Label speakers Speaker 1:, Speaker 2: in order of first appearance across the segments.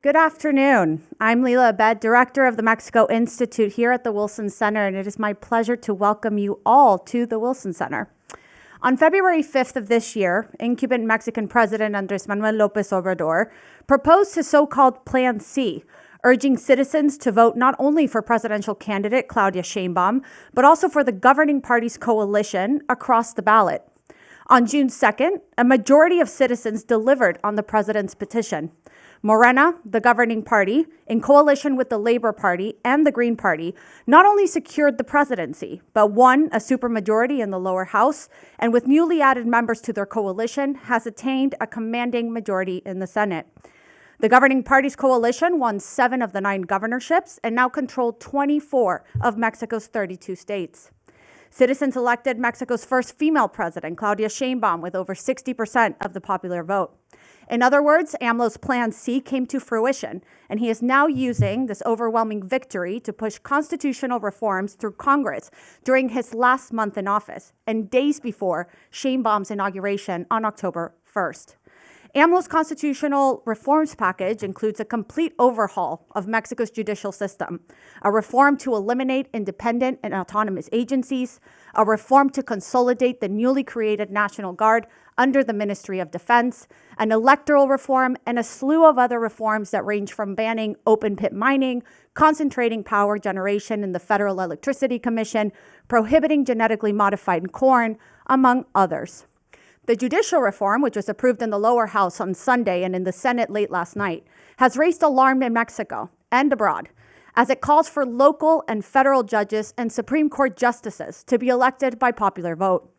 Speaker 1: Good afternoon. I'm Leila Abed, Director of the Mexico Institute here at the Wilson Center, and it is my pleasure to welcome you all to the Wilson Center. On February 5th of this year, incumbent Mexican President Andrés Manuel López Obrador proposed his so-called Plan C, urging citizens to vote not only for presidential candidate Claudia Sheinbaum, but also for the governing party's coalition across the ballot. On June 2nd, a majority of citizens delivered on the president's petition. Morena, the governing party, in coalition with the Labor Party and the Green Party, not only secured the presidency, but won a supermajority in the lower house, and with newly added members to their coalition, has attained a commanding majority in the Senate. The governing party's coalition won 7 of the 9 governorships and now controlled 24 of Mexico's 32 states. Citizens elected Mexico's first female president, Claudia Sheinbaum, with over 60% of the popular vote. In other words, AMLO's Plan C came to fruition, and he is now using this overwhelming victory to push constitutional reforms through Congress during his last month in office and days before Sheinbaum's inauguration on October 1st. AMLO's constitutional reforms package includes a complete overhaul of Mexico's judicial system, a reform to eliminate independent and autonomous agencies, a reform to consolidate the newly created National Guard under the Ministry of Defense, an electoral reform, and a slew of other reforms that range from banning open-pit mining, concentrating power generation in the Federal Electricity Commission, prohibiting genetically modified corn, among others. The judicial reform, which was approved in the lower house on Sunday and in the Senate late last night, has raised alarm in Mexico and abroad, as it calls for local and federal judges and Supreme Court justices to be elected by popular vote.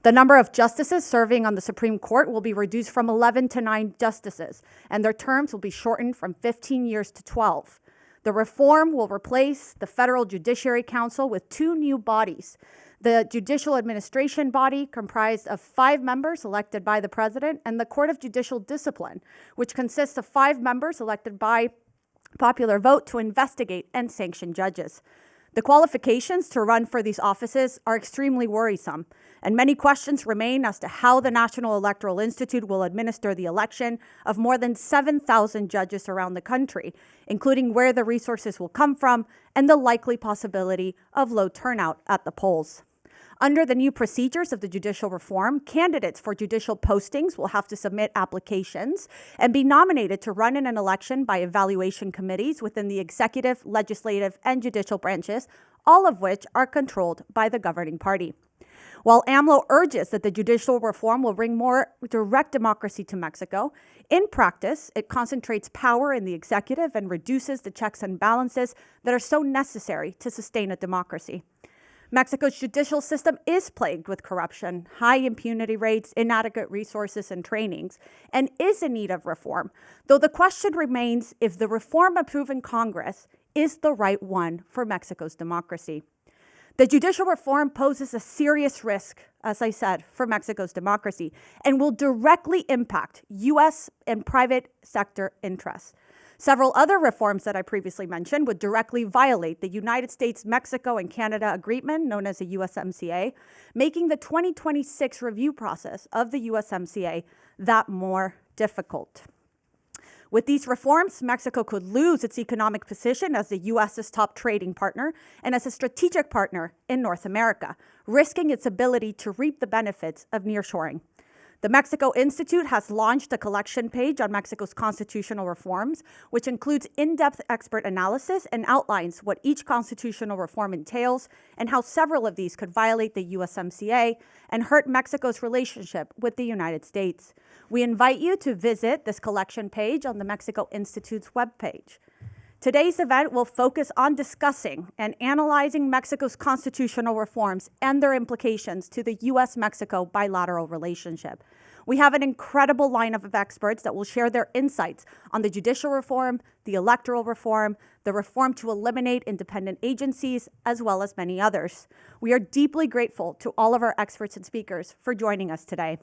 Speaker 1: The number of justices serving on the Supreme Court will be reduced from 11 to 9 justices, and their terms will be shortened from 15 years to 12. The reform will replace the Federal Judiciary Council with 2 new bodies. The Judicial Administration Body, comprised of 5 members elected by the President, and the Court of Judicial Discipline, which consists of 5 members elected by popular vote to investigate and sanction judges. The qualifications to run for these offices are extremely worrisome, and many questions remain as to how the National Electoral Institute will administer the election of more than 7,000 judges around the country, including where the resources will come from and the likely possibility of low turnout at the polls. Under the new procedures of the judicial reform, candidates for judicial postings will have to submit applications and be nominated to run in an election by evaluation committees within the executive, legislative, and judicial branches, all of which are controlled by the governing party. While AMLO urges that the judicial reform will bring more direct democracy to Mexico, in practice, it concentrates power in the executive and reduces the checks and balances that are so necessary to sustain a democracy. Mexico's judicial system is plagued with corruption, high impunity rates, inadequate resources and trainings, and is in need of reform, though the question remains if the reform approved in Congress is the right one for Mexico's democracy. The judicial reform poses a serious risk, as I said, for Mexico's democracy, and will directly impact U.S. and private sector interests. Several other reforms that I previously mentioned would directly violate the United States, Mexico, and Canada Agreement, known as the USMCA, making the 2026 review process of the USMCA that more difficult. With these reforms, Mexico could lose its economic position as the U.S.'s top trading partner and as a strategic partner in North America, risking its ability to reap the benefits of nearshoring. The Mexico Institute has launched a collection page on Mexico's constitutional reforms, which includes in-depth expert analysis and outlines what each constitutional reform entails and how several of these could violate the USMCA and hurt Mexico's relationship with the United States. We invite you to visit this collection page on the Mexico Institute's webpage. Today's event will focus on discussing and analyzing Mexico's constitutional reforms and their implications to the U.S. Mexico bilateral relationship. We have an incredible lineup of experts that will share their insights on the judicial reform, the electoral reform, the reform to eliminate independent agencies, as well as many others. We are deeply grateful to all of our experts and speakers for joining us today.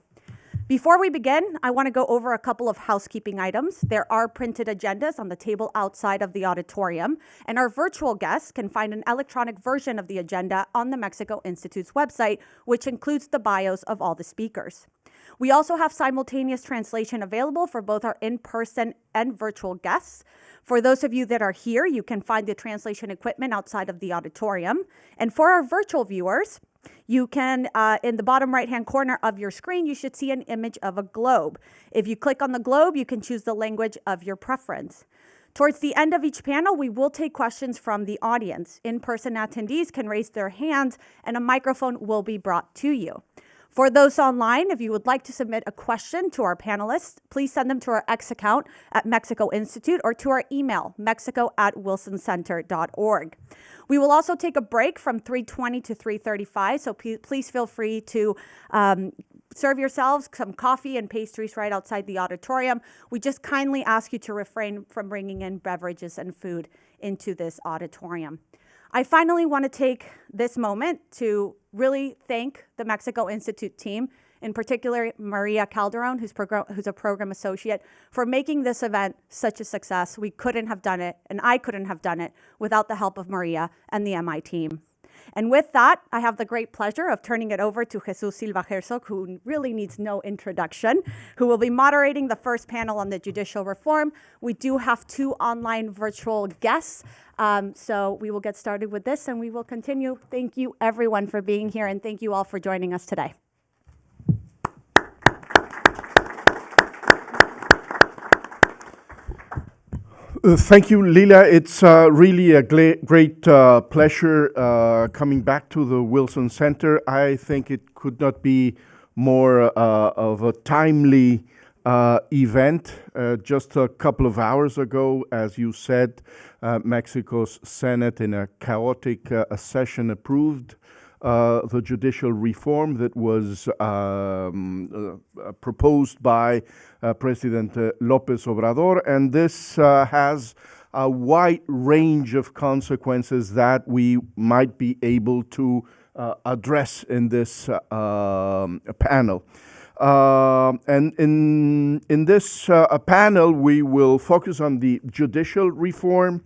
Speaker 1: Before we begin, I want to go over a couple of housekeeping items. There are printed agendas on the table outside of the auditorium, and our virtual guests can find an electronic version of the agenda on the Mexico Institute's website, which includes the bios of all the speakers. We also have simultaneous translation available for both our in-person and virtual guests. For those of you that are here, you can find the translation equipment outside of the auditorium. And for our virtual viewers, you can, in the bottom right-hand corner of your screen, you should see an image of a globe. If you click on the globe, you can choose the language of your preference. Towards the end of each panel, we will take questions from the audience. In-person attendees can raise their hands and a microphone will be brought to you. For those online, if you would like to submit a question to our panelists, please send them to our X account at Mexico Institute or to our email, mexico@wilsoncenter.org. We will also take a break from 3:20 to 3:35, so please feel free to serve yourselves some coffee and pastries right outside the auditorium. We just kindly ask you to refrain from bringing in beverages and food into this auditorium. I finally want to take this moment to really thank the Mexico Institute team, in particular Maria Calderon, who's a program associate, for making this event such a success. We couldn't have done it, and I couldn't have done it without the help of Maria and the MI team. And with that, I have the great pleasure of turning it over to Jesus Silva Herzog, who really needs no introduction, who will be moderating the first panel on the judicial reform. We do have 2 online virtual guests, so we will get started with this and we will continue. Thank you everyone for being here and thank you all for joining us today.
Speaker 2: Thank you, Lila. It's really a great pleasure coming back to the Wilson Center. I think it could not be more of a timely event. Just a couple of hours ago, as you said, Mexico's Senate in a chaotic session approved the judicial reform that was proposed by President López Obrador, and this has a wide range of consequences that we might be able to address in this panel. And in this panel, we will focus on the judicial reform,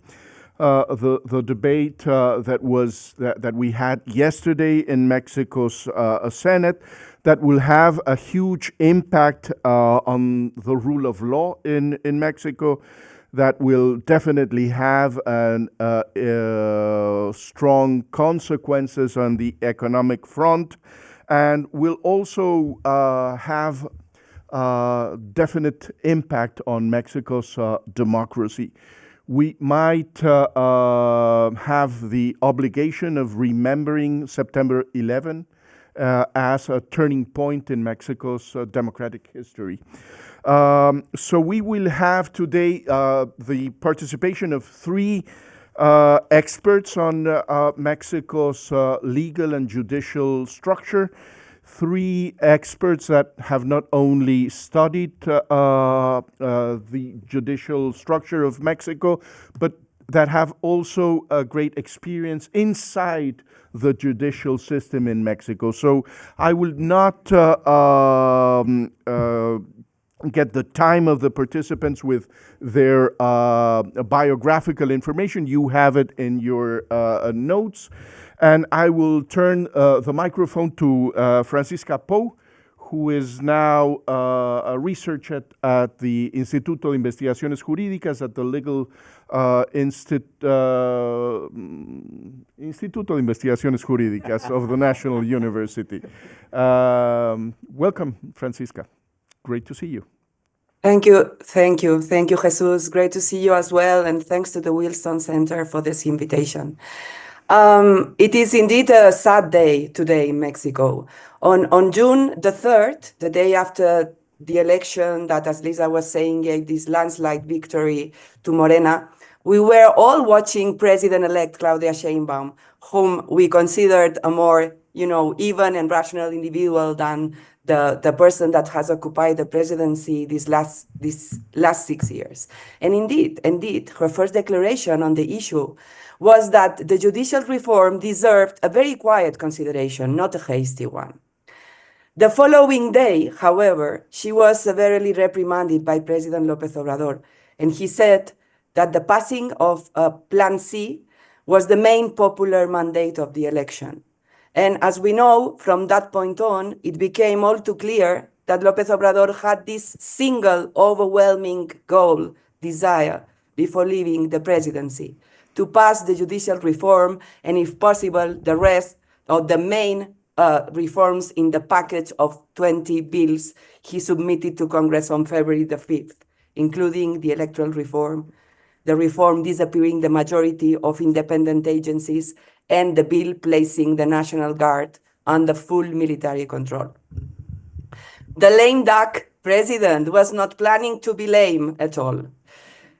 Speaker 2: the debate that we had yesterday in Mexico's Senate that will have a huge impact on the rule of law in Mexico, that will definitely have strong consequences on the economic front, and will also have definite impact on Mexico's democracy. We might have the obligation of remembering September 11 as a turning point in Mexico's democratic history. So we will have today the participation of 3 experts on Mexico's legal and judicial structure. 3 experts that have not only studied the judicial structure of Mexico, but that have also a great experience inside the judicial system in Mexico. So I will not get the time of the participants with their biographical information. You have it in your notes. And I will turn the microphone to Francisca Poe, who is now a researcher at the Instituto de Investigaciones Jurídicas at the Legal Instituto de Investigaciones Jurídicas of the National University. Welcome, Francisca. Great to see you.
Speaker 3: Thank you, Jesus. Great to see you as well, and thanks to the Wilson Center for this invitation. It is indeed a sad day today in Mexico. On June the 3rd, the day after the election that, as Lisa was saying, gave this landslide victory to Morena, we were all watching President-elect Claudia Sheinbaum, whom we considered a more, even and rational individual than the person that has occupied the presidency these last 6 years. And indeed, her first declaration on the issue was that the judicial reform deserved a very quiet consideration, not a hasty one. The following day, however, she was severely reprimanded by President López Obrador, and he said that the passing of Plan C was the main popular mandate of the election. And as we know, from that point on, it became all too clear that López Obrador had this single overwhelming goal, desire, before leaving the presidency, to pass the judicial reform and, if possible, the rest of the main reforms in the package of 20 bills he submitted to Congress on February the 5th, including the electoral reform, the reform disappearing the majority of independent agencies, and the bill placing the National Guard under full military control. The lame duck president was not planning to be lame at all.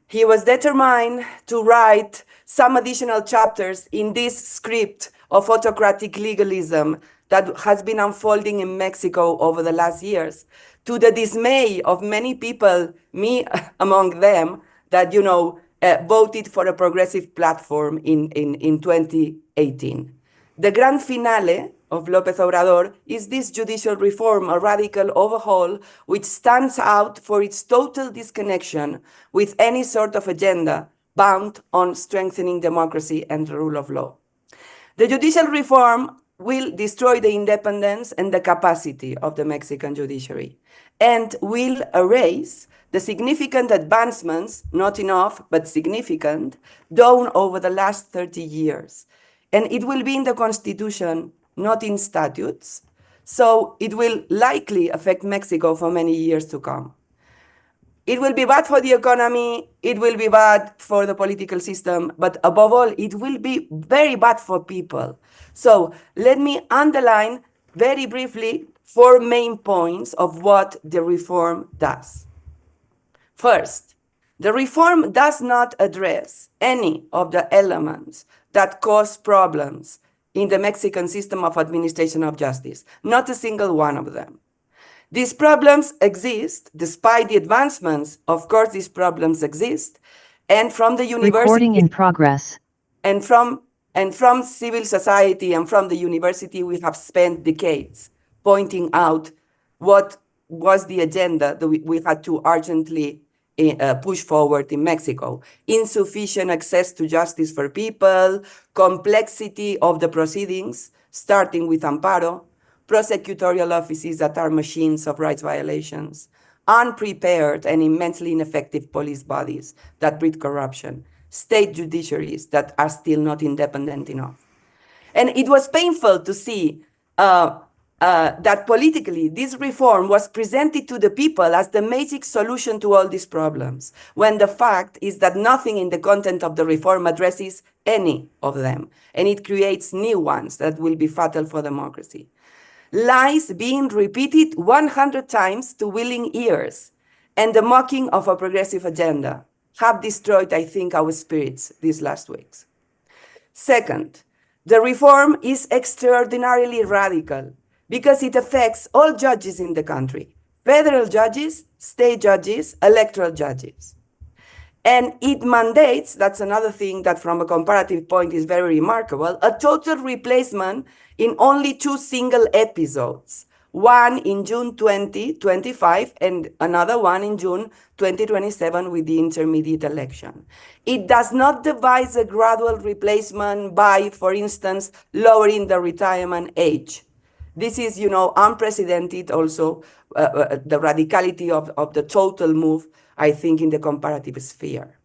Speaker 3: He was determined to write some additional chapters in this script of autocratic legalism that has been unfolding in Mexico over the last years, to the dismay of many people, me among them, that, voted for a progressive platform in 2018. The grand finale of López Obrador is this judicial reform, a radical overhaul which stands out for its total disconnection with any sort of agenda bound on strengthening democracy and the rule of law. The judicial reform will destroy the independence and the capacity of the Mexican judiciary and will erase the significant advancements, not enough, but significant, done over the last 30 years. And it will be in the Constitution, not in statutes. So it will likely affect Mexico for many years to come. It will be bad for the economy, it will be bad for the political system, but above all, it will be very bad for people. So let me underline very briefly 4 main points of what the reform does. First, the reform does not address any of the elements that cause problems in the Mexican system of administration of justice, not a single one of them. These problems exist despite the advancements. Of course, these problems exist. And from the university,
Speaker 4: recording in progress,
Speaker 3: and from civil society and from the university, we have spent decades pointing out what was the agenda that we had to urgently push forward in Mexico. Insufficient access to justice for people, complexity of the proceedings, starting with amparo, prosecutorial offices that are machines of rights violations, unprepared and immensely ineffective police bodies that breed corruption, state judiciaries that are still not independent enough. And it was painful to see that politically this reform was presented to the people as the magic solution to all these problems, when the fact is that nothing in the content of the reform addresses any of them, and it creates new ones that will be fatal for democracy. Lies being repeated 100 times to willing ears, and the mocking of a progressive agenda have destroyed, I think, our spirits these last weeks. Second, the reform is extraordinarily radical because it affects all judges in the country, federal judges, state judges, electoral judges. And it mandates, that's another thing that from a comparative point is very remarkable, a total replacement in only 2 single episodes, one in June 2025 and another one in June 2027 with the intermediate election. It does not devise a gradual replacement by, for instance, lowering the retirement age. This is, unprecedented also, the radicality of the total move, I think, in the comparative sphere.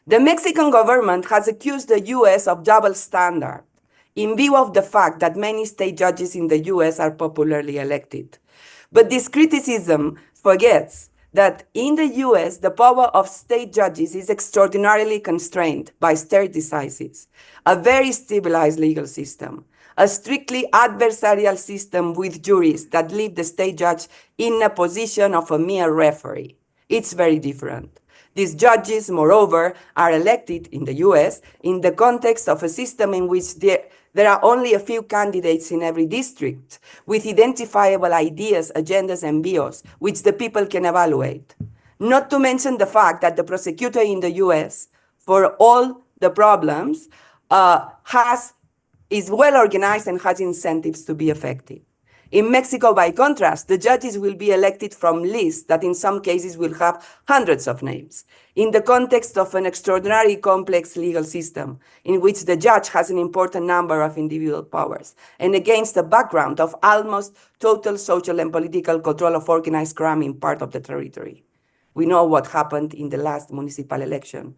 Speaker 3: The Mexican government has accused the U.S. of double standard in view of the fact that many state judges in the U.S. are popularly elected. But this criticism forgets that in the U.S., the power of state judges is extraordinarily constrained by state decisions, a very stabilized legal system, a strictly adversarial system with juries that leave the state judge in a position of a mere referee. It's very different. These judges, moreover, are elected in the US in the context of a system in which there are only a few candidates in every district with identifiable ideas, agendas, and bios, which the people can evaluate. Not to mention the fact that the prosecutor in the US, for all the problems, is well organized and has incentives to be effective. In Mexico, by contrast, the judges will be elected from lists that in some cases will have hundreds of names, in the context of an extraordinarily complex legal system in which the judge has an important number of individual powers, and against the background of almost total social and political control of organized crime in part of the territory. We know what happened in the last municipal election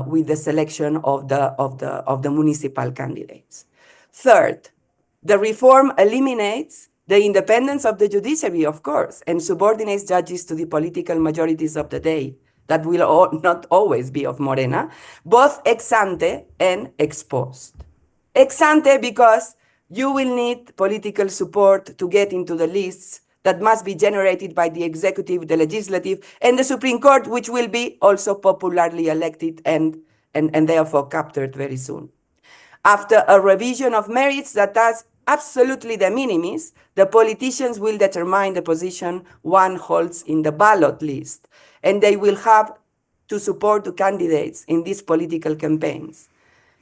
Speaker 3: with the selection of the municipal candidates. Third, the reform eliminates the independence of the judiciary, of course, and subordinates judges to the political majorities of the day that will not always be of Morena, both ex ante and ex post. Ex ante because you will need political support to get into the lists that must be generated by the executive, the legislative, and the Supreme Court, which will be also popularly elected and therefore captured very soon. After a revision of merits that does absolutely de minimis, the politicians will determine the position one holds in the ballot list, and they will have to support the candidates in these political campaigns.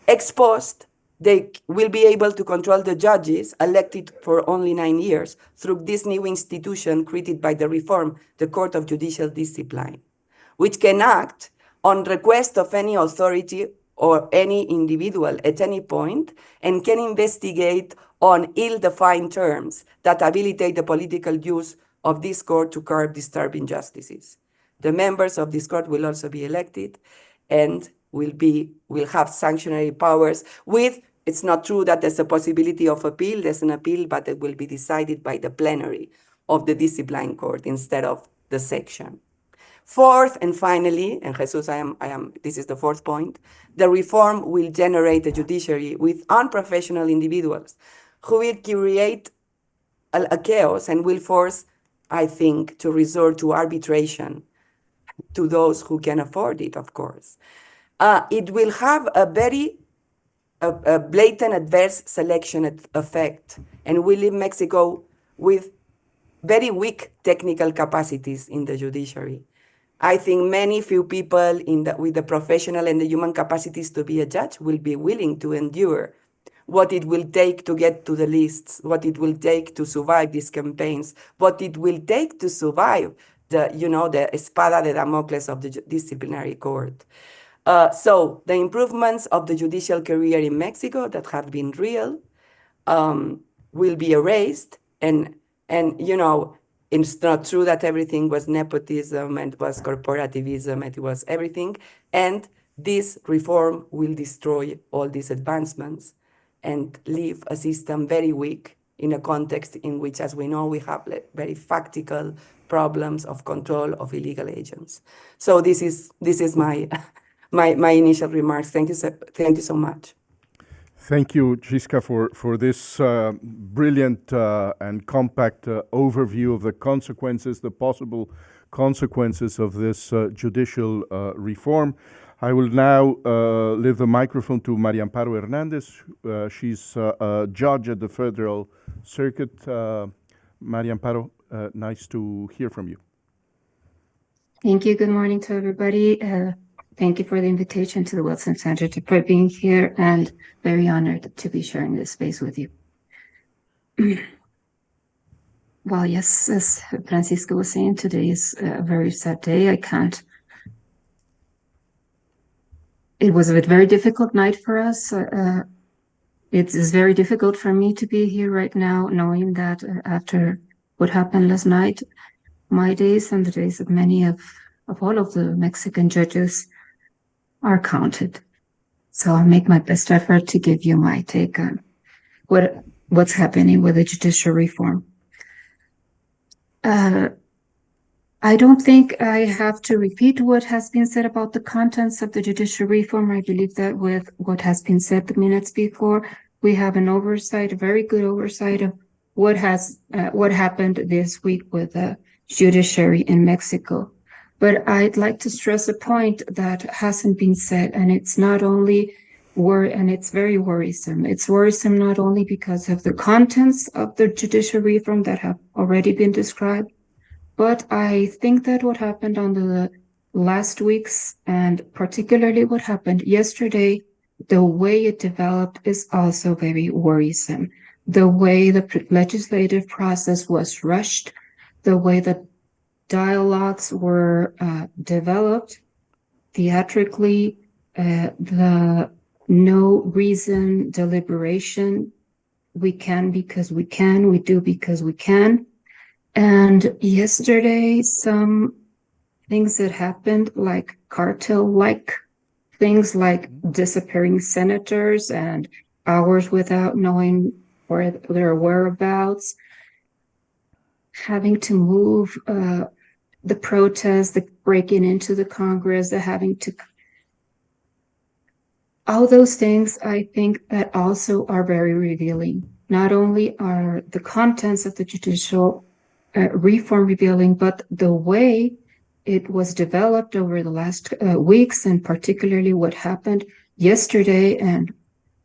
Speaker 3: Ex post, they will be able to control the judges elected for only 9 years through this new institution created by the reform, the Court of Judicial Discipline, which can act on request of any authority or any individual at any point and can investigate on ill-defined terms that habilitate the political use of this court to curb disturbing injustices. The members of this court will also be elected and will have sanctionary powers with, it's not true that there's a possibility of appeal, there's an appeal, but it will be decided by the plenary of the discipline court instead of the section. Fourth, and finally, and Jesus, this is the fourth point, the reform will generate a judiciary with unprofessional individuals who will create a chaos and will force, I think, to resort to arbitration to those who can afford it, of course. It will have a very blatant adverse selection effect and will leave Mexico with very weak technical capacities in the judiciary. I think few people with the professional and the human capacities to be a judge will be willing to endure what it will take to get to the lists, what it will take to survive these campaigns, what it will take to survive the espada de Damocles of the disciplinary court. So the improvements of the judicial career in Mexico that have been real will be erased, and it's not true that everything was nepotism and was corporativism, it was everything. And this reform will destroy all these advancements and leave a system very weak in a context in which, as we know, we have very factical problems of control of illegal agents. So this is my initial remarks. Thank you so much.
Speaker 2: Thank you, Gisca, for this brilliant and compact overview of the consequences, the possible consequences of this judicial reform. I will now leave the microphone to María Amparo Hernández. She's a judge at the Federal Circuit. María Amparo, nice to hear from you.
Speaker 4: Thank you. Good morning to everybody. Thank you for the invitation to the Wilson Center for being here, and very honored to be sharing this space with you. Well, yes, as Francisco was saying, today is a very sad day. It was a very difficult night for us. It is very difficult for me to be here right now, knowing that after what happened last night, my days and the days of many of all of the Mexican judges are counted. So I'll make my best effort to give you my take on what's happening with the judicial reform. I don't think I have to repeat what has been said about the contents of the judicial reform. I believe that with what has been said the minutes before, we have an oversight, a very good oversight of what happened this week with the judiciary in Mexico. But I'd like to stress a point that hasn't been said, and it's not only and it's very worrisome. It's worrisome not only because of the contents of the judicial reform that have already been described, but I think that what happened on the last weeks, and particularly what happened yesterday, the way it developed is also very worrisome. the way the legislative process was rushed, the way the dialogues were developed theatrically, the no reason deliberation. We can because we can, we do because we can. And yesterday, some things that happened, like cartel-like things, like disappearing senators and hours without knowing where their whereabouts, having to move the protests, the breaking into the Congress, the having to, all those things, I think that also are very revealing. Not only are the contents of the judicial reform revealing, but the way it was developed over the last weeks, and particularly what happened yesterday and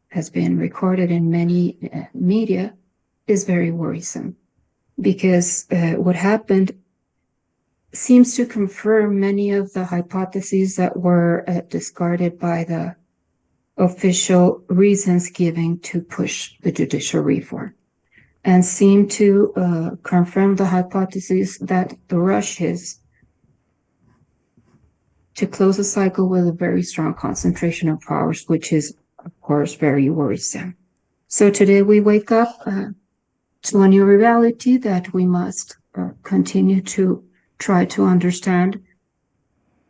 Speaker 4: has been recorded in many media, is very worrisome. Because what happened seems to confirm many of the hypotheses that were discarded by the official reasons given to push the judicial reform, and seem to confirm the hypothesis that the rush is to close a cycle with a very strong concentration of powers, which is, of course, very worrisome. So today we wake up to a new reality that we must continue to try to understand,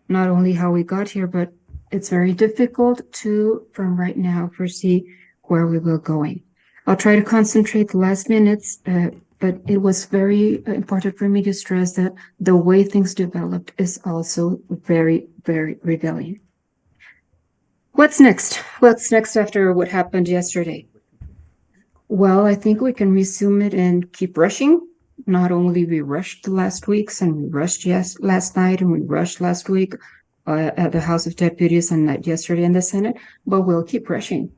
Speaker 4: not only how we got here, but it's very difficult to, from right now, foresee where we will going. I'll try to concentrate the last minutes, but it was very important for me to stress that the way things developed is also very, very revealing. What's next? What's next after what happened yesterday? Well, I think we can resume it and keep rushing. Not only we rushed the last weeks, and we rushed last night, and we rushed last week at the House of Deputies and yesterday in the Senate, but we'll keep rushing.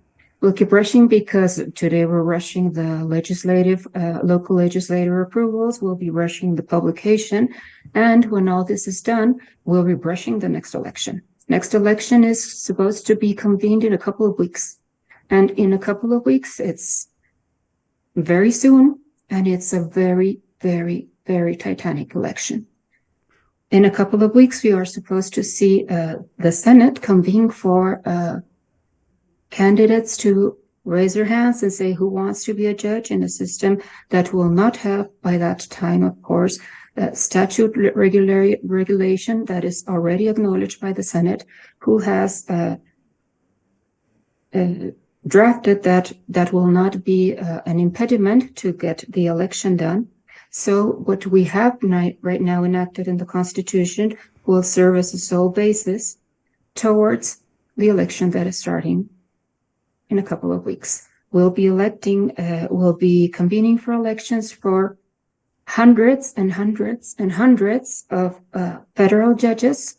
Speaker 4: We'll keep rushing because today we're rushing the legislative, local legislative approvals. We'll be rushing the publication. And when all this is done, we'll be rushing the next election. Next election is supposed to be convened in a couple of weeks. And in a couple of weeks, it's very soon. And it's a very, very, very titanic election. In a couple of weeks, we are supposed to see the Senate convene for candidates to raise their hands and say who wants to be a judge in a system that will not have, by that time, of course, statute regulation that is already acknowledged by the Senate, who has drafted that will not be an impediment to get the election done. So what we have right now enacted in the Constitution will serve as a sole basis towards the election that is starting in a couple of weeks. We'll be convening for elections for hundreds and hundreds and hundreds of federal judges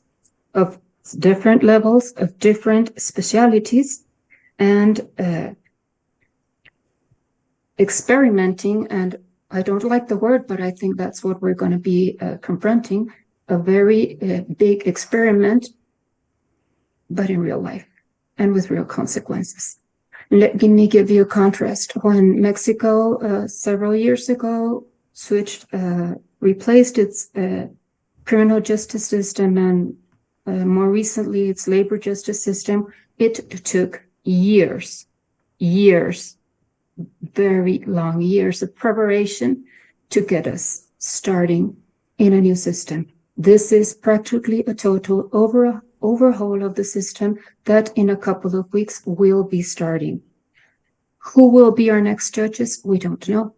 Speaker 4: of different levels, of different specialities, and experimenting, and I don't like the word, but I think that's what we're going to be confronting, a very big experiment, but in real life and with real consequences. Let me give you a contrast. When Mexico several years ago replaced its criminal justice system and more recently its labor justice system, it took years, very long years of preparation to get us starting in a new system. This is practically a total overhaul of the system that in a couple of weeks will be starting. Who will be our next judges? We don't know.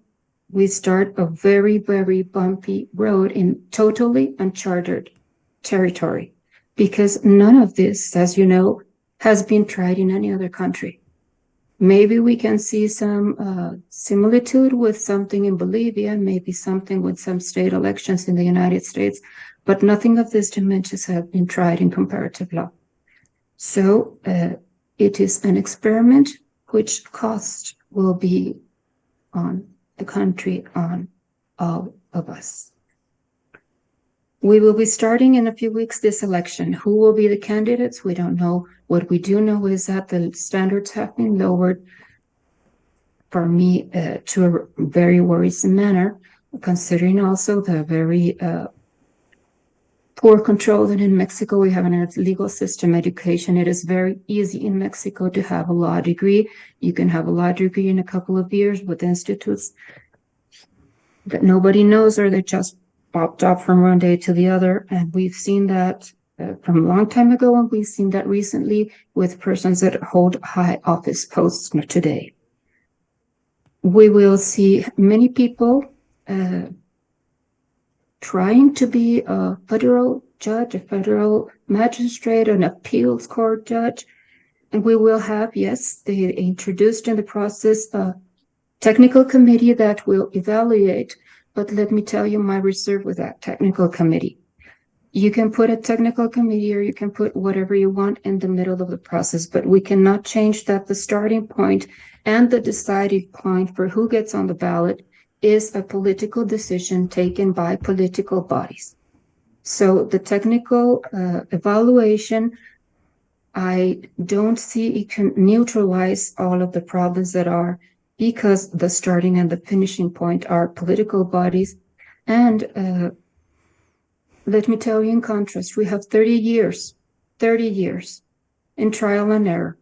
Speaker 4: We start a very, very bumpy road in totally uncharted territory, because none of this, as you know, has been tried in any other country. Maybe we can see some similitude with something in Bolivia, maybe something with some state elections in the United States, but nothing of these dimensions have been tried in comparative law. So it is an experiment which cost will be on the country, on all of us. We will be starting in a few weeks this election. Who will be the candidates? We don't know. What we do know is that the standards have been lowered for me, to a very worrisome manner, considering also the very poor control that in Mexico we have in our legal system. Education, it is very easy in Mexico to have a law degree. You can have a law degree in a couple of years with institutes that nobody knows, or they just popped up from one day to the other. And we've seen that from a long time ago, and we've seen that recently with persons that hold high office posts today. We will see many people trying to be a federal judge, a federal magistrate, an appeals court judge. And we will have, yes, they introduced in the process a technical committee that will evaluate. But let me tell you my reserve with that technical committee. You can put a technical committee or you can put whatever you want in the middle of the process, but we cannot change that the starting point and the deciding point for who gets on the ballot is a political decision taken by political bodies. So the technical evaluation, I don't see it can neutralize all of the problems that are, because the starting and the finishing point are political bodies. And let me tell you, in contrast, we have 30 years in trial and error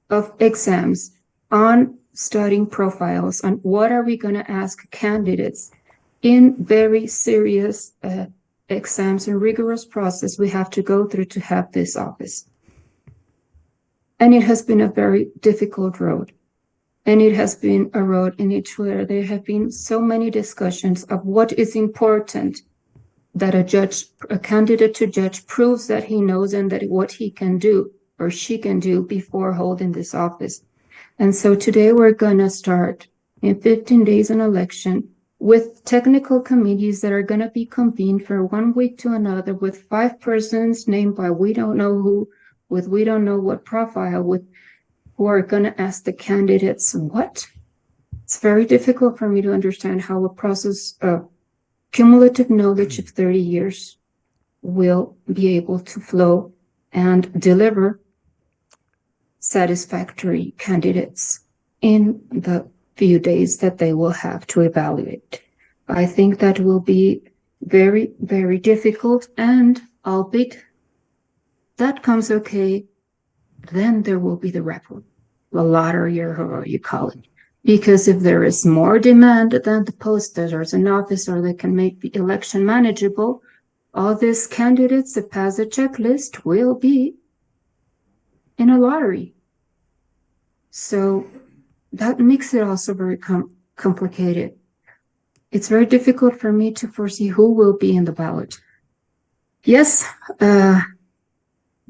Speaker 4: of exams on studying profiles on what are we going to ask candidates in very serious exams and rigorous process we have to go through to have this office. And it has been a very difficult road. And it has been a road in which where there have been so many discussions of what is important that a candidate to judge proves that he knows and that what he can do or she can do before holding this office. And so today we're going to start in 15 days an election with technical committees that are going to be convened for 1 week to another with 5 persons named by we don't know who, with we don't know what profile, with who are going to ask the candidates what. It's very difficult for me to understand how a process of cumulative knowledge of 30 years will be able to flow and deliver satisfactory candidates in the few days that they will have to evaluate. I think that will be very, very difficult, and albeit that comes okay, then there will be the referendum, the lottery, or however you call it. Because if there is more demand than the post that there's an office or they can make the election manageable, all these candidates that pass the checklist will be in a lottery. So that makes it also very complicated. It's very difficult for me to foresee who will be in the ballot. Yes,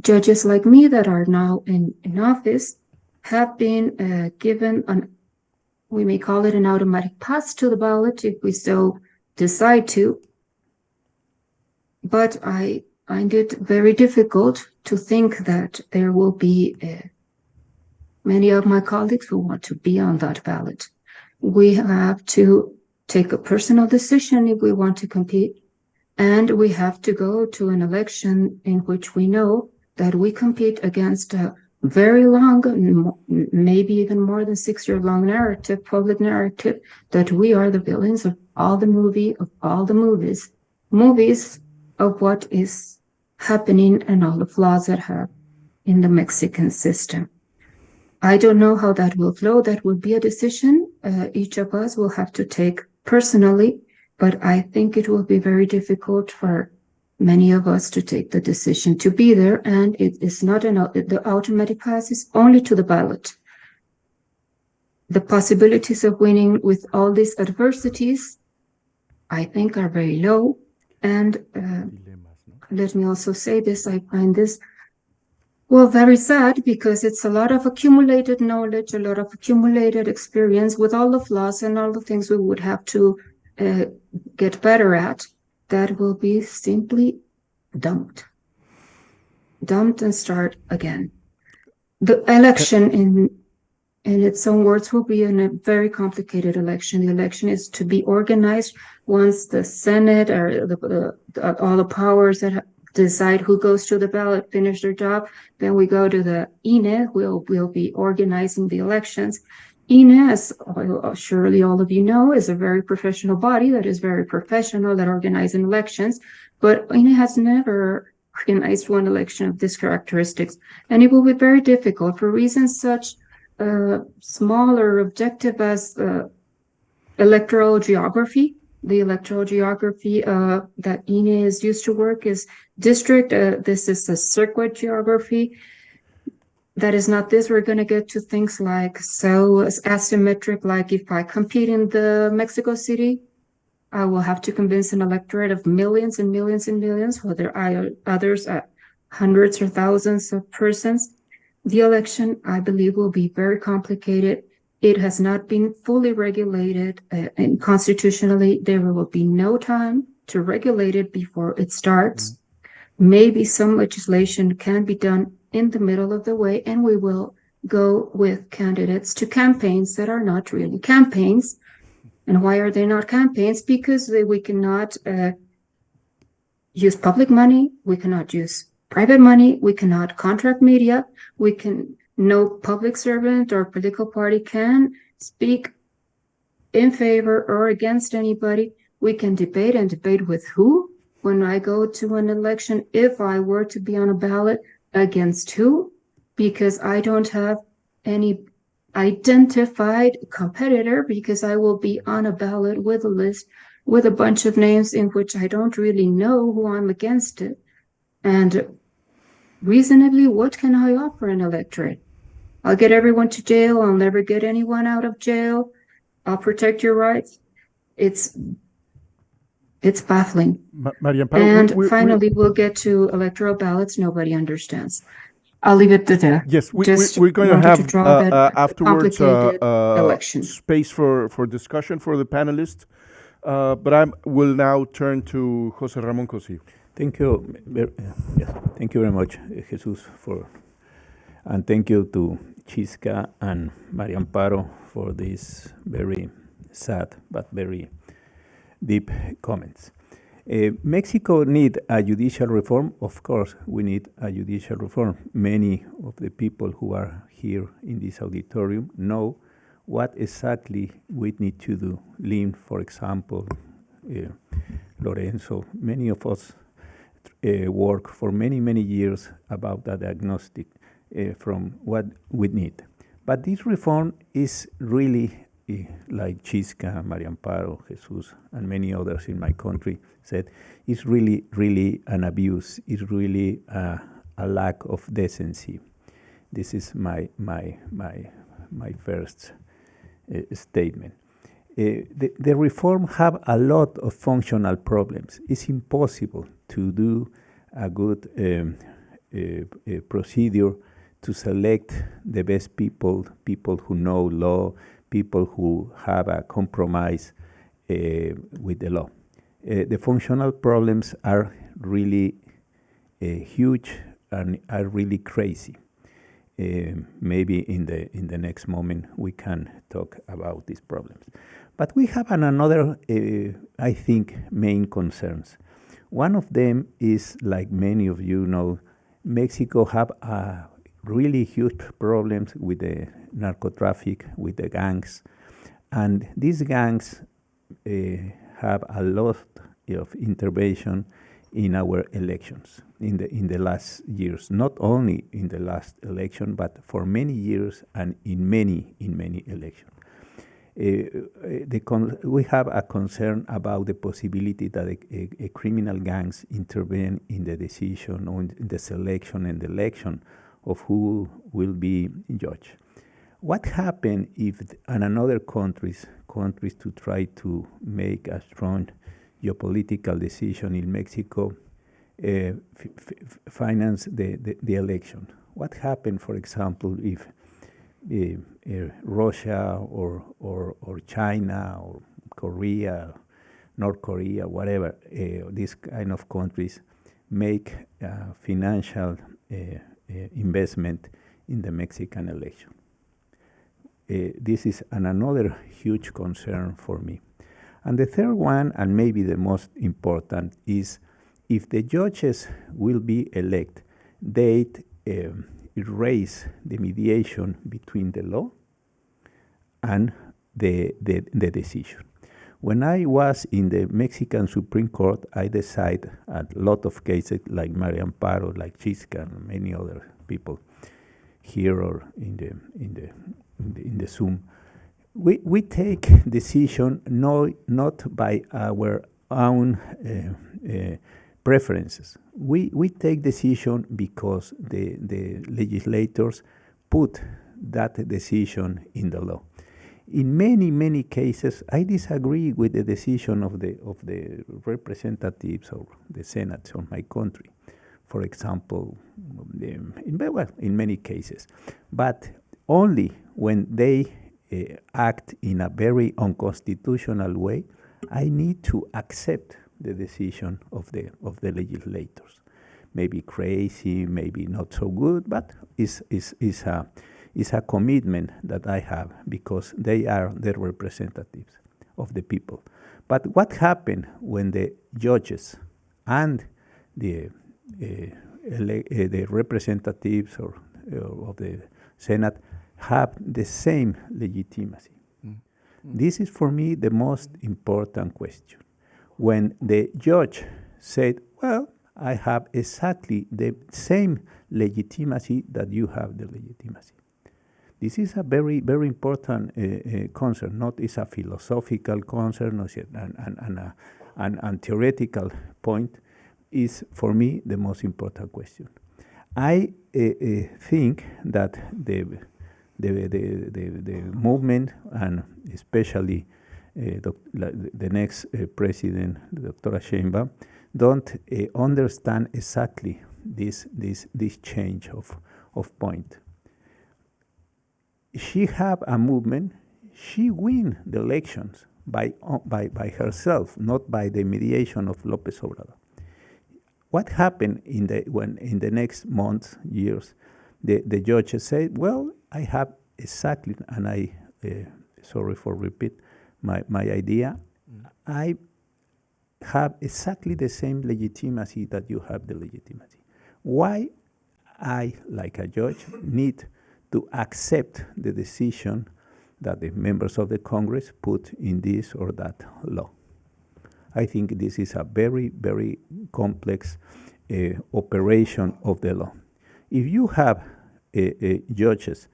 Speaker 4: judges like me that are now in office have been given we may call it an automatic pass to the ballot if we so decide to. But I find it very difficult to think that there will be many of my colleagues who want to be on that ballot. We have to take a personal decision if we want to compete, and we have to go to an election in which we know that we compete against a very long, maybe even more than 6-year long narrative, public narrative, that we are the villains of all the movies of what is happening and all the flaws that have in the Mexican system. I don't know how that will flow. That will be a decision each of us will have to take personally, but I think it will be very difficult for many of us to take the decision to be there, and it is not the automatic pass is only to the ballot. The possibilities of winning with all these adversities, I think, are very low. And let me also say this, I find this, well, very sad, because it's a lot of accumulated knowledge, a lot of accumulated experience with all the flaws and all the things we would have to get better at, that will be simply dumped and start again. The election in its own words will be a very complicated election. The election is to be organized once the Senate or all the powers that decide who goes to the ballot finish their job. Then we go to the INE, we'll be organizing the elections. INE, as surely all of you know, is a very professional body that is very professional at organizing elections, but INE has never organized one election of these characteristics, and it will be very difficult for reasons such small or objective as electoral geography. The electoral geography that INE is used to work is district. This is a circuit geography. That is not this. We're going to get to things like so asymmetric, like if I compete in the Mexico City, I will have to convince an electorate of millions and millions and millions, while there are others at hundreds or thousands of persons. The election, I believe, will be very complicated. It has not been fully regulated, and constitutionally, there will be no time to regulate it before it starts. Maybe some legislation can be done in the middle of the way, and we will go with candidates to campaigns that are not really campaigns. And why are they not campaigns? Because we cannot use public money, we cannot use private money, we cannot contract media, no public servant or political party can speak in favor or against anybody. We can debate, and debate with who? When I go to an election, if I were to be on a ballot, against who? Because I don't have any identified competitor, because I will be on a ballot with a list with a bunch of names in which I don't really know who I'm against it. And reasonably, what can I offer an electorate? I'll get everyone to jail. I'll never get anyone out of jail. I'll protect your rights. It's baffling.
Speaker 2: Maria Amparo,
Speaker 4: And finally, we'll get to electoral ballots. Nobody understands. I'll leave it to there.
Speaker 2: Yes,
Speaker 4: Just
Speaker 2: we're going to
Speaker 4: wanted
Speaker 2: have
Speaker 4: to draw that
Speaker 2: afterwards
Speaker 4: complicated election.
Speaker 2: space for discussion for the panelists. But I will now turn to Jose Ramon Cosi.
Speaker 5: Thank you. Thank you very much, Jesus, and thank you to Chisca and Maria Amparo for these very sad but very deep comments. Mexico need a judicial reform. Of course, we need a judicial reform. Many of the people who are here in this auditorium know what exactly we need to do. Lynn, for example, Lorenzo, many of us work for many, many years about the diagnostic from what we need. But this reform is really, like Chisca, Maria Amparo, Jesus, and many others in my country said, it's really, really an abuse. It's really a lack of decency. This is my first statement. The reform have a lot of functional problems. It's impossible to do a good procedure to select the best people who know law, people who have a compromise with the law. The functional problems are really huge and are really crazy. Maybe in the next moment we can talk about these problems. But we have another, I think, main concerns. One of them is, like many of you know, Mexico have really huge problems with the narco-traffic, with the gangs. And these gangs have a lot of intervention in our elections in the last years, not only in the last election, but for many years and in many elections. We have a concern about the possibility that a criminal gangs intervene in the decision or in the selection and election of who will be judge. What happens if another countries to try to make a strong geopolitical decision in Mexico finance the election? What happens, for example, if Russia or China or Korea, North Korea, whatever, these kind of countries make financial investment in the Mexican election? This is another huge concern for me. And the third one, and maybe the most important, is if the judges will be elected, they erase the mediation between the law and the decision. When I was in the Mexican Supreme Court, I decided a lot of cases like Maria Amparo, like Chisca, and many other people here or in the Zoom. We take decision not by our own preferences. We take decision because the legislators put that decision in the law. In many cases, I disagree with the decision of the representatives or the Senate of my country. For example, in many cases, but only when they act in a very unconstitutional way, I need to accept the decision of the legislators. Maybe crazy, maybe not so good, but is a commitment that I have because they are the representatives of the people. But what happened when the judges and the representatives or of the Senate have the same legitimacy? This is for me the most important question. When the judge said, well, I have exactly the same legitimacy that you have the legitimacy. This is a very, very important concern. Not is a philosophical concern, and theoretical point is for me the most important question. I think that the movement, and especially the next president, Dr. Sheinbaum, don't understand exactly this change of point. She have a movement. She win the elections by herself, not by the mediation of López Obrador. What happened in the next months, years? The judges said, well, I have exactly, and I sorry for repeat my idea. I have exactly the same legitimacy that you have the legitimacy. Why I, like a judge, need to accept the decision that the members of the Congress put in this or that law? I think this is a very, very complex operation of the law. If you have judges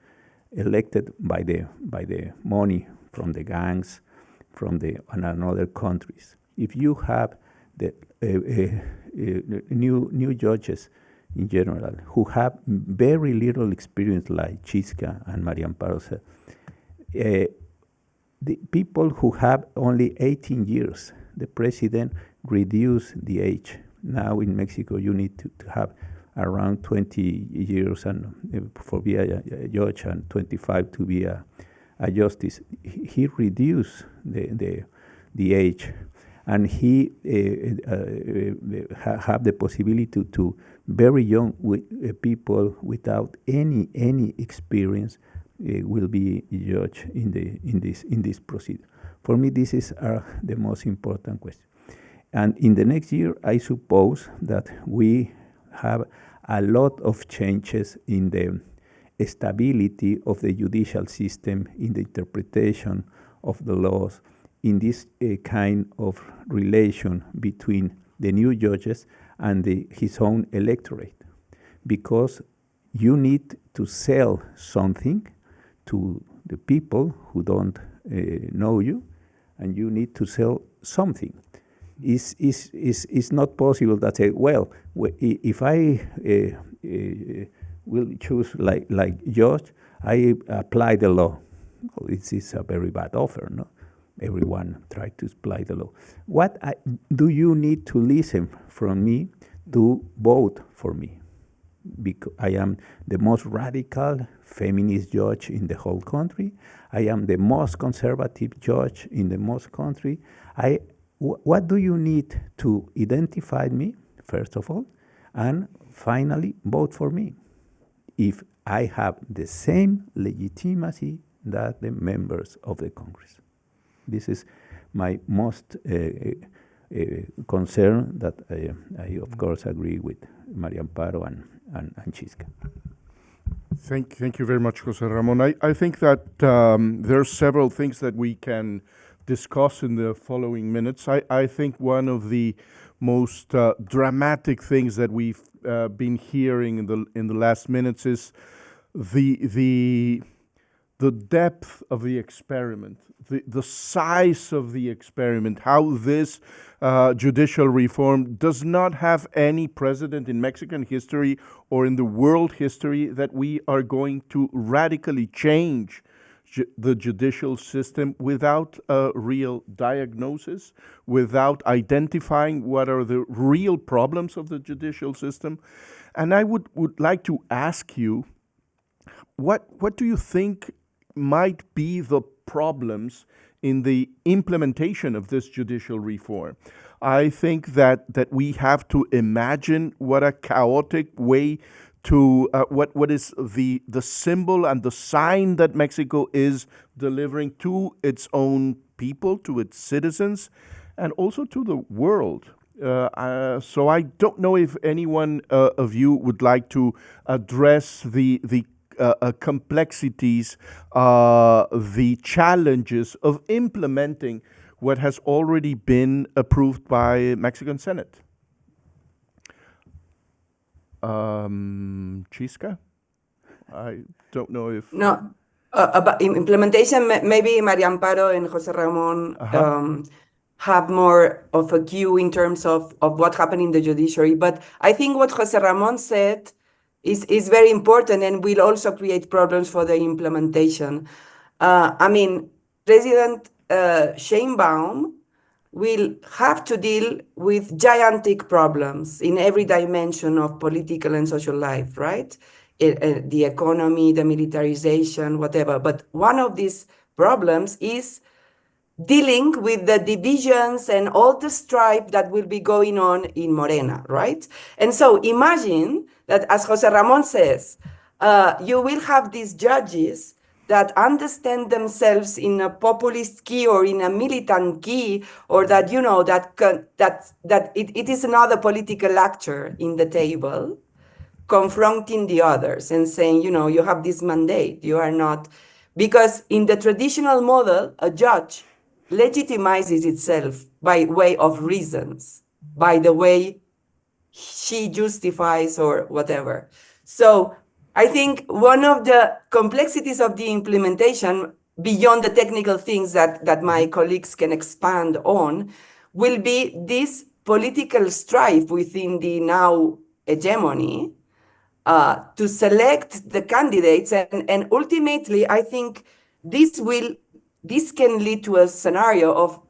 Speaker 5: elected by the money from the gangs, from and other countries, if you have the new judges in general who have very little experience, like Chisca and Maria Amparo said, the people who have only 18 years, the president reduced the age. Now in Mexico, you need to have around 20 years and for be a judge, and 25 to be a justice. He reduced the age, and he have the possibility to very young people without any experience will be judge in this procedure. For me, this is the most important question. And in the next year, I suppose that we have a lot of changes in the stability of the judicial system, in the interpretation of the laws, in this kind of relation between the new judges and his own electorate. Because you need to sell something to the people who don't know you, and you need to sell something. It's not possible that say, well, if I will choose like judge, I apply the law. Well, it's a very bad offer, no? Everyone try to apply the law. What do you need to listen from me to vote for me? Because I am the most radical feminist judge in the whole country. I am the most conservative judge in the most country. What do you need to identify me, first of all, and finally vote for me? If I have the same legitimacy that the members of the Congress. This is my most concern that I of course agree with Maria Amparo and Chisca.
Speaker 2: Thank you very much, Jose Ramon. I think that there are several things that we can discuss in the following minutes. I think one of the most dramatic things that we've been hearing in the last minutes is the depth of the experiment, the size of the experiment, how this judicial reform does not have any precedent in Mexican history or in the world history, that we are going to radically change the judicial system without a real diagnosis, without identifying what are the real problems of the judicial system. And I would like to ask you, what do you think might be the problems in the implementation of this judicial reform? I think that we have to imagine what a chaotic way to what is the symbol and the sign that Mexico is delivering to its own people, to its citizens, and also to the world. So I don't know if anyone of you would like to address the complexities, the challenges of implementing what has already been approved by Mexican Senate. Chisca? I don't know if...
Speaker 3: No, about implementation, maybe Maria Amparo and Jose Ramon have more of a cue in terms of what happened in the judiciary. But I think what Jose Ramon said is very important and will also create problems for the implementation. I mean, President Sheinbaum will have to deal with gigantic problems in every dimension of political and social life, right? The economy, the militarization, whatever. But one of these problems is dealing with the divisions and all the strife that will be going on in Morena, right? And so imagine that, as Jose Ramon says, you will have these judges that understand themselves in a populist key or in a militant key, or that, you know, that it is another political actor in the table confronting the others and saying, you know, you have this mandate, you are not, because in the traditional model, a judge legitimizes itself by way of reasons, by the way she justifies or whatever. So I think one of the complexities of the implementation, beyond the technical things that my colleagues can expand on, will be this political strife within the now hegemony to select the candidates. And ultimately, I think this can lead to a scenario of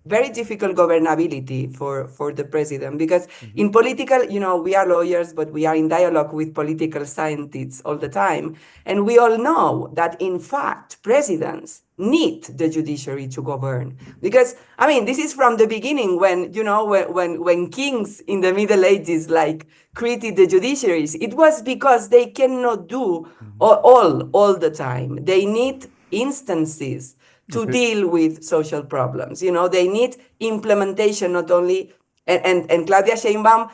Speaker 3: very difficult governability for the president, because in political, you know, we are lawyers, but we are in dialogue with political scientists all the time. And we all know that, in fact, presidents need the judiciary to govern. Because, I mean, this is from the beginning when, you know, when kings in the Middle Ages, like, created the judiciaries, it was because they cannot do all the time. They need instances to deal with social problems. You know, they need implementation, not only, and Claudia Sheinbaum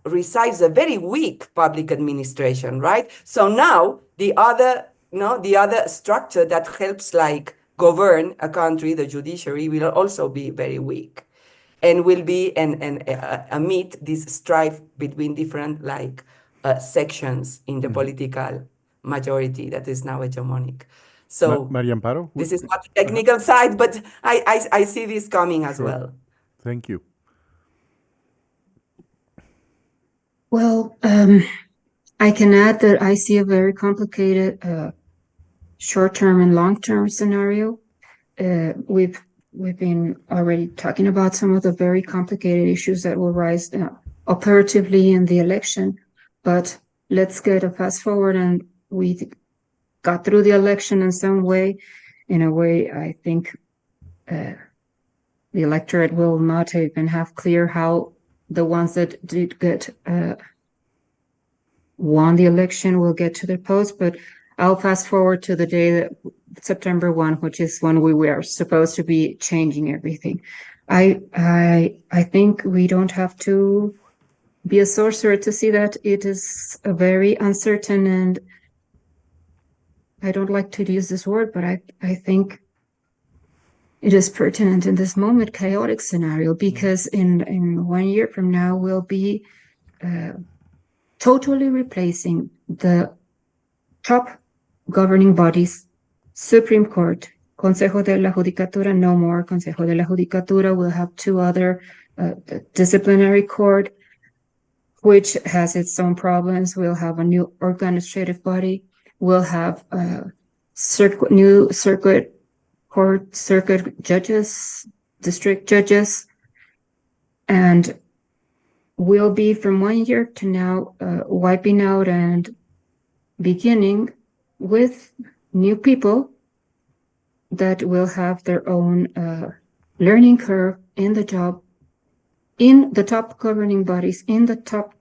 Speaker 3: recites a very weak public administration, right? So now the other structure that helps, like, govern a country, the judiciary, will also be very weak, and will be amid this strife between different, like, sections in the political majority that is now hegemonic. So
Speaker 2: Maria Amparo?
Speaker 3: This is not the technical side, but I see this coming as well.
Speaker 2: Thank you.
Speaker 4: Well, I can add that I see a very complicated short-term and long-term scenario. We've been already talking about some of the very complicated issues that will rise operatively in the election, but let's get a fast forward, and we got through the election in some way. In a way, I think the electorate will not even have clear how the ones that did get won the election will get to their posts. But I'll fast forward to the day that September 1, which is when we are supposed to be changing everything. I think we don't have to be a sorcerer to see that it is a very uncertain and I don't like to use this word, but I think it is pertinent in this moment, chaotic scenario, because in 1 year from now, we'll be totally replacing the top governing bodies, Supreme Court, Consejo de la Judicatura, no more Consejo de la Judicatura. We'll have two other, the disciplinary court, which has its own problems. We'll have a new administrative body. We'll have new circuit court, circuit judges, district judges, and we'll be from 1 year to now wiping out and beginning with new people that will have their own learning curve in the job, in the top governing bodies, in the top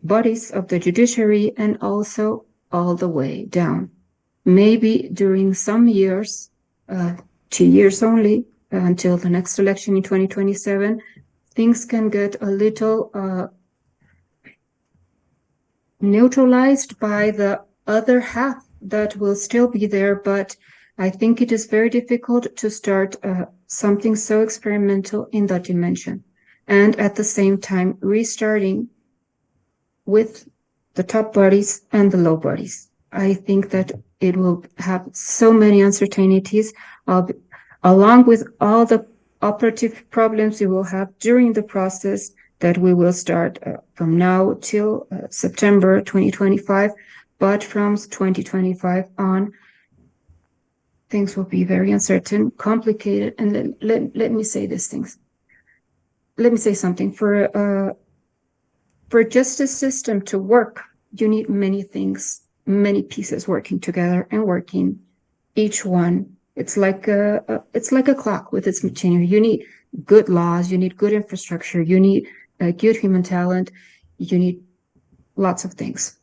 Speaker 4: bodies of the judiciary, and also all the way down. Maybe during some years, 2 years only, until the next election in 2027, things can get a little neutralized by the other half that will still be there, but I think it is very difficult to start something so experimental in that dimension. And at the same time, restarting with the top bodies and the low bodies. I think that it will have so many uncertainties, along with all the operative problems we will have during the process, that we will start from now till September 2025. But from 2025 on, things will be very uncertain, complicated. And let me say these things. Let me say something. For a justice system to work, you need many things, many pieces working together and working each one. It's like a clock with its machinery. You need good laws, you need good infrastructure, you need good human talent, you need lots of things.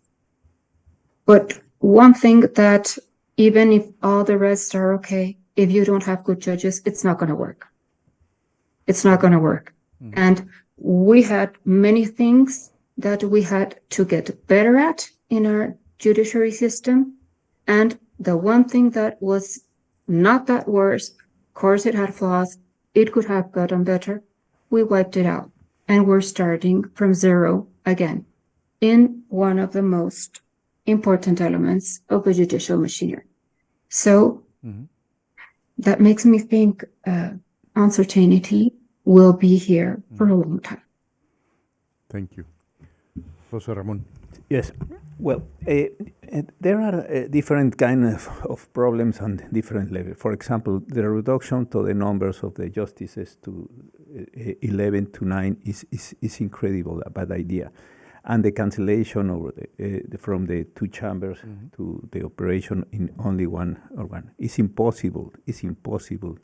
Speaker 4: But one thing that even if all the rest are okay, if you don't have good judges, it's not going to work. It's not going to work. Mm-hmm. And we had many things that we had to get better at in our judiciary system. And the one thing that was not that worse, of course it had flaws, it could have gotten better, we wiped it out. And we're starting from zero again in one of the most important elements of the judicial machinery. So that makes me think uncertainty will be here for a long time.
Speaker 2: Thank you. José Ramón.
Speaker 5: Yes. Well, there are different kinds of problems on different levels. For example, the reduction to the numbers of the justices to 11 to 9 is incredible, a bad idea. And the cancellation over from the two chambers to the operation in only one organ is impossible. It's impossible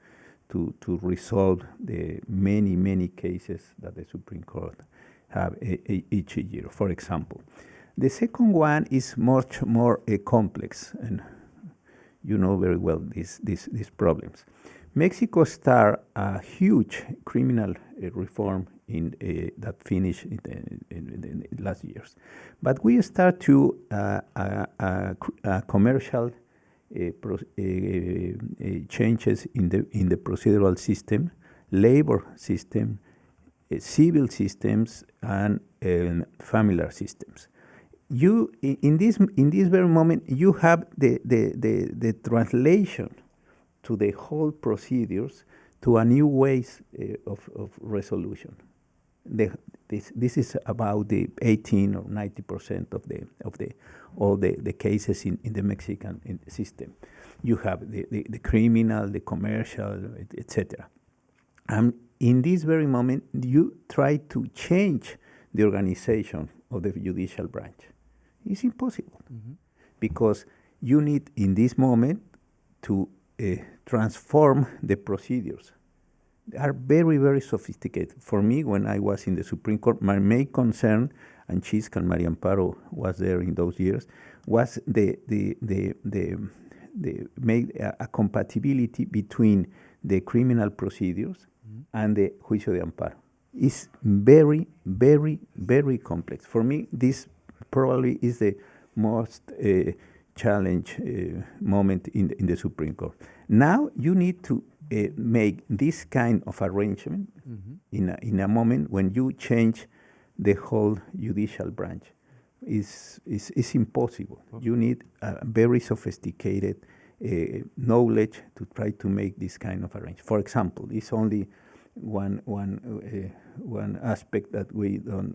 Speaker 5: to resolve the many cases that the Supreme Court have each year, for example. The second one is much more complex, and you know very well these problems. Mexico started a huge criminal reform that finished in the last years, but we start to commercial changes in the procedural system, labor system, civil systems, and familiar systems. You in this very moment you have the translation to the whole procedures to a new ways of resolution. This is about the 18 or 90% of all the cases in the Mexican system. You have the criminal, the commercial, etc. And in this very moment, you try to change the organization of the judicial branch. It's impossible because you need in this moment to transform the procedures. They are very, very sophisticated. For me, when I was in the Supreme Court, my main concern, and Chisca and Maria Amparo was there in those years, was the made a compatibility between the criminal procedures and the juicio de amparo. It's very, very, very complex. For me, this probably is the most challenge moment in the Supreme Court. Now you need to make this kind of arrangement in a moment when you change the whole judicial branch. Is impossible. Okay. You need a very sophisticated knowledge to try to make this kind of arrangement. For example, it's only one aspect that we don't.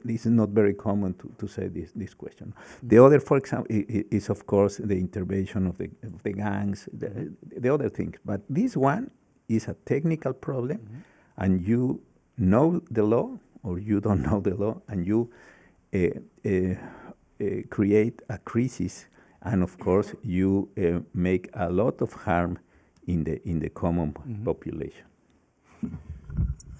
Speaker 5: This is not very common to say this question. Mm-hmm. The other, for example, is of course the intervention of the gangs, the other things. But this one is a technical problem, and you know the law or you don't know the law, and you create a crisis, and of course you make a lot of harm in the common population.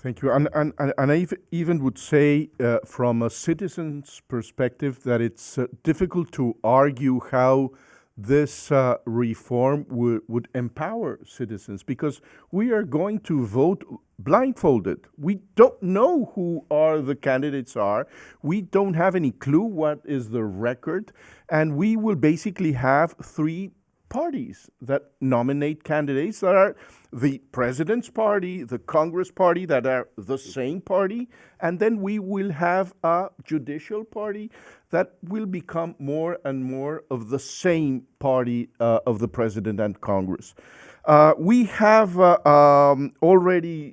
Speaker 2: Thank you. And I even would say from a citizen's perspective that it's difficult to argue how this reform would empower citizens, because we are going to vote blindfolded. We don't know who the candidates are. We don't have any clue what is the record. And we will basically have three parties that nominate candidates that are the president's party, the Congress party, that are the same party, and then we will have a judicial party that will become more and more of the same party of the president and Congress. We have already,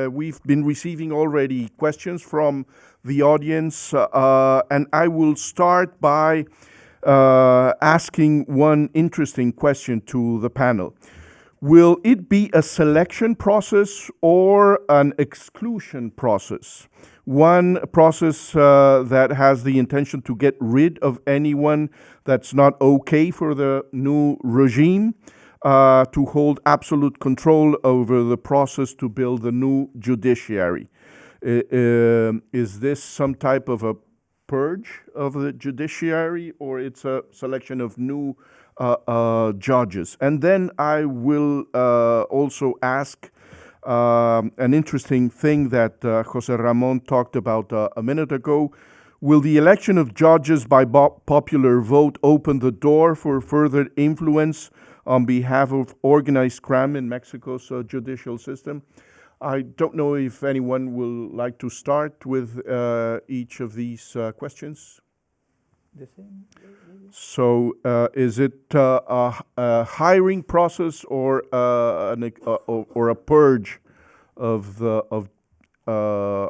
Speaker 2: we've been receiving already questions from the audience, and I will start by asking one interesting question to the panel. Will it be a selection process or an exclusion process? One process that has the intention to get rid of anyone that's not okay for the new regime, to hold absolute control over the process to build the new judiciary. Is this some type of a purge of the judiciary, or it's a selection of new judges? And then I will also ask an interesting thing that Jose Ramon talked about a minute ago. Will the election of judges by popular vote open the door for further influence on behalf of organized crime in Mexico's judicial system? I don't know if anyone will like to start with each of these questions.
Speaker 5: The same.
Speaker 2: So, is it a hiring process or a purge of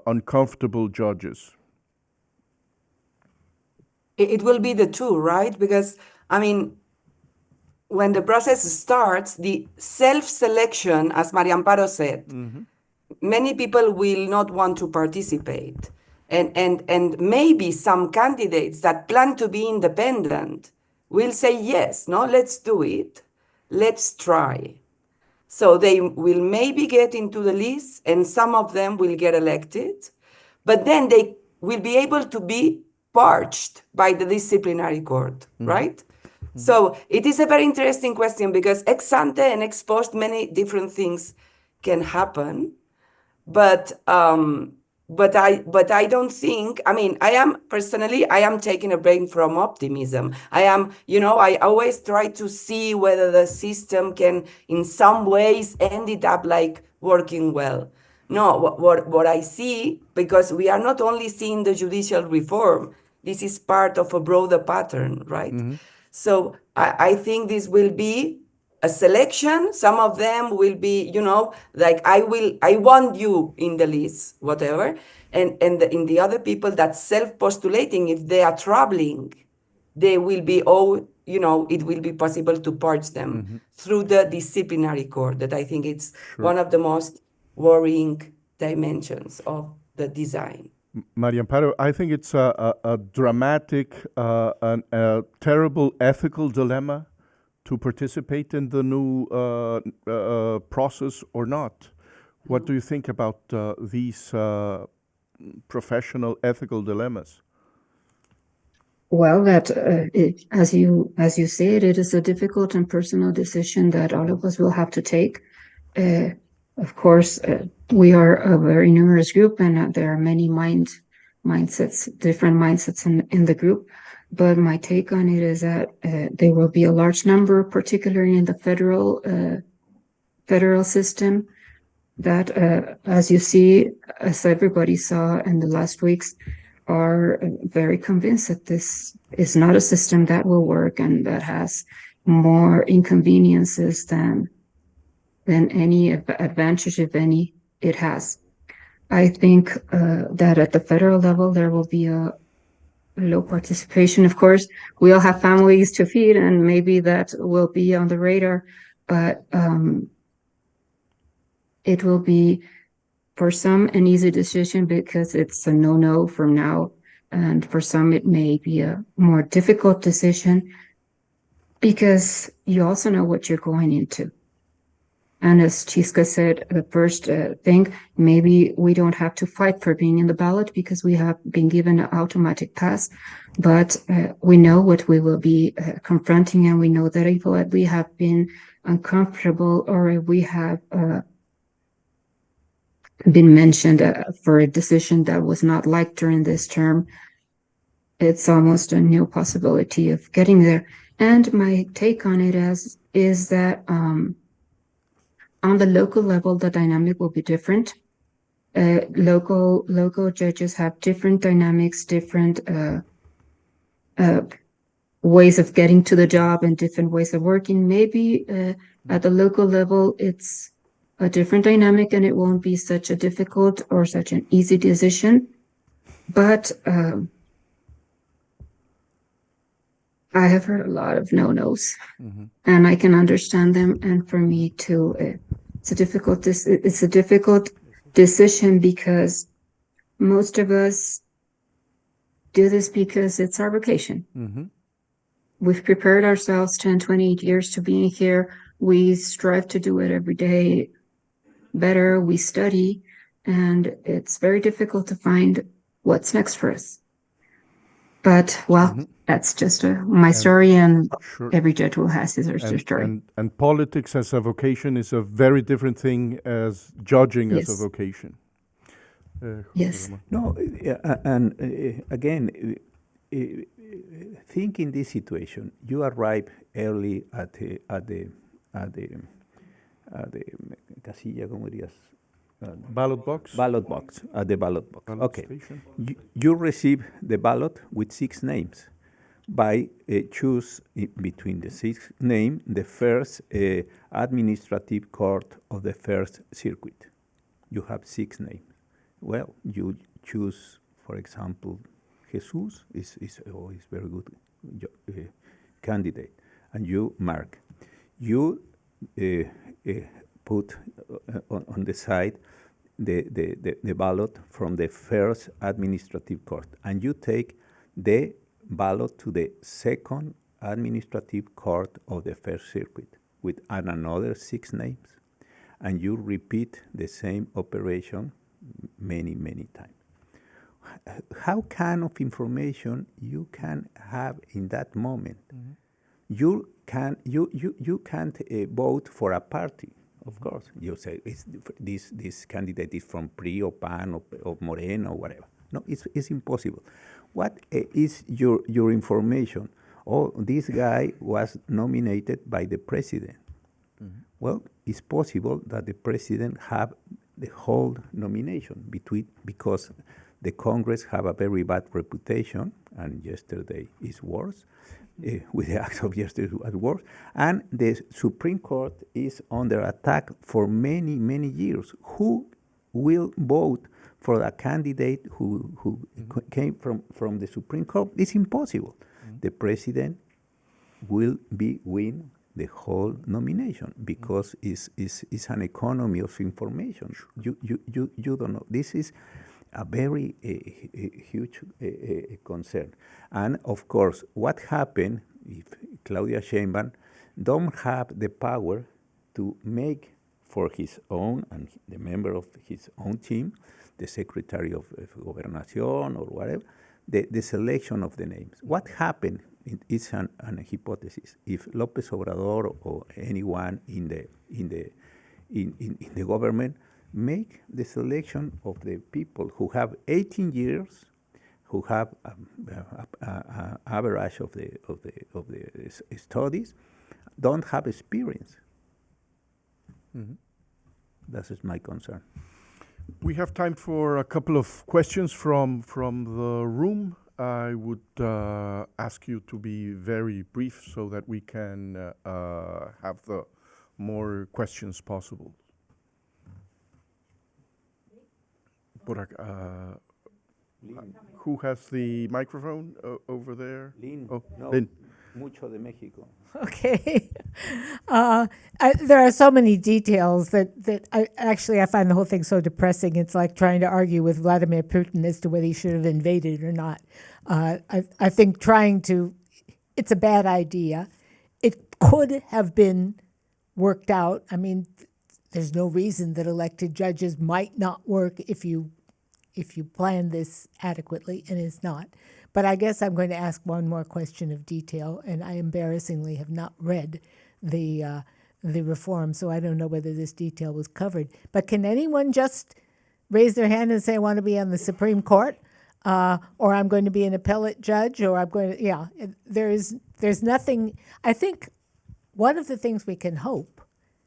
Speaker 2: uncomfortable judges?
Speaker 3: It will be the two, right? Because, I mean, when the process starts, the self-selection, as Maria Amparo said, many people will not want to participate. And maybe some candidates that plan to be independent will say, yes, no, let's do it. Let's try. So they will maybe get into the list, and some of them will get elected, but then they will be able to be purged by the disciplinary court, right? So it is a very interesting question, because ex ante and ex post, many different things can happen. But I don't think, I mean, I am taking a break from optimism. I always try to see whether the system can, in some ways, end it up like working well. No, what I see, because we are not only seeing the judicial reform, this is part of a broader pattern, right? So I think this will be a selection. Some of them will be, like, I want you in the list, whatever. And in the other people that self-postulating, if they are troubling, they will be, it will be possible to purge them through the disciplinary court, that I think it's one of the most worrying dimensions of the design.
Speaker 2: Maria Amparo, I think it's a dramatic and a terrible ethical dilemma to participate in the new process or not. What do you think about these professional ethical dilemmas?
Speaker 4: Well, as you said, it is a difficult and personal decision that all of us will have to take. Of course, we are a very numerous group, and there are many mindsets, different mindsets in the group. but my take on it is that there will be a large number, particularly in the federal system, that, as you see, as everybody saw in the last weeks, are very convinced that this is not a system that will work and that has more inconveniences than any advantage, if any, it has. I think that at the federal level, there will be a low participation. Of course, we all have families to feed, and maybe that will be on the radar, but it will be, for some, an easy decision because it's a no-no from now. And for some, it may be a more difficult decision because you also know what you're going into. And as Chisca said, the first thing, maybe we don't have to fight for being in the ballot because we have been given an automatic pass, but we know what we will be confronting, and we know that if we have been uncomfortable or if we have been mentioned for a decision that was not liked during this term, it's almost a new possibility of getting there. And my take on it is that on the local level, the dynamic will be different. Local judges have different dynamics, different ways of getting to the job and different ways of working. Maybe at the local level, it's a different dynamic and it won't be such a difficult or such an easy decision. But I have heard a lot of no-nos, and I can understand them. And for me too, it's a difficult decision because most of us do this because it's our vocation. We've prepared ourselves 10, 20 years to being here. We strive to do it every day better. We study, and it's very difficult to find what's next for us. But, well, that's just my story, and every judge will have his or her story.
Speaker 2: And politics as a vocation is a very different thing as judging as a vocation.
Speaker 4: Yes.
Speaker 5: No, and again, think in this situation. You arrive early at the casilla, ¿cómo dirías?
Speaker 2: Ballot box?
Speaker 5: Ballot box, at the ballot box.
Speaker 2: Ballot
Speaker 5: Okay.
Speaker 2: station.
Speaker 5: You receive the ballot with 6 names. By choose between the 6 names the first administrative court of the first circuit. You have 6 names. Well, you choose, for example, Jesus is very good candidate, and you mark. You put on the side the ballot from the first administrative court, and you take the ballot to the second administrative court of the first circuit with another 6 names, and you repeat the same operation many times. How kind of information you can have in that moment? You can't vote for a party. Of course, you say this candidate is from PRI or PAN or Moreno or whatever. No, it's impossible. What is your information? Oh, this guy was nominated by the president. Well, it's possible that the president have the whole nomination because the Congress have a very bad reputation, and yesterday is worse. With the acts of yesterday was worse, and the Supreme Court is under attack for many years. Who will vote for a candidate who came from the Supreme Court? It's impossible. The president will win the whole nomination because it's an economy of information. You don't know. This is a very huge concern. And of course, what happened if Claudia Sheinbaum don't have the power to make for his own and the member of his own team, the Secretary of Gobernación or whatever, the selection of the names. What happened is an hypothesis. If López Obrador or anyone in the government make the selection of the people who have 18 years, who have average of the studies don't have experience. That is my concern.
Speaker 2: We have time for a couple of questions from the room. I would ask you to be very brief so that we can have the more questions possible. Who has the microphone over there?
Speaker 5: Lynn,
Speaker 2: Oh,
Speaker 5: no,
Speaker 2: Lynn.
Speaker 5: mucho de Mexico.
Speaker 6: Okay. There are so many details that I find the whole thing so depressing. It's like trying to argue with Vladimir Putin as to whether he should have invaded or not. I think it's a bad idea. It could have been worked out. I mean, there's no reason that elected judges might not work if you plan this adequately, and it's not. But I guess I'm going to ask one more question of detail, and I embarrassingly have not read the reform, so I don't know whether this detail was covered. But can anyone just raise their hand and say, I want to be on the Supreme Court, or I'm going to be an appellate judge, or I'm going to, there's nothing. I think one of the things we can hope,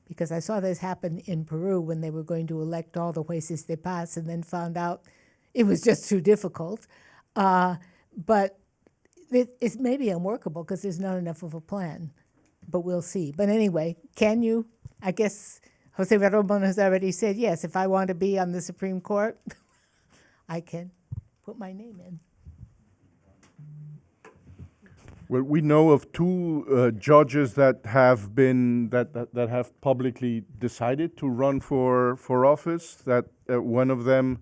Speaker 6: because I saw this happen in Peru when they were going to elect all the jueces de paz and then found out it was just too difficult. But it's maybe unworkable because there's not enough of a plan. But we'll see. But anyway, can you? I guess Jose Ramon has already said, yes, if I want to be on the Supreme Court, I can put my name in.
Speaker 2: Well, we know of two judges that have been that have publicly decided to run for office. That one of them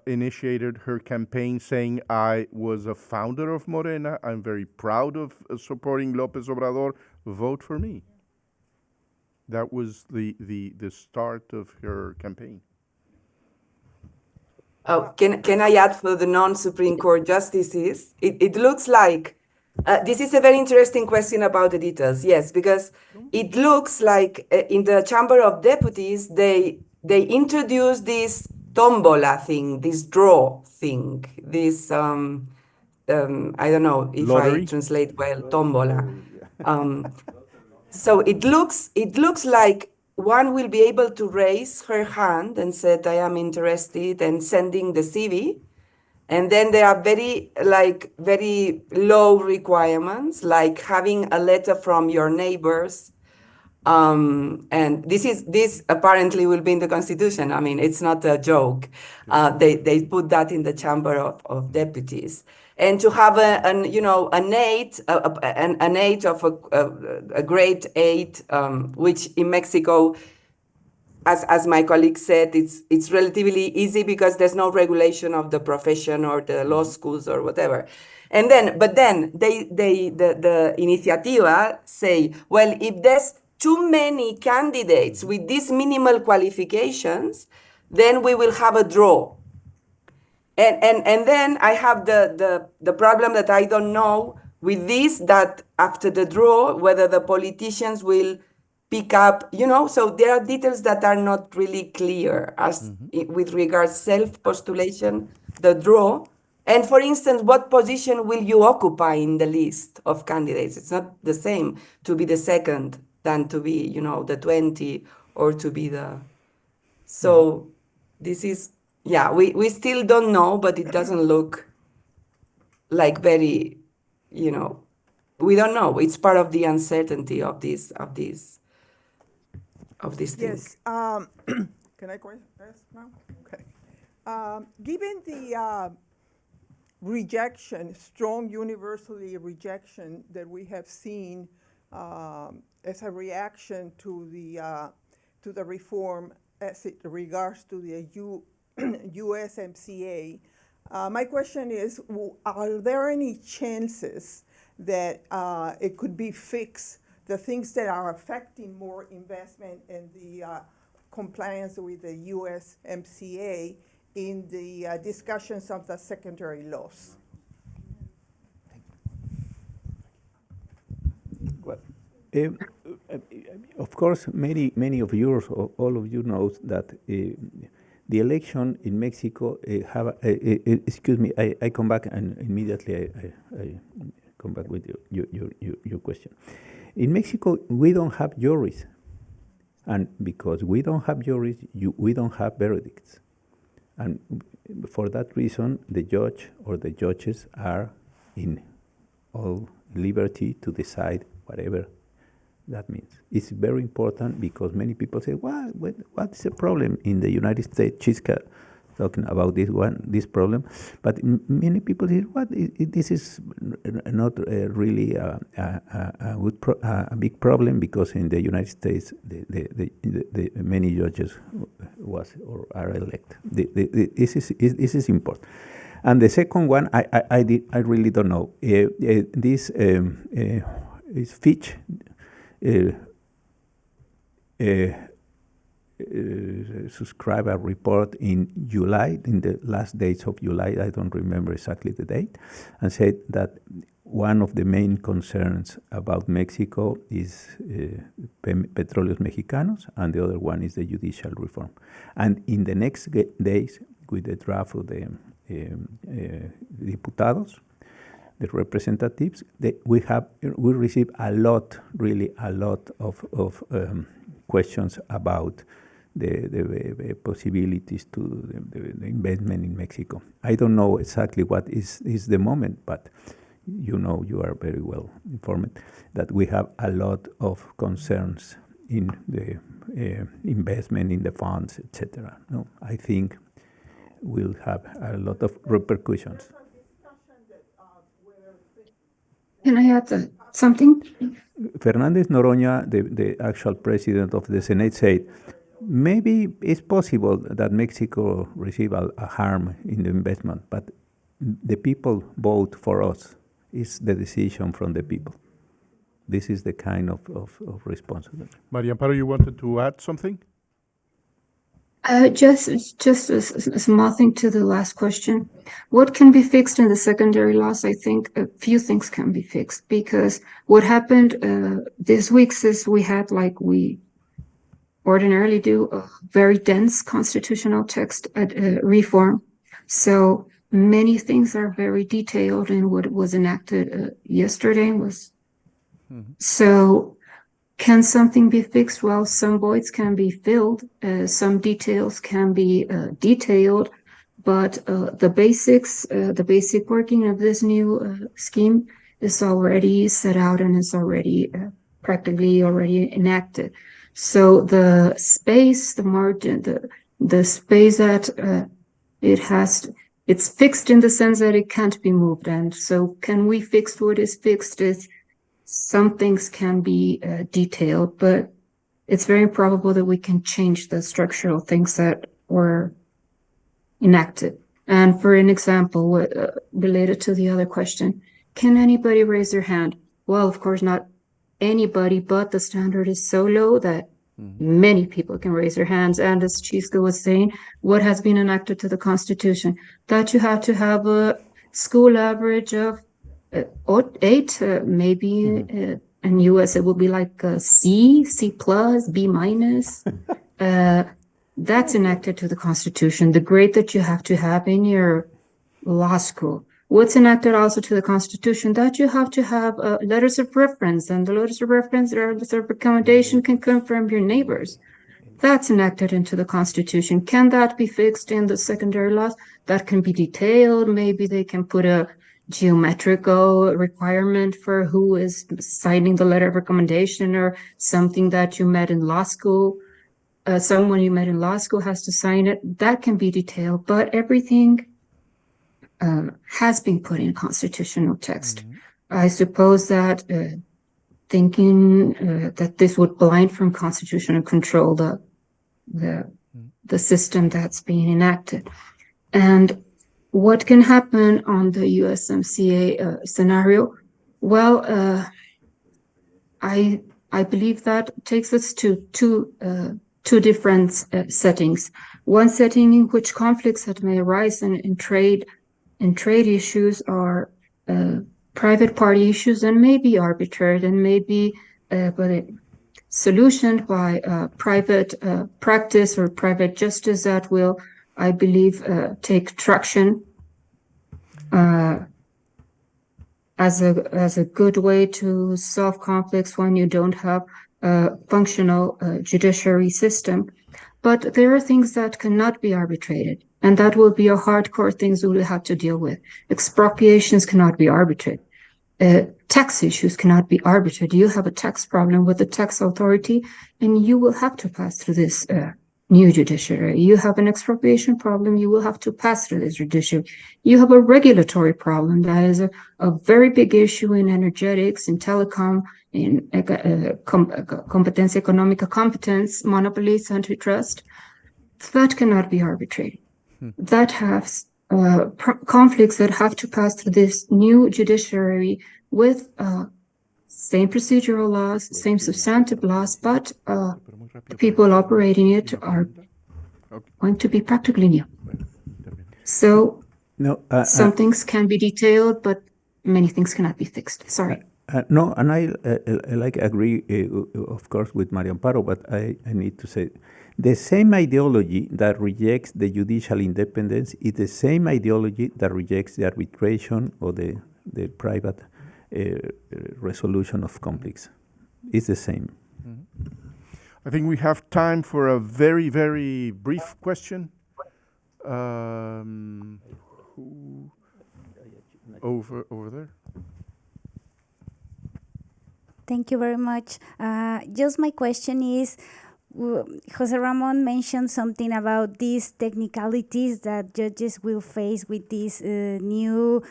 Speaker 2: initiated her campaign saying, "I was a founder of Morena. I'm very proud of supporting López Obrador. Vote for me." That was the start of her campaign.
Speaker 3: Oh, can I add for the non-Supreme Court justices? It looks like this is a very interesting question about the details. Yes, because it looks like in the Chamber of Deputies they introduced this tombola thing, this draw thing, this I don't know if
Speaker 2: Lottery?
Speaker 3: I translate well, tombola. So it looks like one will be able to raise her hand and said, I am interested, and sending the CV. And then there are very low requirements, like having a letter from your neighbors. And this apparently will be in the Constitution. I mean, it's not a joke. They put that in the Chamber of Deputies. And to have an aid of a grade 8, which in Mexico, as my colleague said, it's relatively easy because there's no regulation of the profession or the law schools or whatever. But then the iniciativa say, well, if there's too many candidates with these minimal qualifications, then we will have a draw. And then I have the problem that I don't know with this, that after the draw, whether the politicians will pick up, so there are details that are not really clear as with regards self-postulation, the draw. And for instance, what position will you occupy in the list of candidates? It's not the same to be the second than to be, the 20 or to be the... So this is, we still don't know, but it doesn't look like very, we don't know. It's part of the uncertainty of this thing.
Speaker 7: Yes. Can I ask now? Okay. Given the strong universally rejection that we have seen as a reaction to the reform as it regards to the USMCA, my question is, are there any chances that it could be fixed, the things that are affecting more investment and the compliance with the USMCA in the discussions of the secondary laws?
Speaker 5: Well, of course, many of you, or all of you, knows that The election in Mexico excuse me, I come back and immediately I come back with your question. In Mexico, we don't have juries. And because we don't have juries, we don't have verdicts. And for that reason, the judge or the judges are in all liberty to decide whatever that means. It's very important because many people say, what's the problem in the United States? Chiska talking about this problem. But many people say, this is not really a big problem because in the United States, the many judges are elected. This is important. And the second one, I really don't know. This is Fitch. Subscribe a report in July, in the last days of July, I don't remember exactly the date, and said that one of the main concerns about Mexico is Petróleos Mexicanos, and the other one is the judicial reform. And in the next days, with the draft of the diputados, the representatives, we receive really a lot of questions about the possibilities to the investment in Mexico. I don't know exactly what is the moment, but you are very well informed that we have a lot of concerns in the investment in the funds, etc. No, I think we'll have a lot of repercussions.
Speaker 4: Can I add something?
Speaker 5: Fernández Noroña, the actual president of the Senate, said, maybe it's possible that Mexico receive a harm in the investment, but the people vote for us. It's the decision from the people. This is the kind of responsibility.
Speaker 2: Maria Amparo, you wanted to add something?
Speaker 4: Just a small thing to the last question. What can be fixed in the secondary laws? I think a few things can be fixed, because what happened this week is we had, like we ordinarily do, a very dense constitutional text reform. So many things are very detailed in what was enacted yesterday. So can something be fixed? Well, some voids can be filled, some details can be detailed, but the basic working of this new scheme is already set out and is already practically already enacted. So the space, the margin, the space that it's fixed in the sense that it can't be moved. And so can we fix what is fixed? Some things can be detailed, but it's very improbable that we can change the structural things that were enacted. And for an example, related to the other question, can anybody raise their hand? Well, of course, not anybody, but the standard is so low that many people can raise their hands. And as Chiska was saying, what has been enacted to the Constitution, that you have to have a school average of 8, maybe in US it would be like a C+, B-. That's enacted to the Constitution. The grade that you have to have in your law school. What's enacted also to the Constitution, that you have to have letters of reference, and the letters of reference or letters of recommendation can come from your neighbors. That's enacted into the Constitution. Can that be fixed in the secondary laws? That can be detailed. Maybe they can put a geometrical requirement for who is signing the letter of recommendation, or something that you met in law school. Someone you met in law school has to sign it. That can be detailed, but everything has been put in constitutional text. I suppose that thinking that this would blind from constitutional control the system that's being enacted. And what can happen on the USMCA scenario? Well, I believe that takes us to two different settings. One setting in which conflicts that may arise in trade issues are private party issues, and may be arbitrary, and may be solutioned by private practice or private justice that will I believe, take traction as a good way to solve conflicts when you don't have a functional judiciary system. But there are things that cannot be arbitrated, and that will be a hardcore things we will have to deal with. Expropriations cannot be arbitrated. Tax issues cannot be arbitrated. You have a tax problem with the tax authority, and you will have to pass through this new judiciary. You have an expropriation problem, you will have to pass through this judiciary. You have a regulatory problem that is a very big issue in energetics, in telecom, in competencia económica, competence, monopolies, antitrust. That cannot be arbitrated. That has conflicts that have to pass through this new judiciary with same procedural laws, same substantive laws, but the people operating it are going to be practically new. So some things can be detailed, but many things cannot be fixed. Sorry.
Speaker 5: No, and I agree, of course, with Maria Amparo, but I need to say the same ideology that rejects the judicial independence is the same ideology that rejects the arbitration or the private resolution of conflicts. It's the same.
Speaker 2: Mm-hmm. I think we have time for a very, very brief question. Who over there?
Speaker 8: Thank you very much. Just my question is, Jose Ramon mentioned something about these technicalities that judges will face with this new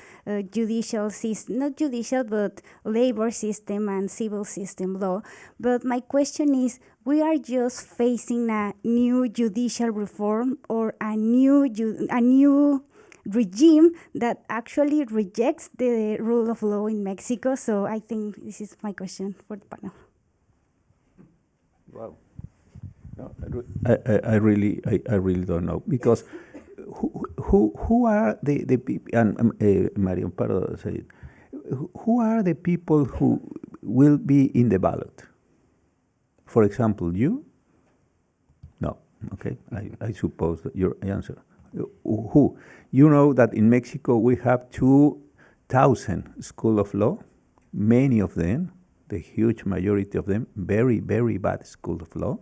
Speaker 8: judicial system, not judicial, but labor system and civil system law. But my question is, we are just facing a new judicial reform or a new regime that actually rejects the rule of law in Mexico. So I think this is my question for the panel.
Speaker 5: Wow. No, I really don't know, because who are the people, and Maria Amparo said, who are the people who will be in the ballot? For example, you? No. Okay, I suppose that your answer. Who? You know that in Mexico we have 2,000 schools of law, many of them, the huge majority of them, very, very bad schools of law.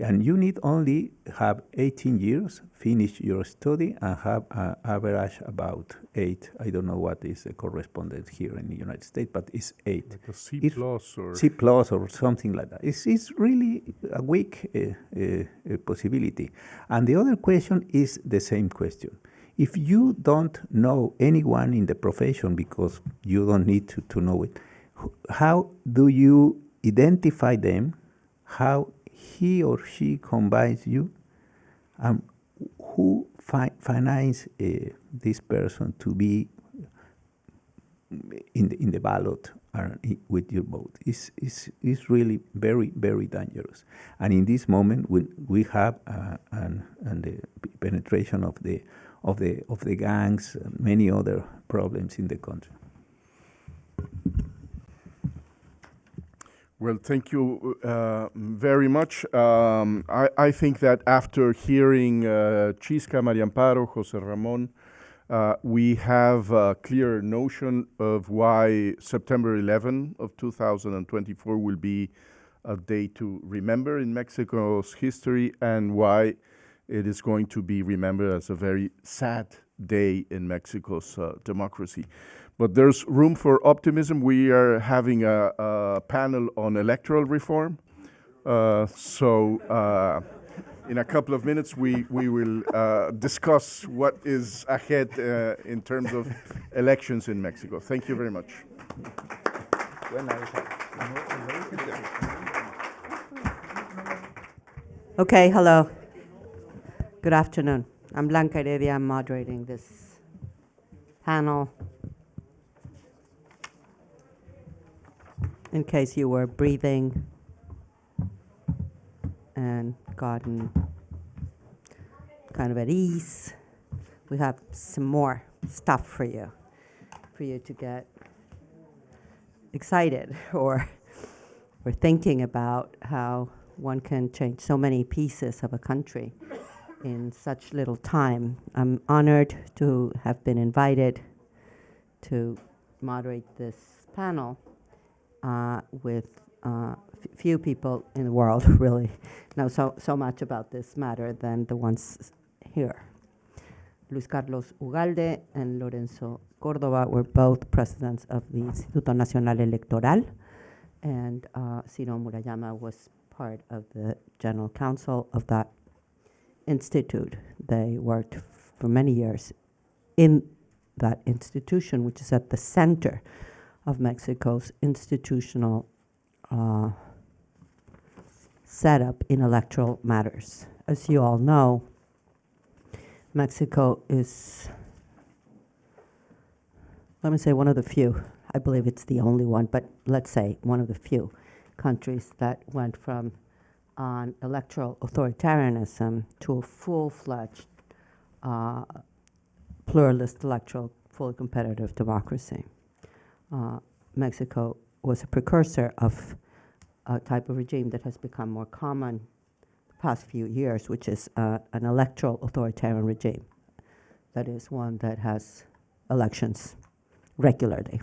Speaker 5: And you need only have 18 years, finish your study, and have an average about 8. I don't know what is the correspondence here in the United States, but it's 8.
Speaker 2: Like a C plus or
Speaker 5: C plus or something like that. It's really a weak possibility. And the other question is the same question. If you don't know anyone in the profession, because you don't need to know it, how do you identify them? How he or she combines you? Who finance this person to be in the ballot with your vote? Is really very, very dangerous. And in this moment, we have and the penetration of the gangs, many other problems in the country.
Speaker 2: Well, thank you very much. I think that after hearing Chisca, Maria Amparo, Jose Ramon, we have a clear notion of why September 11 of 2024 will be a day to remember in Mexico's history, and why it is going to be remembered as a very sad day in Mexico's democracy. But there's room for optimism. We are having a panel on electoral reform. So in a couple of minutes, we will discuss what is ahead in terms of elections in Mexico. Thank you very much.
Speaker 9: Okay, hello. Good afternoon. I'm Blanca Heredia. I'm moderating this panel. In case you were breathing and gotten kind of at ease, we have some more stuff for you to get excited or thinking about how one can change so many pieces of a country in such little time. I'm honored to have been invited to moderate this panel with few people in the world really know so much about this matter than the ones here. Luis Carlos Ugalde and Lorenzo Córdoba were both presidents of the Instituto Nacional Electoral, and Ciro Murayama was part of the general counsel of that institute. They worked for many years in that institution, which is at the center of Mexico's institutional setup in electoral matters. As you all know, Mexico is, let me say, one of the few, I believe it's the only one, but let's say one of the few countries that went from an electoral authoritarianism to a full-fledged pluralist electoral, fully competitive democracy. Mexico was a precursor of a type of regime that has become more common the past few years, which is an electoral authoritarian regime. That is one that has elections regularly,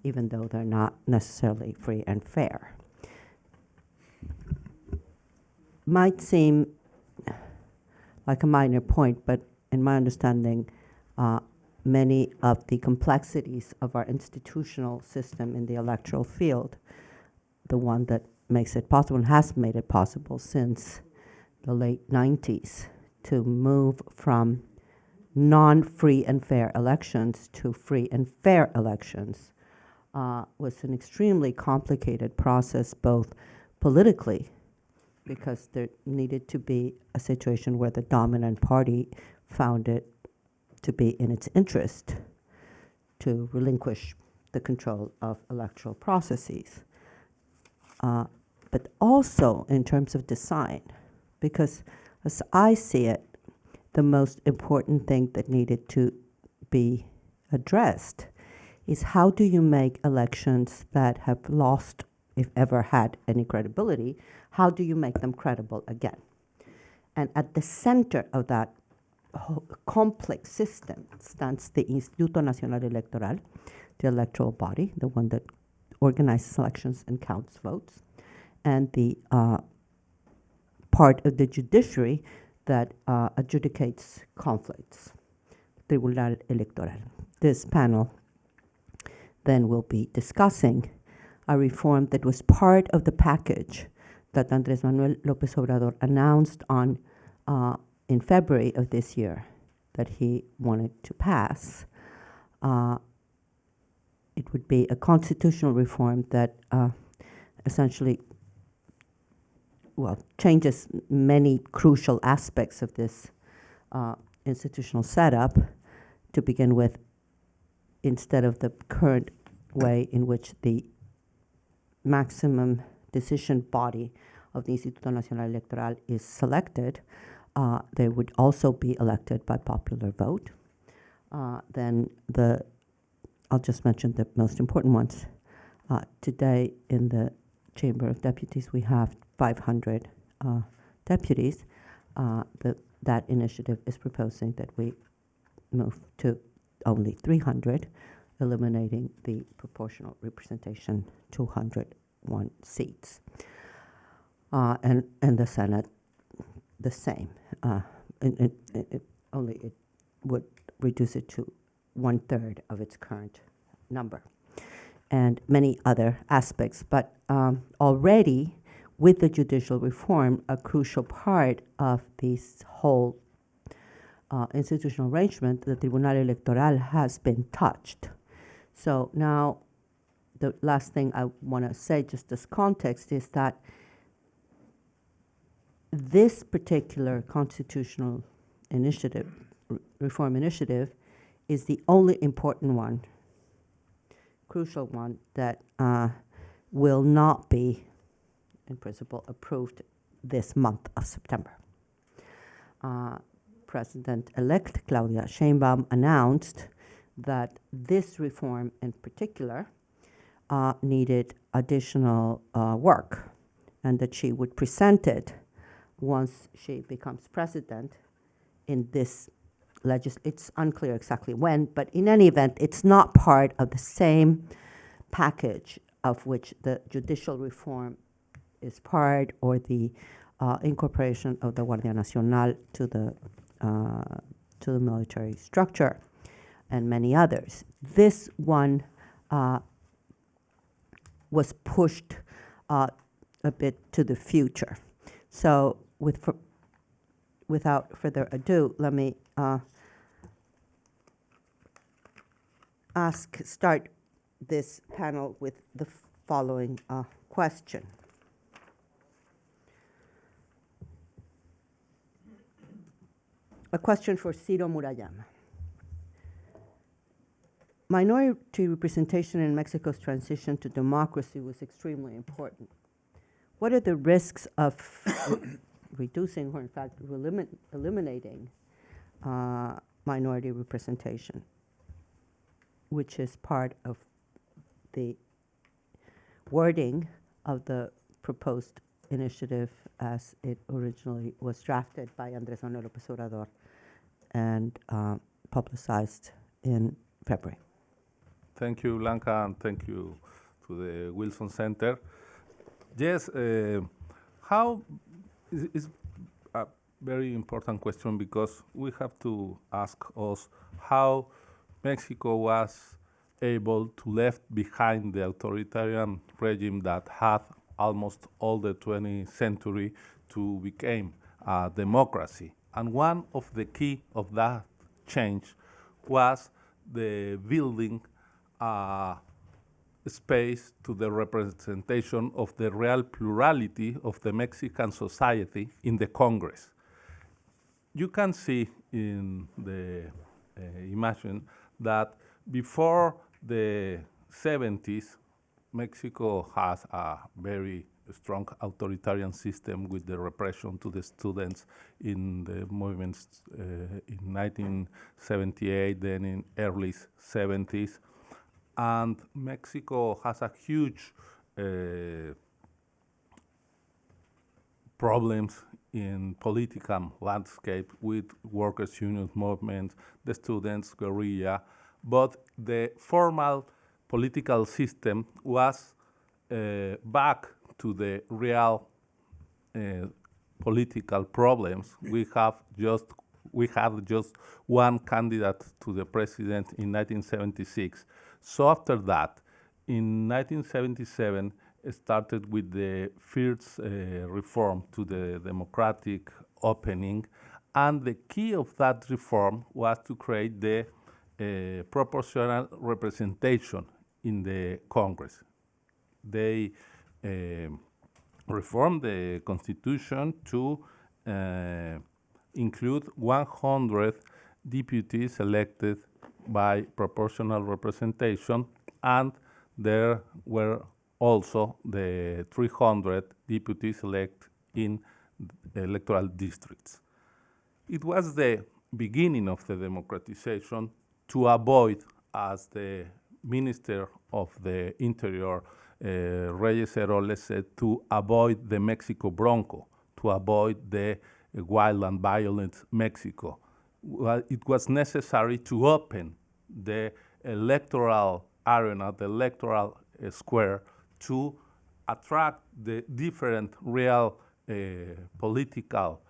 Speaker 9: even though they're not necessarily free and fair. Might seem like a minor point, but in my understanding, many of the complexities of our institutional system in the electoral field, the one that makes it possible and has made it possible since the late 90s to move from non-free and fair elections to free and fair elections, was an extremely complicated process, both politically, because there needed to be a situation where the dominant party found it to be in its interest to relinquish the control of electoral processes. But also in terms of design, because as I see it, the most important thing that needed to be addressed is how do you make elections that have lost, if ever had any credibility, how do you make them credible again? And at the center of that complex system stands the Instituto Nacional Electoral, the electoral body, the one that organizes elections and counts votes, and the part of the judiciary that adjudicates conflicts, Tribunal Electoral. This panel then will be discussing a reform that was part of the package that Andrés Manuel López Obrador announced on in February of this year that he wanted to pass. It would be a constitutional reform that essentially, well, changes many crucial aspects of this institutional setup. To begin with, instead of the current way in which the maximum decision body of the Instituto Nacional Electoral is selected, they would also be elected by popular vote. Then I'll just mention the most important ones. Today in the Chamber of Deputies, we have 500 deputies. That initiative is proposing that we move to only 300, eliminating the proportional representation, 201 seats. And the Senate, the same. It would reduce it to 1/3 of its current number, and many other aspects. But already, with the judicial reform, a crucial part of this whole institutional arrangement, the Tribunal Electoral, has been touched. So now, the last thing I want to say, just as context, is that this particular constitutional initiative, reform initiative, is the only important one, crucial one, that will not be, in principle, approved this month of September. President-elect Claudia Sheinbaum announced that this reform in particular needed additional work, and that she would present it once she becomes president in this it's unclear exactly when, but in any event, it's not part of the same package of which the judicial reform is part, or the incorporation of the Guardia Nacional to the military structure, and many others. This one was pushed a bit to the future. So without further ado, let me start this panel with the following question. A question for Ciro Murayama. Minority representation in Mexico's transition to democracy was extremely important. What are the risks of reducing, or in fact eliminating, minority representation, which is part of the wording of the proposed initiative as it originally was drafted by Andrés Manuel López Obrador and publicized in February?
Speaker 10: Thank you, Blanca, and thank you to the Wilson Center. Yes, how is a very important question, because we have to ask us how Mexico was able to leave behind the authoritarian regime that had almost all the 20th century to become a democracy. And one of the key of that change was the building space to the representation of the real plurality of the Mexican society in the Congress. You can see in the imagine that before the 70s, Mexico has a very strong authoritarian system with the repression to the students in the movements in 1978, then in early 70s. And Mexico has a huge problems in political landscape with workers' union movements, the students' guerrilla, but the formal political system was back to the real political problems. We had just one candidate to the president in 1976. So after that, in 1977, it started with the first reform to the democratic opening, and the key of that reform was to create the proportional representation in the Congress. They reformed the Constitution to include 100 deputies elected by proportional representation, and there were also the 300 deputies elected in electoral districts. It was the beginning of the democratization to avoid, as the Minister of the Interior, Reyes Heroles, said, to avoid the Mexico Bronco, to avoid the wild and violent Mexico. Well, it was necessary to open the electoral arena, the electoral square, to attract the different real political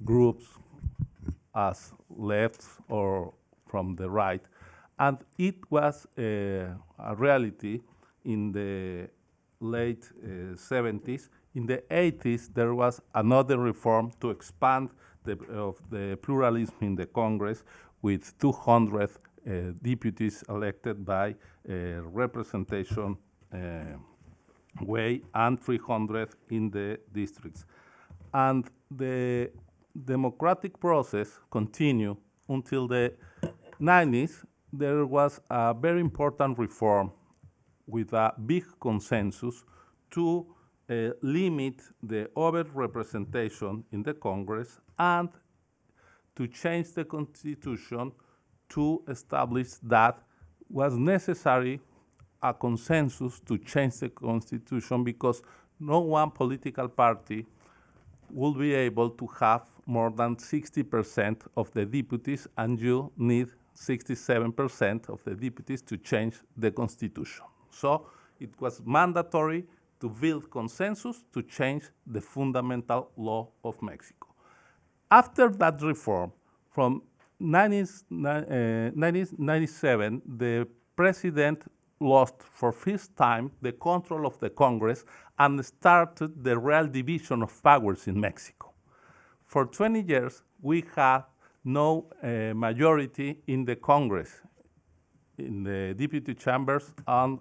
Speaker 10: groups as left or from the right. And it was a reality in the late 70s. In the 80s, there was another reform to expand the pluralism in the Congress, with 200 deputies elected by representation way, and 300 in the districts. And the democratic process continued until the 90s. There was a very important reform with a big consensus to limit the overrepresentation in the Congress and to change the Constitution to establish that was necessary a consensus to change the Constitution, because no one political party will be able to have more than 60% of the deputies, and you need 67% of the deputies to change the constitution. So it was mandatory to build consensus to change the fundamental law of Mexico. After that reform, from 1997, the president lost for first time the control of the Congress and started the real division of powers in Mexico. For 20 years, we had no majority in the Congress, in the deputy chambers, and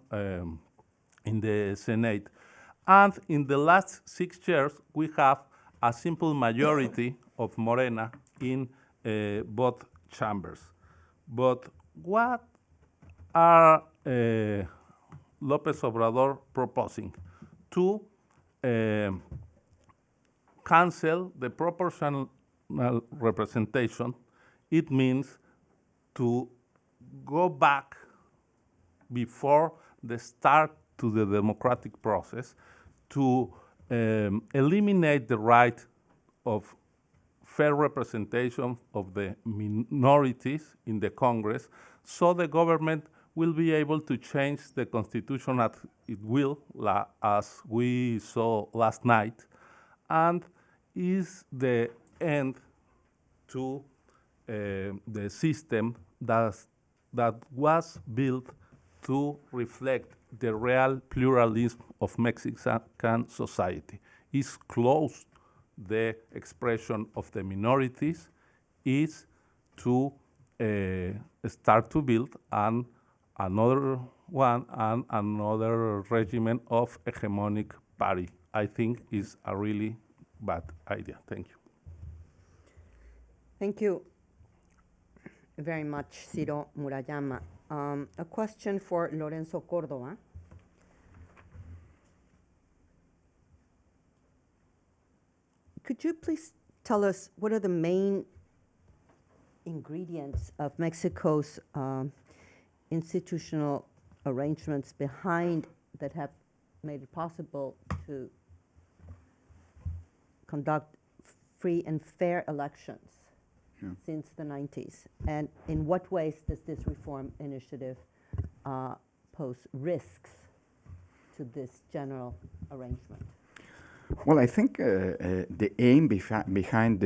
Speaker 10: in the Senate. And in the last 6 years, we have a simple majority of Morena in both chambers. But what are López Obrador proposing? To cancel the proportional representation. It means to go back before the start to the democratic process, to eliminate the right of fair representation of the minorities in the Congress, so the government will be able to change the constitution as it will, as we saw last night, and is the end to the system that was built to reflect the real pluralism of Mexican society. Is closed the expression of the minorities, is to start to build another one and another regimen of hegemonic party. I think is a really bad idea. Thank you.
Speaker 9: Thank you very much, Ciro Murayama. A question for Lorenzo Córdoba. Could you please tell us what are the main ingredients of Mexico's institutional arrangements behind that have made it possible to conduct free and fair elections since the 90s? And in what ways does this reform initiative pose risks to this general arrangement?
Speaker 11: Well, I think the aim behind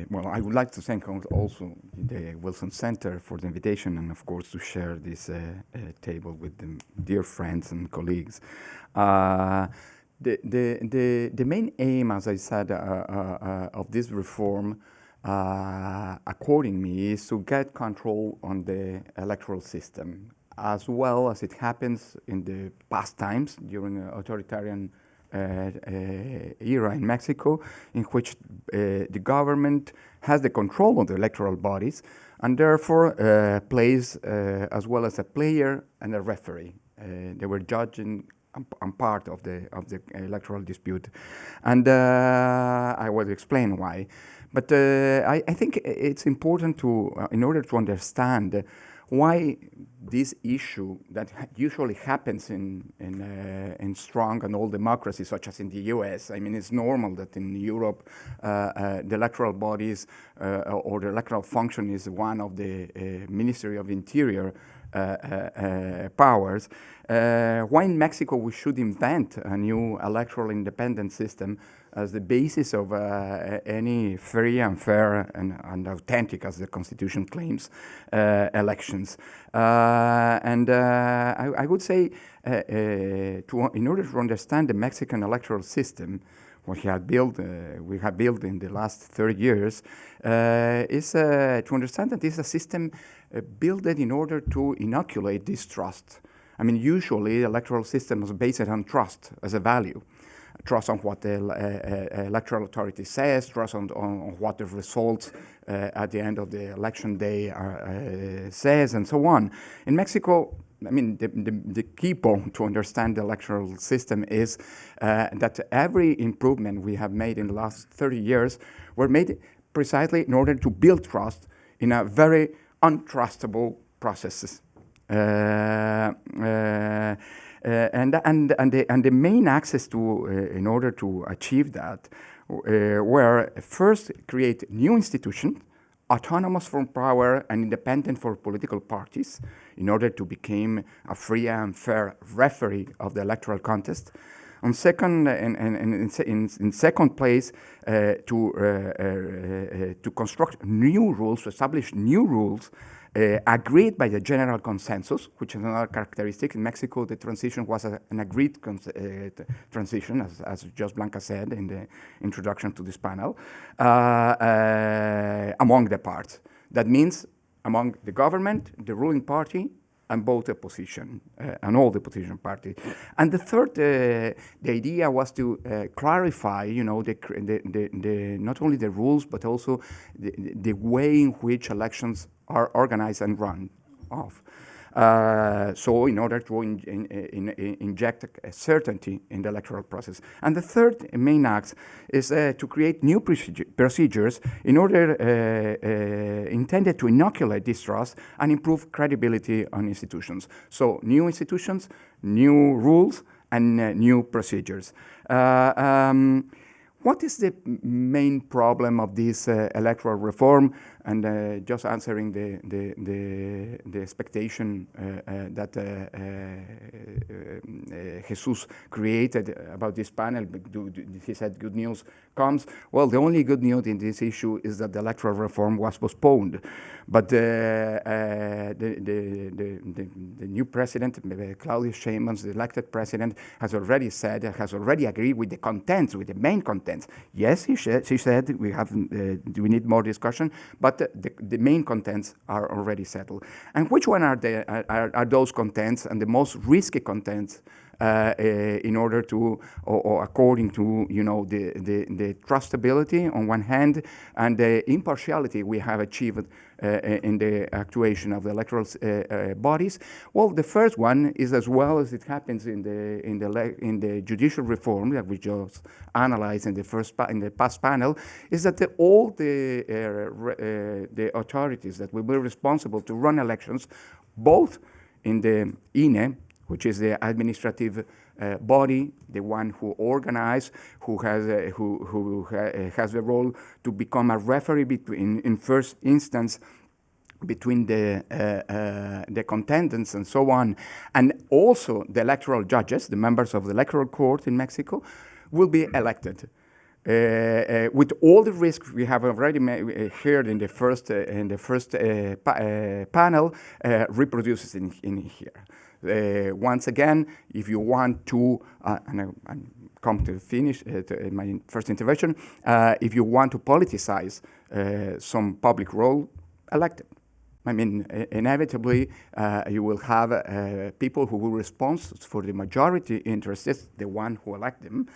Speaker 11: well, I would like to thank also the Wilson Center for the invitation and, of course, to share this table with the dear friends and colleagues. The main aim, as I said, of this reform, according to me, is to get control on the electoral system, as well as it happens in the past times during authoritarian era in Mexico, in which the government has the control of the electoral bodies and therefore plays as well as a player and a referee. They were judging and part of the electoral dispute, and I will explain why. But I think it's important to, in order to understand why this issue that usually happens in strong and old democracies, such as in the U.S. I mean, it's normal that in Europe the electoral bodies or the electoral function is one of the Ministry of Interior powers. Why in Mexico we should invent a new electoral independent system as the basis of any free and fair and authentic, as the Constitution claims, elections. And I would say, in order to understand the Mexican electoral system, what we have built in the last 30 years, is to understand that this is a system built in order to inoculate distrust. I mean, usually electoral system is based on trust as a value. Trust on what the electoral authority says, trust on what the results at the end of the election day says, and so on. In Mexico, I mean, the key point to understand the electoral system is that every improvement we have made in the last 30 years were made precisely in order to build trust in a very untrustable processes. And the main access to, in order to achieve that, where first create new institutions, autonomous from power and independent for political parties, in order to become a free and fair referee of the electoral contest. On second, in second place, to construct new rules, to establish new rules agreed by the general consensus, which is another characteristic. In Mexico, the transition was an agreed transition, as just Blanca said in the introduction to this panel, among the parts. That means among the government, the ruling party, and both the opposition, and all the opposition parties. And the third, the idea was to clarify, you know, not only the rules, but also the way in which elections are organized and run off. So in order to inject a certainty in the electoral process. And the third main act is to create new procedures in order intended to inoculate distrust and improve credibility on institutions. So new institutions, new rules, and new procedures. What is the main problem of this electoral reform? And just answering the expectation that Jesus created about this panel, he said good news comes. Well, the only good news in this issue is that the electoral reform was postponed. But the new president, Claudia Sheinbaum, the elected president, has already said, has already agreed with the contents, with the main contents. Yes, she said we need more discussion, but the main contents are already settled. And which one are those contents and the most risky contents in order to, or according to, you know, the trustability on one hand and the impartiality we have achieved in the actuation of the electoral bodies? Well, the first one is, as well as it happens in the judicial reform that we just analyzed in the past panel, is that all the authorities that will be responsible to run elections, both in the INE, which is the administrative body, the one who organizes, who has the role to become a referee in first instance between the contendants and so on, and also the electoral judges, the members of the electoral court in Mexico, will be elected. With all the risks we have already heard in the first panel, reproduces in here. Once again, if you want to, and I come to finish my first intervention, if you want to politicize some public role, elect it. I mean, inevitably, you will have people who will respond for the majority interests, the one who elect them,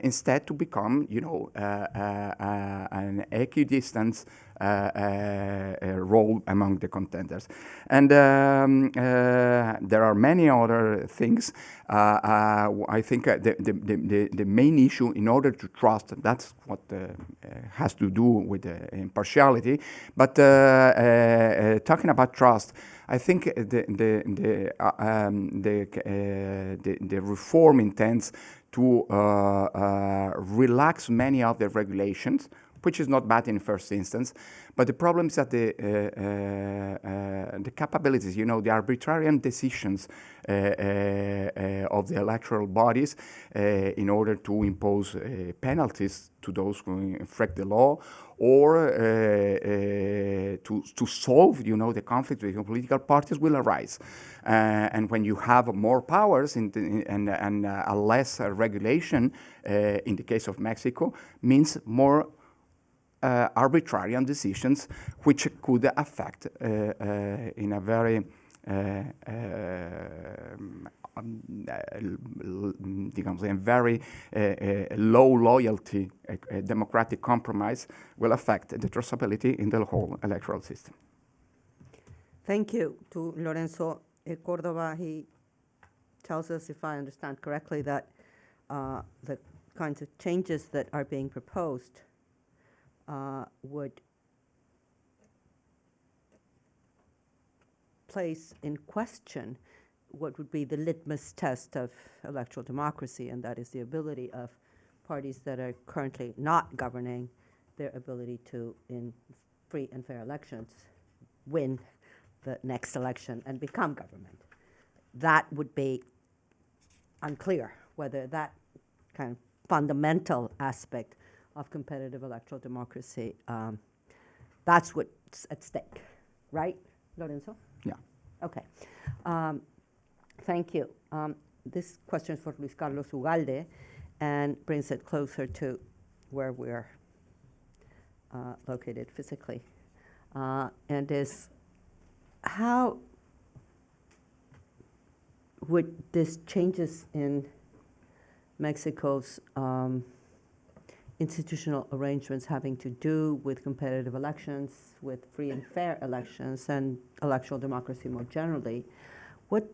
Speaker 11: instead to become, you know, an equidistant role among the contenders. And there are many other things. I think the main issue, in order to trust, that's what has to do with impartiality. But talking about trust, I think the reform intends to relax many of the regulations, which is not bad in first instance, but the problem is that the capabilities, you know, the arbitrarian decisions of the electoral bodies in order to impose penalties to those who infract the law, or to solve, you know, the conflict between political parties will arise. And when you have more powers and a less regulation, in the case of Mexico, means more arbitrarian decisions, which could affect in a very low loyalty democratic compromise, will affect the trustability in the whole electoral system.
Speaker 9: Thank you to Lorenzo Cordova. He tells us, if I understand correctly, that the kinds of changes that are being proposed would place in question what would be the litmus test of electoral democracy, and that is the ability of parties that are currently not governing their ability to, in free and fair elections, win the next election and become government. That would be unclear whether that kind of fundamental aspect of competitive electoral democracy, that's what's at stake, right, Lorenzo?
Speaker 11: Yeah.
Speaker 9: Okay. Thank you. This question is for Luis Carlos Ugalde and brings it closer to where we're located physically. And is, how would this changes in Mexico's institutional arrangements having to do with competitive elections, with free and fair elections, and electoral democracy more generally, what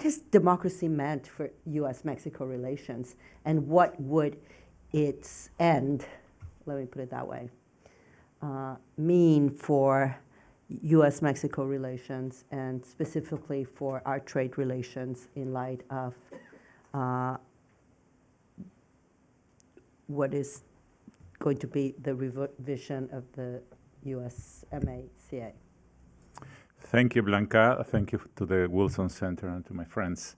Speaker 9: has democracy meant for U.S. Mexico relations, and what would its end, let me put it that way, mean for U.S. Mexico relations, and specifically for our trade relations in light of what is going to be the revision of the USMCA?
Speaker 5: Thank you, Blanca. Thank you to the Wilson Center and to my friends.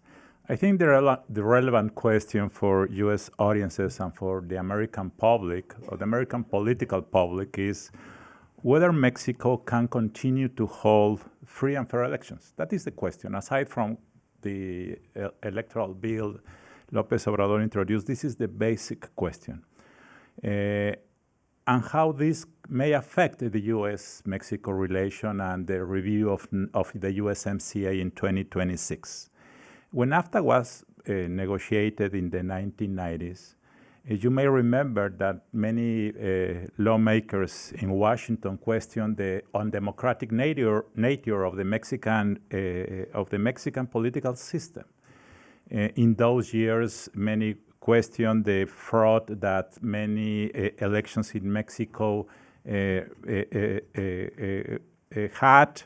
Speaker 5: I think the relevant question for U.S. audiences and for the American public, or the American political public, is whether Mexico can continue to hold free and fair elections. That is the question. Aside from the electoral bill López Obrador introduced, this is the basic question. And how this may affect the U.S.-Mexico relation and the review of the USMCA in 2026. When NAFTA was negotiated in the 1990s, you may remember that many lawmakers in Washington questioned the undemocratic nature of the Mexican political system. In those years, many questioned the fraud that many elections in Mexico had.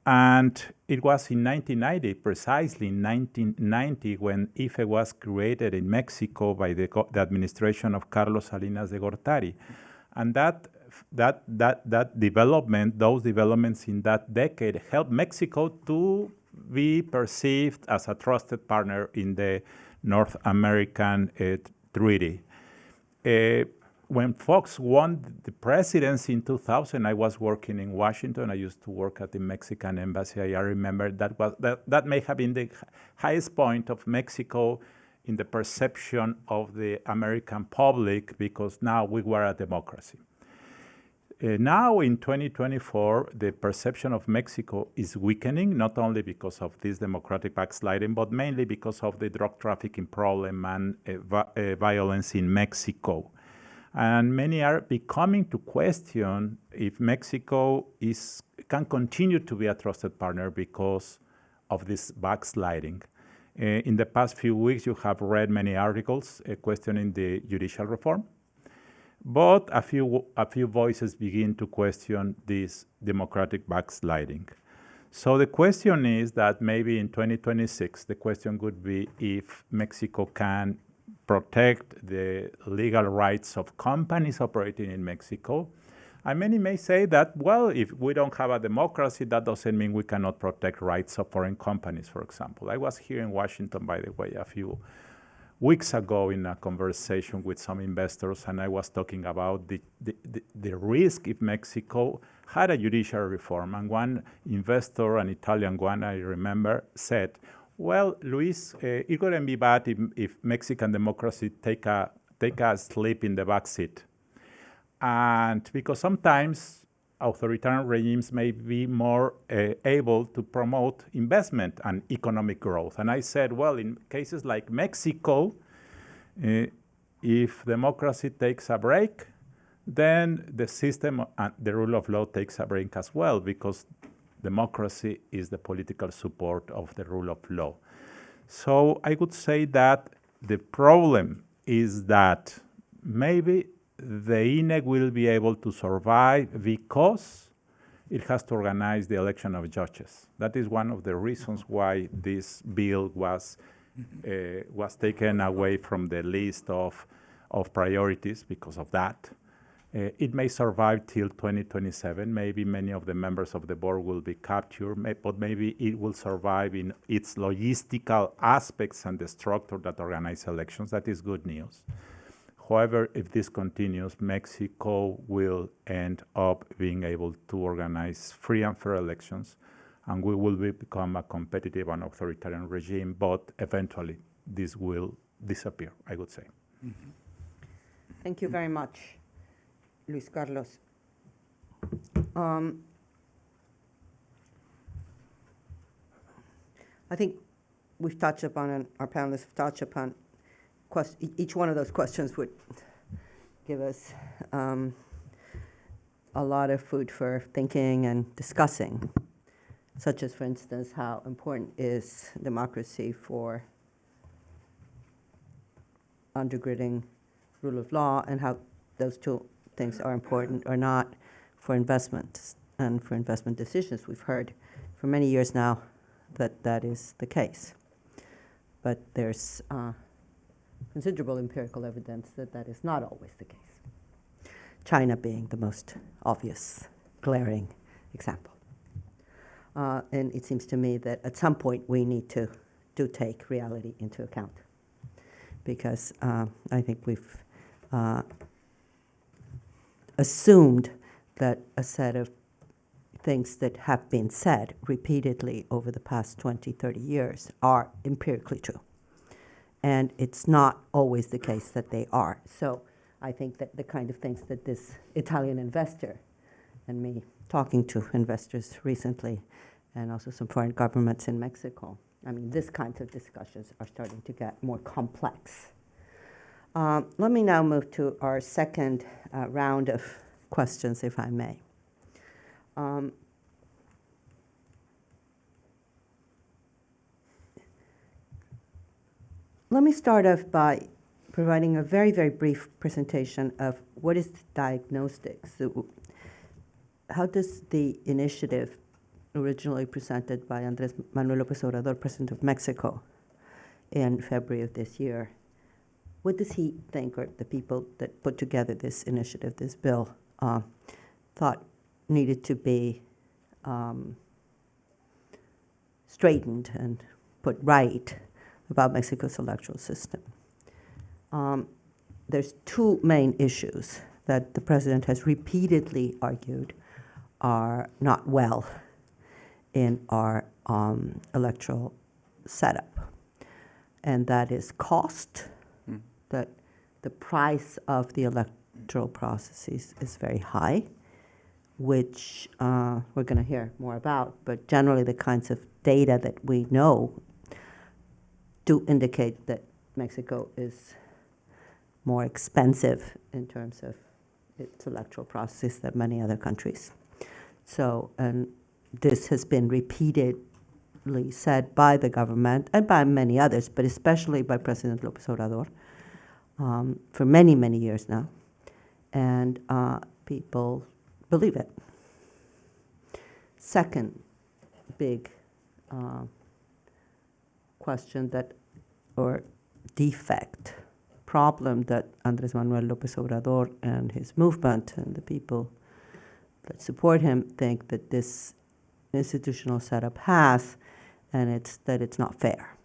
Speaker 5: And it was in 1990, precisely in 1990, when IFE was created in Mexico by the administration of Carlos Salinas de Gortari. And that development, those developments in that decade helped Mexico to be perceived as a trusted partner in the North American treaty. When Fox won the presidency in 2000, I was working in Washington. I used to work at the Mexican embassy. I remember that may have been the highest point of Mexico in the perception of the American public, because now we were a democracy. Now in 2024, the perception of Mexico is weakening, not only because of this democratic backsliding, but mainly because of the drug trafficking problem and violence in Mexico. And many are becoming to question if Mexico can continue to be a trusted partner because of this backsliding. In the past few weeks, you have read many articles questioning the judicial reform. But a few voices begin to question this democratic backsliding. So the question is that maybe in 2026, the question could be if Mexico can protect the legal rights of companies operating in Mexico. And many may say that, well, if we don't have a democracy, that doesn't mean we cannot protect rights of foreign companies, for example. I was here in Washington, by the way, a few weeks ago in a conversation with some investors, and I was talking about the risk if Mexico had a judicial reform. And one investor, an Italian one, I remember, said, well, Luis, it wouldn't be bad if Mexican democracy take a sleep in the backseat. And because sometimes authoritarian regimes may be more able to promote investment and economic growth. And I said, well, in cases like Mexico, if democracy takes a break, then the system and the rule of law takes a break as well, because democracy is the political support of the rule of law. So I would say that the problem is that maybe the INE will be able to survive because it has to organize the election of judges. That is one of the reasons why this bill was was taken away from the list of priorities because of that. It may survive till 2027. Maybe many of the members of the board will be captured, but maybe it will survive in its logistical aspects and the structure that organize elections. That is good news. However, if this continues, Mexico will end up being able to organize free and fair elections, and we will become a competitive and authoritarian regime, but eventually this will disappear, I would say.
Speaker 9: Mm-hmm. Thank you very much, Luis Carlos. I think we've touched upon, and our panelists have touched upon, each one of those questions would give us a lot of food for thinking and discussing, such as, for instance, how important is democracy for undergirding rule of law, and how those two things are important or not for investments and for investment decisions. We've heard for many years now that that is the case. But there's considerable empirical evidence that that is not always the case, China being the most obvious, glaring example. And it seems to me that at some point we need to take reality into account, because I think we've assumed that a set of things that have been said repeatedly over the past 20, 30 years are empirically true. And it's not always the case that they are. So I think that the kind of things that this Italian investor, and me talking to investors recently, and also some foreign governments in Mexico, I mean, these kinds of discussions are starting to get more complex. Let me now move to our second round of questions, if I may. Let me start off by providing a very, very brief presentation of what is the diagnostics. How does the initiative originally presented by Andrés Manuel López Obrador, President of Mexico, in February of this year, what does he think, or the people that put together this initiative, this bill, thought needed to be straightened and put right about Mexico's electoral system? There's two main issues that the president has repeatedly argued are not well in our electoral setup. And that is cost, that the price of the electoral processes is very high, which we're going to hear more about, but generally the kinds of data that we know do indicate that Mexico is more expensive in terms of its electoral processes than many other countries. So, and this has been repeatedly said by the government and by many others, but especially by President López Obrador, for many, many years now. And people believe it. Second big question that, or defect, problem that Andrés Manuel López Obrador and his movement and the people that support him think that this institutional setup has, and it's that it's not fair.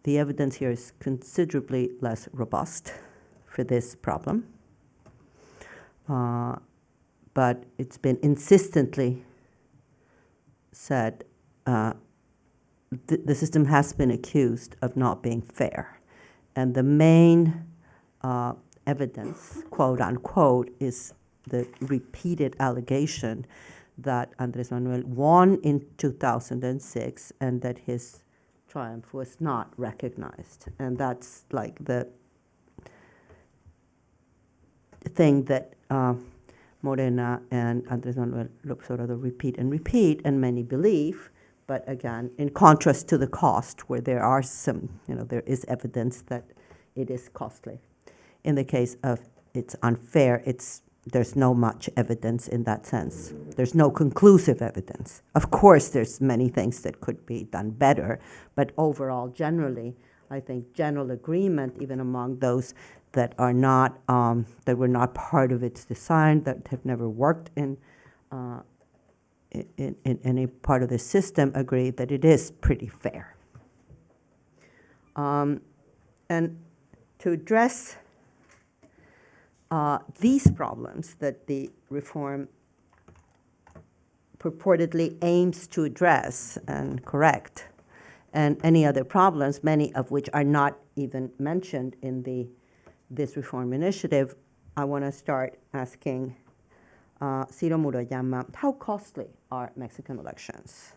Speaker 9: The evidence here is considerably less robust for this problem, but it's been insistently said the system has been accused of not being fair. And the main evidence, quote unquote, is the repeated allegation that Andrés Manuel won in 2006 and that his triumph was not recognized. And that's like the thing that Morena and Andrés Manuel López Obrador repeat, and many believe, but again, in contrast to the cost, where there are some, there is evidence that it is costly. In the case of it's unfair, it's there's no much evidence in that sense. There's no conclusive evidence. Of course, there's many things that could be done better, but overall, generally, I think general agreement, even among those that are not, that were not part of its design, that have never worked in any part of the system, agree that it is pretty fair. And to address these problems that the reform purportedly aims to address and correct, and any other problems, many of which are not even mentioned in this reform initiative, I want to start asking Ciro Muroyama, how costly are Mexican elections?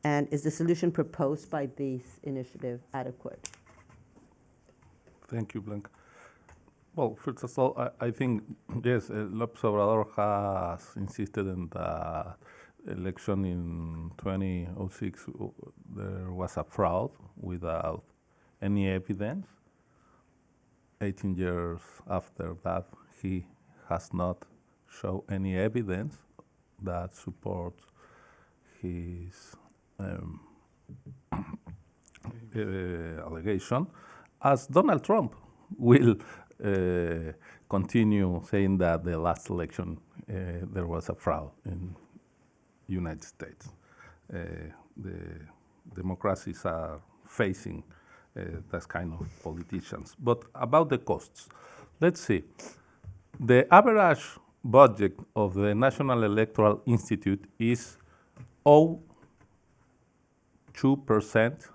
Speaker 9: And is the solution proposed by this initiative adequate?
Speaker 10: Thank you, Blanca. Well, first of all, I think, yes, López Obrador has insisted in the election in 2006. There was a fraud without any evidence. 18 years after that, he has not shown any evidence that supports his allegation, as Donald Trump will continue saying that the last election there was a fraud in United States. The democracies are facing that kind of politicians. But about the costs, let's see. The average budget of the National Electoral Institute is 0.2%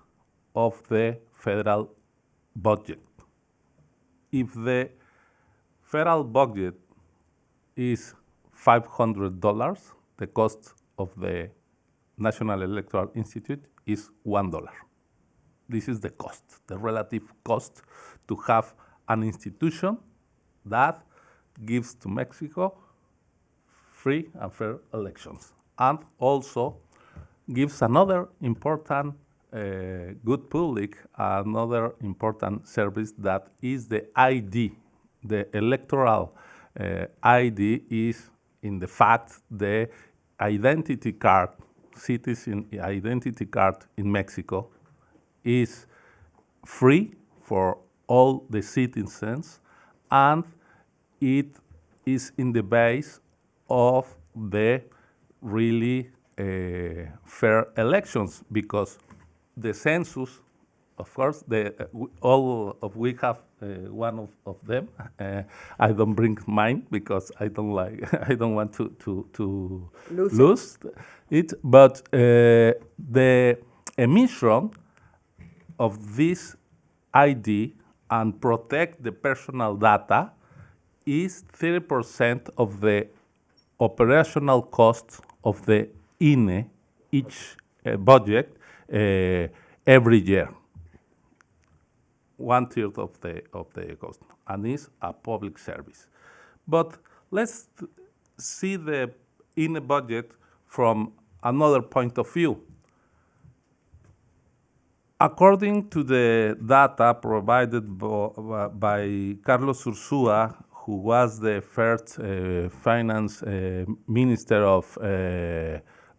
Speaker 10: of the federal budget. If the federal budget is $500, the cost of the National Electoral Institute is $1. This is the cost, the relative cost to have an institution that gives to Mexico free and fair elections, and also gives another important good public, another important service that is the ID. The electoral ID is, in the fact, the identity card, citizen identity card in Mexico is free for all the citizens, and it is in the base of the really fair elections, because the census, of course, all of we have one of them. I don't bring mine because I don't want to lose it. But the emission of this ID and protect the personal data is 30% of the operational cost of the INE, each budget, every year. 1/3 of the cost, and is a public service. But let's see the INE budget from another point of view. According to the data provided by Carlos Ursúa, who was the first finance minister of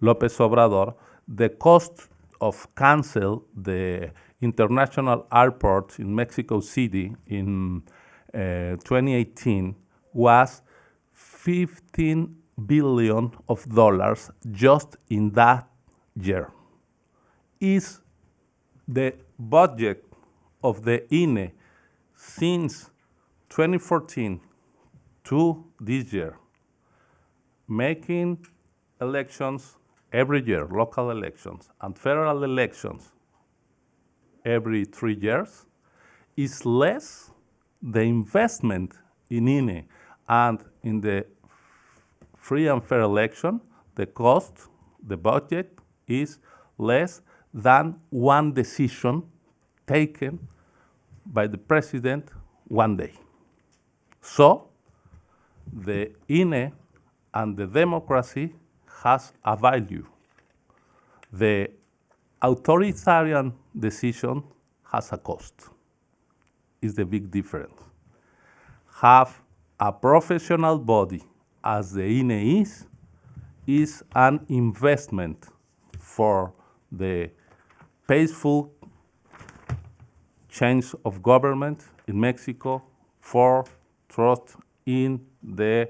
Speaker 10: López Obrador, the cost of cancel the international airport in Mexico City in 2018 was $15 billion just in that year. Is the budget of the INE since 2014 to this year, making elections every year, local elections, and federal elections every 3 years, is less the investment in INE and in the free and fair election, the cost, the budget is less than one decision taken by the president one day. So the INE and the democracy has a value. The authoritarian decision has a cost. Is the big difference. Have a professional body as the INE is an investment for the peaceful change of government in Mexico, for trust in the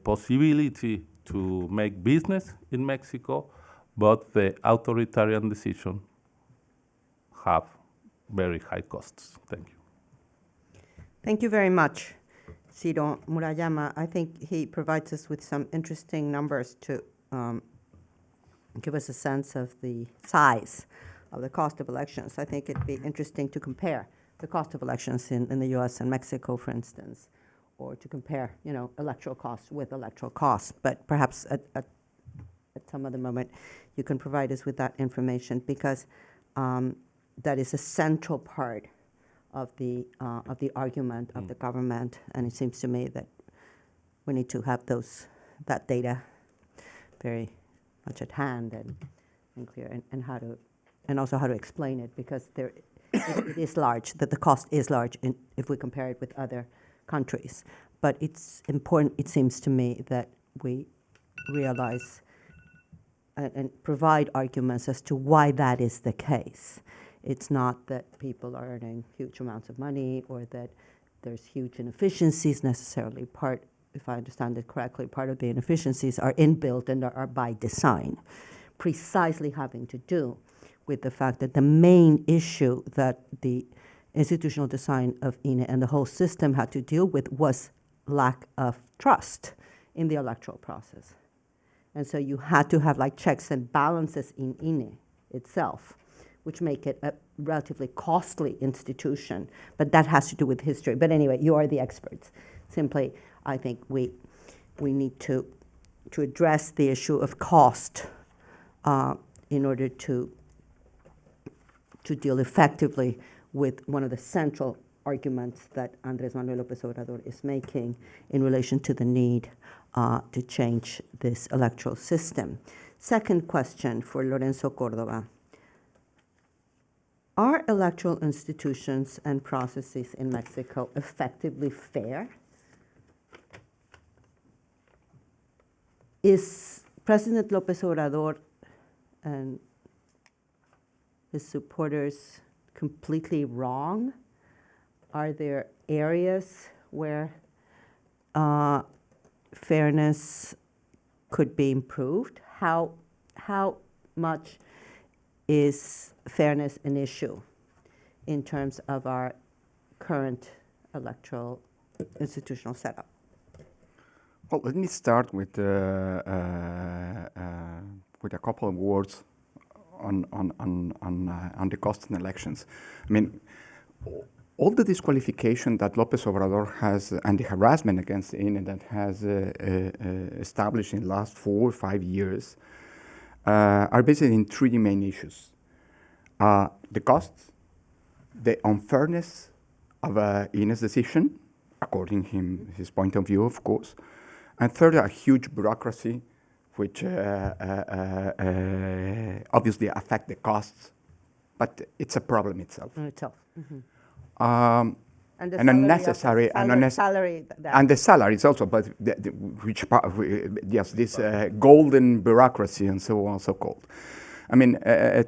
Speaker 10: possibility to make business in Mexico, but the authoritarian decision have very high costs. Thank you.
Speaker 9: Thank you very much, Ciro Murayama. I think he provides us with some interesting numbers to give us a sense of the size of the cost of elections. I think it'd be interesting to compare the cost of elections in the U.S. and Mexico, for instance, or to compare, electoral costs with electoral costs. But perhaps at some other moment, you can provide us with that information, because that is a central part of the argument of the government, and it seems to me that we need to have that data very much at hand and clear, and also how to explain it, because it is large, that the cost is large if we compare it with other countries. But it's important, it seems to me, that we realize and provide arguments as to why that is the case. It's not that people are earning huge amounts of money or that there's huge inefficiencies necessarily. If I understand it correctly, part of the inefficiencies are inbuilt and are by design, precisely having to do with the fact that the main issue that the institutional design of INE and the whole system had to deal with was lack of trust in the electoral process. And so you had to have checks and balances in INE itself, which make it a relatively costly institution. But that has to do with history. But anyway, you are the experts. Simply, I think we need to address the issue of cost in order to deal effectively with one of the central arguments that Andrés Manuel López Obrador is making in relation to the need to change this electoral system. Second question for Lorenzo Córdoba. Are electoral institutions and processes in Mexico effectively fair? Is President López Obrador and his supporters completely wrong? Are there areas where fairness could be improved? How much is fairness an issue in terms of our current electoral institutional setup?
Speaker 11: Well, let me start with a couple of words on the cost in elections. I mean, all the disqualification that López Obrador has and the harassment against INE that has established in the last 4 or 5 years are based in 3 main issues. The costs, the unfairness of INE's decision, according to his point of view, of course, and third, a huge bureaucracy, which obviously affect the costs, but it's a problem itself.
Speaker 9: And the
Speaker 11: unnecessary
Speaker 9: salary,
Speaker 11: and the salaries also, but this golden bureaucracy and so on, so called. I mean,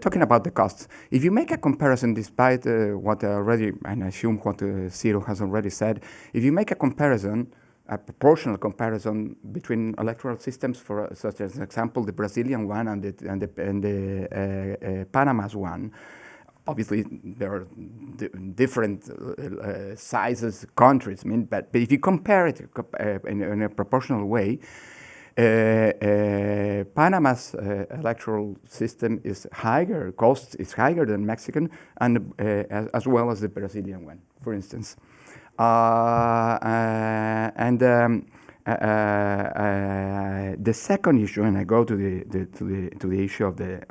Speaker 11: talking about the costs, if you make a comparison, despite what already, and I assume what Ciro has already said, if you make a comparison, a proportional comparison between electoral systems, for such as example the Brazilian one and the Panama's one, obviously there are different sizes, countries. I mean, but if you compare it in a proportional way, Panama's electoral system is higher, cost is higher than Mexican, and as well as the Brazilian one, for instance. The second issue, and I go to the issue of the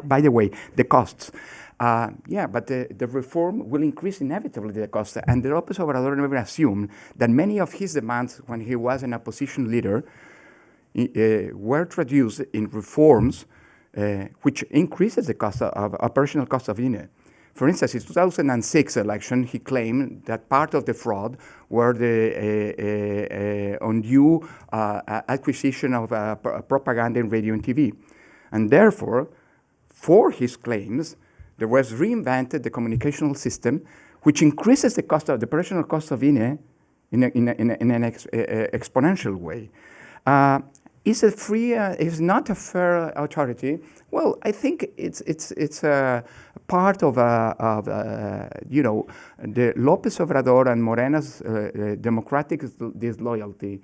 Speaker 11: by the way, the costs. But the reform will increase inevitably the costs, and the López Obrador never assumed that many of his demands when he was an opposition leader were traduced in reforms which increases the cost of operational cost of INE. For instance, in 2006 election, he claimed that part of the fraud were the undue acquisition of propaganda in radio and TV. And therefore, for his claims, there was reinvented the communicational system, which increases the cost of the operational cost of INE in an exponential way. Is it free? Is not a fair authority? Well, I think it's a part of you know, the López Obrador and Morena's democratic disloyalty,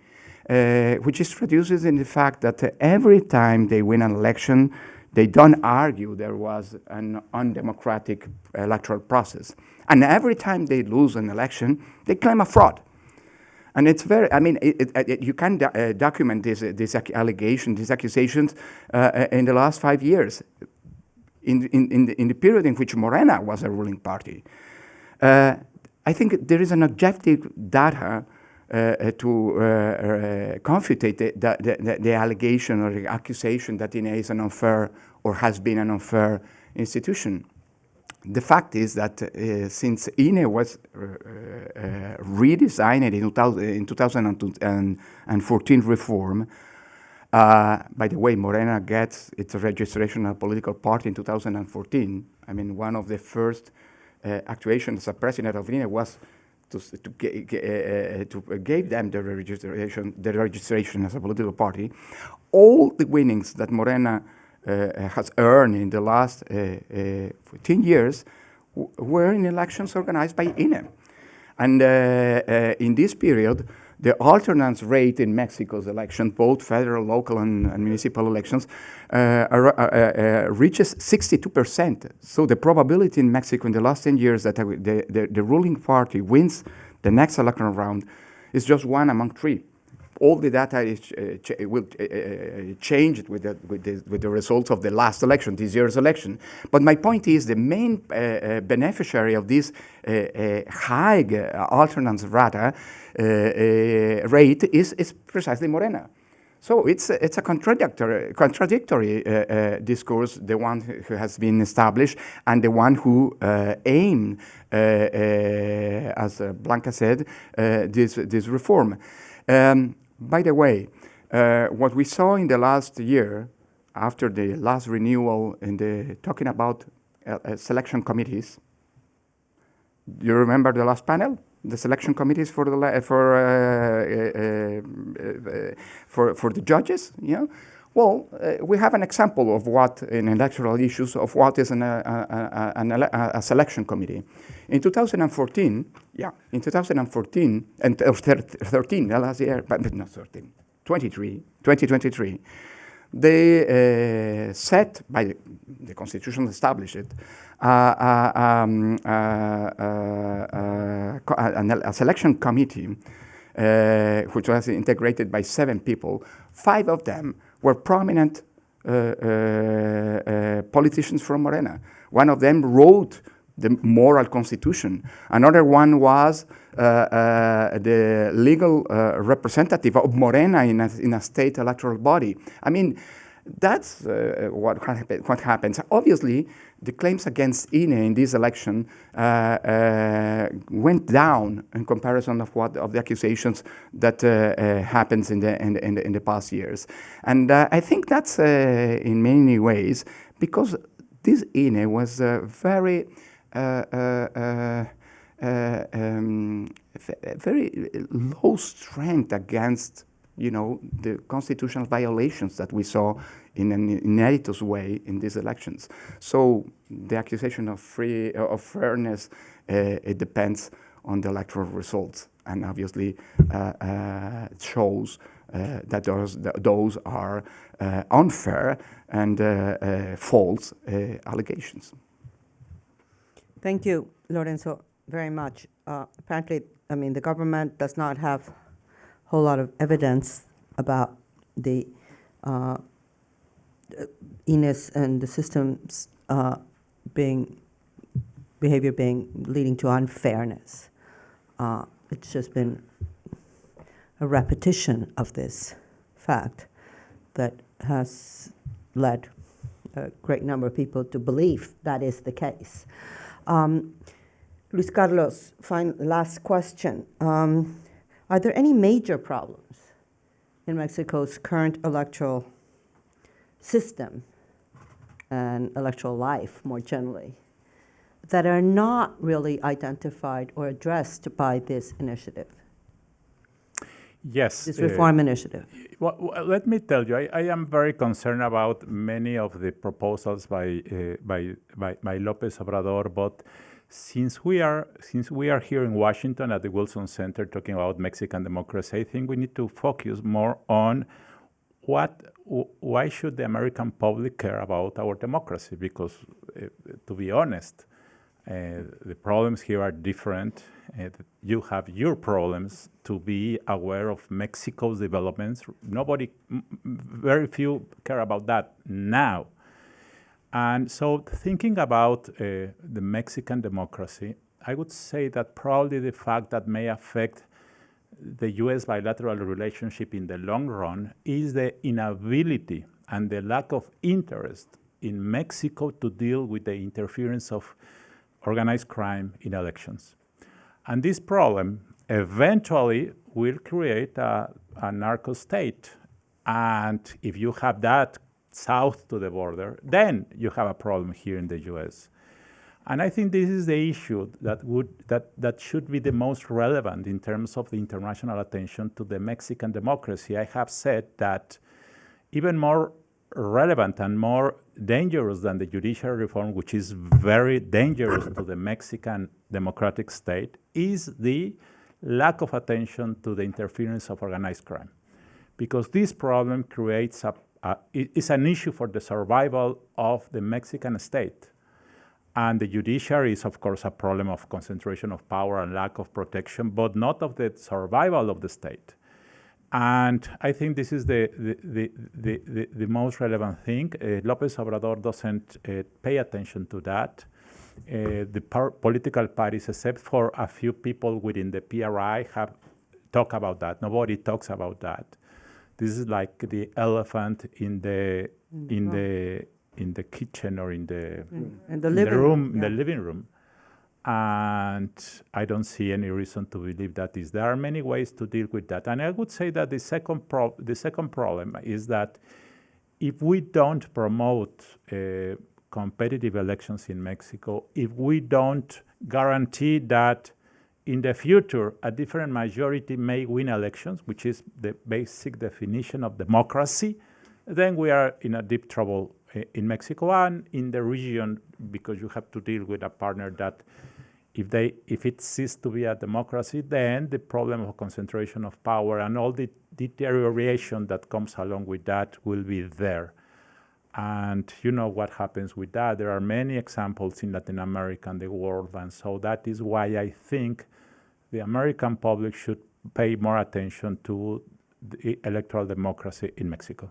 Speaker 11: which is traduced in the fact that every time they win an election, they don't argue there was an undemocratic electoral process, and every time they lose an election, they claim a fraud. And it's very, I mean, you can document this allegation, these accusations in the last 5 years, in the period in which Morena was a ruling party. I think there is an objective data to confute the allegation or the accusation that INE is an unfair or has been an unfair institution. The fact is that since INE was redesigned in 2014 reform, by the way, Morena gets its registration as a political party in 2014. I mean, one of the first actuations as a president of INE was to give them the registration as a political party. All the winnings that Morena has earned in the last 15 years were in elections organized by INE. And in this period, the alternance rate in Mexico's election, both federal, local, and municipal elections, reaches 62%. So the probability in Mexico in the last 10 years that the ruling party wins the next electoral round is just 1 among 3. All the data will change with the results of the last election, this year's election. But my point is the main beneficiary of this high alternance rate is precisely Morena. So it's a contradictory discourse, the one who has been established and the one who aimed, as Blanca said, this reform. By the way, what we saw in the last year, after the last renewal talking about selection committees, do you remember the last panel? The selection committees for the judges, yeah. Well, we have an example of what in electoral issues of what is a selection committee. In 2014, and 13, the last year, but not 13, 2023, they set by the Constitution established it a selection committee which was integrated by 7 people. 5 of them were prominent politicians from Morena. One of them wrote the moral constitution. Another one was the legal representative of Morena in a state electoral body. I mean, that's what happens. Obviously, the claims against INE in this election went down in comparison of the accusations that happens in the past years, and I think that's in many ways because this INE was very very low strength against the constitutional violations that we saw in an ineditus way in these elections. So the accusation of fairness, it depends on the electoral results, and obviously it shows that those are unfair and false allegations.
Speaker 9: Thank you, Lorenzo, very much. Apparently, I mean, the government does not have a whole lot of evidence about the INES and the systems behavior leading to unfairness. It's just been a repetition of this fact that has led a great number of people to believe that is the case. Luis Carlos, last question. Are there any major problems in Mexico's current electoral system and electoral life more generally that are not really identified or addressed by this initiative,
Speaker 12: Yes.
Speaker 9: this reform initiative?
Speaker 12: Well, let me tell you, I am very concerned about many of the proposals by López Obrador, but since we are here in Washington at the Wilson Center talking about Mexican democracy, I think we need to focus more on why should the American public care about our democracy? Because to be honest, the problems here are different. You have your problems to be aware of Mexico's developments. Very few care about that now. And so thinking about the Mexican democracy, I would say that probably the fact that may affect the U.S. bilateral relationship in the long run is the inability and the lack of interest in Mexico to deal with the interference of organized crime in elections. And this problem eventually will create a narco state. And if you have that south to the border, then you have a problem here in the U.S. And I think this is the issue that should be the most relevant in terms of the international attention to the Mexican democracy. I have said that even more relevant and more dangerous than the judicial reform, which is very dangerous to the Mexican democratic state, is the lack of attention to the interference of organized crime. Because this problem creates is an issue for the survival of the Mexican state. And the judiciary is, of course, a problem of concentration of power and lack of protection, but not of the survival of the state. And I think this is the most relevant thing. López Obrador doesn't pay attention to that. The political parties, except for a few people within the PRI, have talked about that. Nobody talks about that. This is like the elephant in the kitchen or in the living room. And I don't see any reason to believe that is. There are many ways to deal with that. And I would say that the second problem is that if we don't promote competitive elections in Mexico, if we don't guarantee that in the future a different majority may win elections, which is the basic definition of democracy, then we are in a deep trouble in Mexico and in the region, because you have to deal with a partner that if it ceases to be a democracy, then the problem of concentration of power and all the deterioration that comes along with that will be there. And you know what happens with that. There are many examples in Latin America and the world, and so that is why I think the American public should pay more attention to the electoral democracy in Mexico.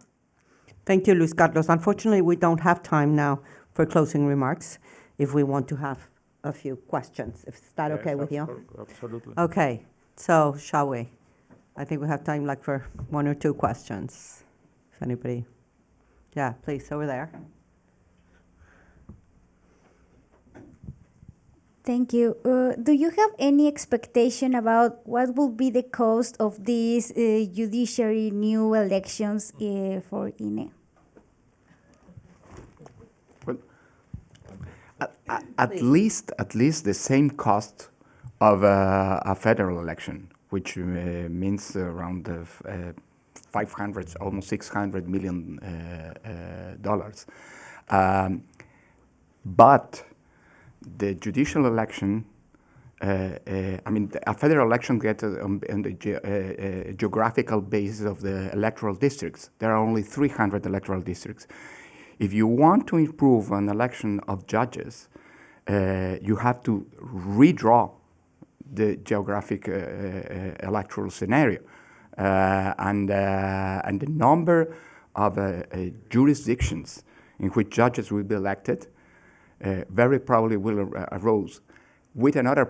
Speaker 9: Thank you, Luis Carlos. Unfortunately, we don't have time now for closing remarks. If we want to have a few questions, is that okay with you?
Speaker 12: Absolutely.
Speaker 9: Okay, so shall we? I think we have time like for one or two questions. If anybody, yeah, please, over there.
Speaker 8: Thank you. Do you have any expectation about what will be the cost of these judiciary new elections for INE?
Speaker 11: Well, at least the same cost of a federal election, which means around 500, almost $600 million dollars. But the judicial election, a federal election gets on the geographical basis of the electoral districts. There are only 300 electoral districts. If you want to improve an election of judges, you have to redraw the geographic electoral scenario. And the number of jurisdictions in which judges will be elected very probably will arose with another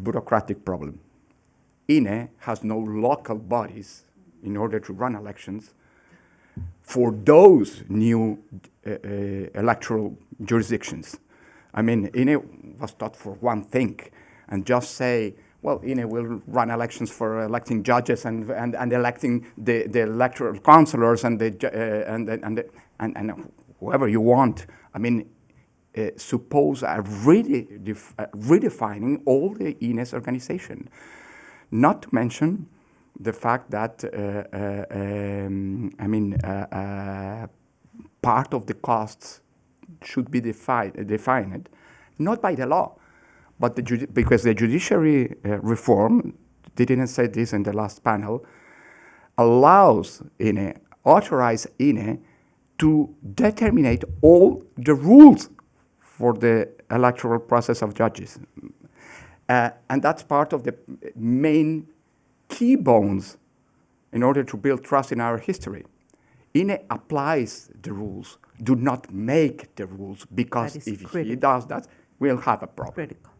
Speaker 11: bureaucratic problem. INE has no local bodies in order to run elections for those new electoral jurisdictions. I mean, INE was taught for one thing, and just say, well, INE will run elections for electing judges and electing the electoral councillors and whoever you want. I mean, suppose redefining all the INE's organization. Not to mention the fact that, part of the costs should be defined, not by the law, but because the judiciary reform, they didn't say this in the last panel, allows INE, authorize INE to determine all the rules for the electoral process of judges. And that's part of the main key bones in order to build trust in our history. INE applies the rules, do not make the rules, because if he does that, we'll have a problem.
Speaker 9: Critical.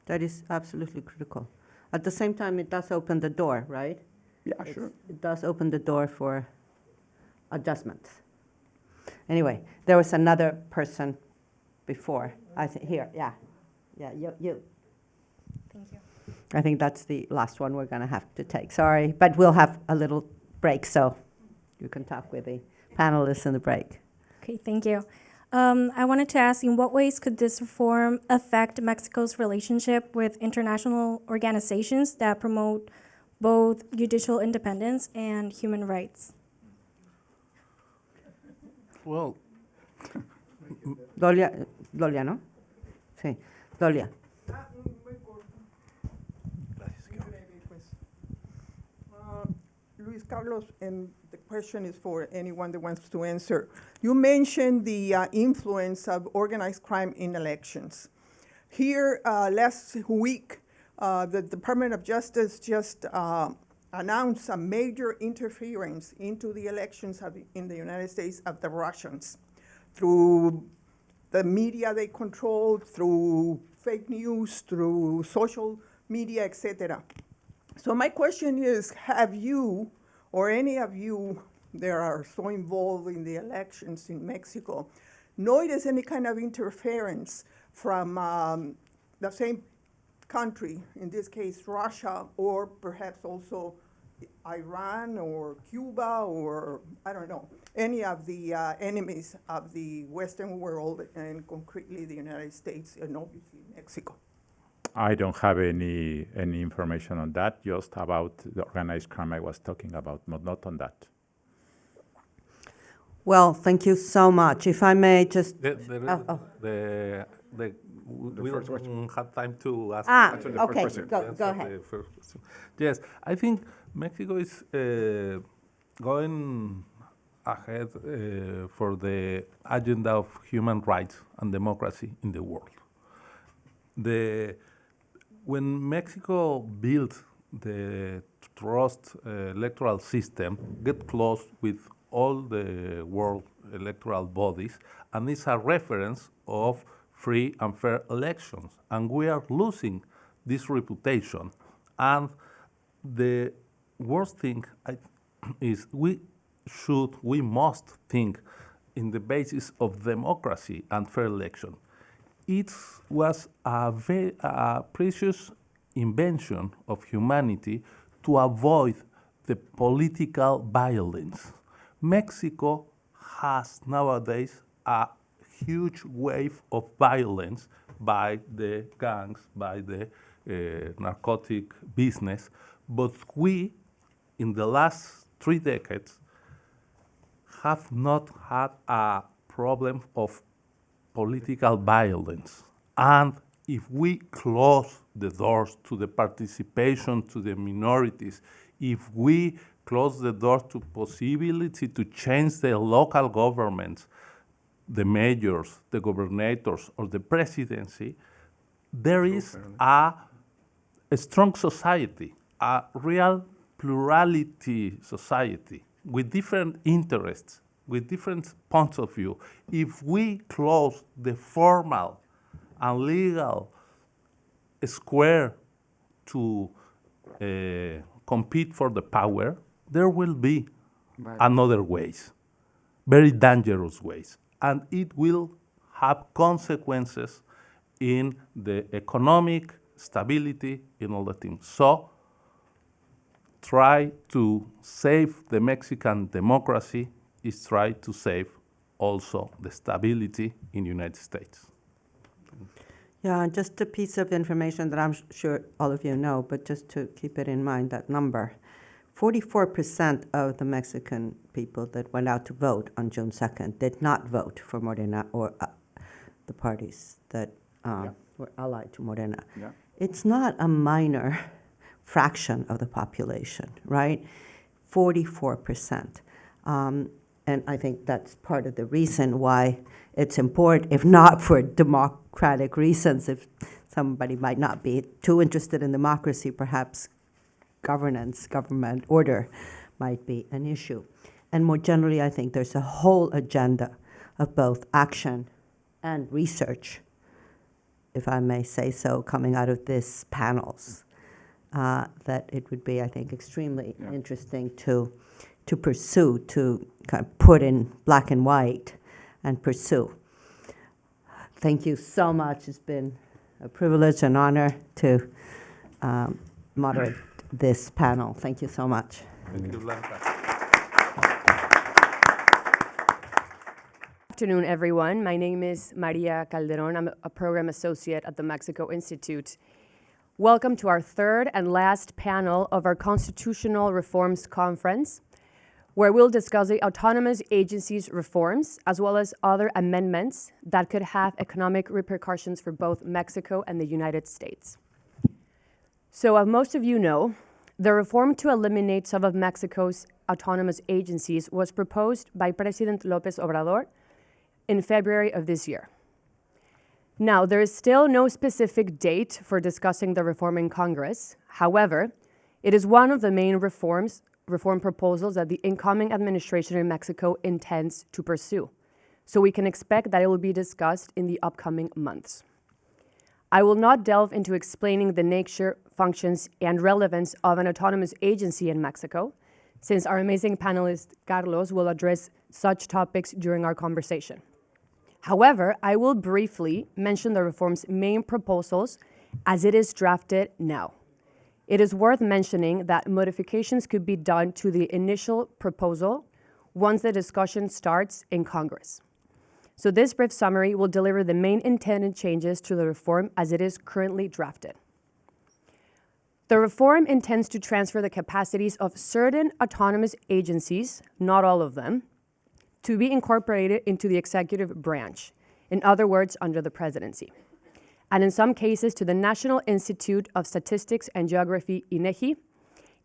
Speaker 9: That is absolutely critical. At the same time, it does open the door, right?
Speaker 11: Yeah, sure.
Speaker 9: It does open the door for adjustments. Anyway, there was another person before. I think here, yeah, you.
Speaker 13: Thank you.
Speaker 9: I think that's the last one we're going to have to take. Sorry, but we'll have a little break, so you can talk with the panelists in the break.
Speaker 13: Okay, thank you. I wanted to ask, in what ways could this reform affect Mexico's relationship with international organizations that promote both judicial independence and human rights?
Speaker 10: Well,
Speaker 9: Dolia, ¿no? Sí, Dolia.
Speaker 7: Luis Carlos, and the question is for anyone that wants to answer. You mentioned the influence of organized crime in elections. Here, last week, the Department of Justice just announced a major interference into the elections in the United States of the Russians through the media they control, through fake news, through social media, etc. So my question is, have you, or any of you that are so involved in the elections in Mexico, noticed any kind of interference from the same country, in this case Russia, or perhaps also Iran or Cuba, or I don't know, any of the enemies of the Western world, and concretely the United States and obviously Mexico?
Speaker 12: I don't have any information on that, just about the organized crime I was talking about, but not on that.
Speaker 9: Well, thank you so much. If I may just...
Speaker 10: we don't have time to ask.
Speaker 9: Okay, go ahead.
Speaker 10: Yes, I think Mexico is going ahead for the agenda of human rights and democracy in the world. When Mexico built the trust electoral system, get close with all the world electoral bodies, and it's a reference of free and fair elections. And we are losing this reputation. And the worst thing is we must think in the basis of democracy and fair election. It was a very precious invention of humanity to avoid the political violence. Mexico has nowadays a huge wave of violence by the gangs, by the narcotic business, but we, in the last 3 decades, have not had a problem of political violence. And if we close the doors to the participation to the minorities, if we close the door to possibility to change the local governments, the mayors, the governors, or the presidency, there is a strong society, a real plurality society with different interests, with different points of view. If we close the formal and legal square to compete for the power, there will be another ways, very dangerous ways, and it will have consequences in the economic stability in all the things. So try to save the Mexican democracy is try to save also the stability in the United States.
Speaker 9: Yeah, just a piece of information that I'm sure all of you know, but just to keep it in mind, that number. 44% of the Mexican people that went out to vote on June 2nd did not vote for Morena or the parties that were allied to Morena.
Speaker 11: Yeah.
Speaker 9: It's not a minor fraction of the population, right? 44%. And I think that's part of the reason why it's important, if not for democratic reasons, if somebody might not be too interested in democracy, perhaps governance, government order might be an issue. And more generally, I think there's a whole agenda of both action and research, if I may say so, coming out of these panels, that it would be, I think, extremely interesting to pursue, to kind of put in black and white and pursue. Thank you so much. It's been a privilege and honor to moderate this panel. Thank you so much.
Speaker 10: Thank you, Blanca.
Speaker 14: Good afternoon, everyone. My name is Maria Calderon. I'm a program associate at the Mexico Institute. Welcome to our third and last panel of our Constitutional Reforms Conference, where we'll discuss the autonomous agencies reforms, as well as other amendments that could have economic repercussions for both Mexico and the United States. So as most of you know, the reform to eliminate some of Mexico's autonomous agencies was proposed by President López Obrador in February of this year. Now, there is still no specific date for discussing the reform in Congress. However, it is one of the main reform proposals that the incoming administration in Mexico intends to pursue. So we can expect that it will be discussed in the upcoming months. I will not delve into explaining the nature, functions, and relevance of an autonomous agency in Mexico, since our amazing panelist, Carlos, will address such topics during our conversation. However, I will briefly mention the reform's main proposals as it is drafted now. It is worth mentioning that modifications could be done to the initial proposal once the discussion starts in Congress. So this brief summary will deliver the main intended changes to the reform as it is currently drafted. The reform intends to transfer the capacities of certain autonomous agencies, not all of them, to be incorporated into the executive branch, in other words, under the presidency, and in some cases to the National Institute of Statistics and Geography, INEGI,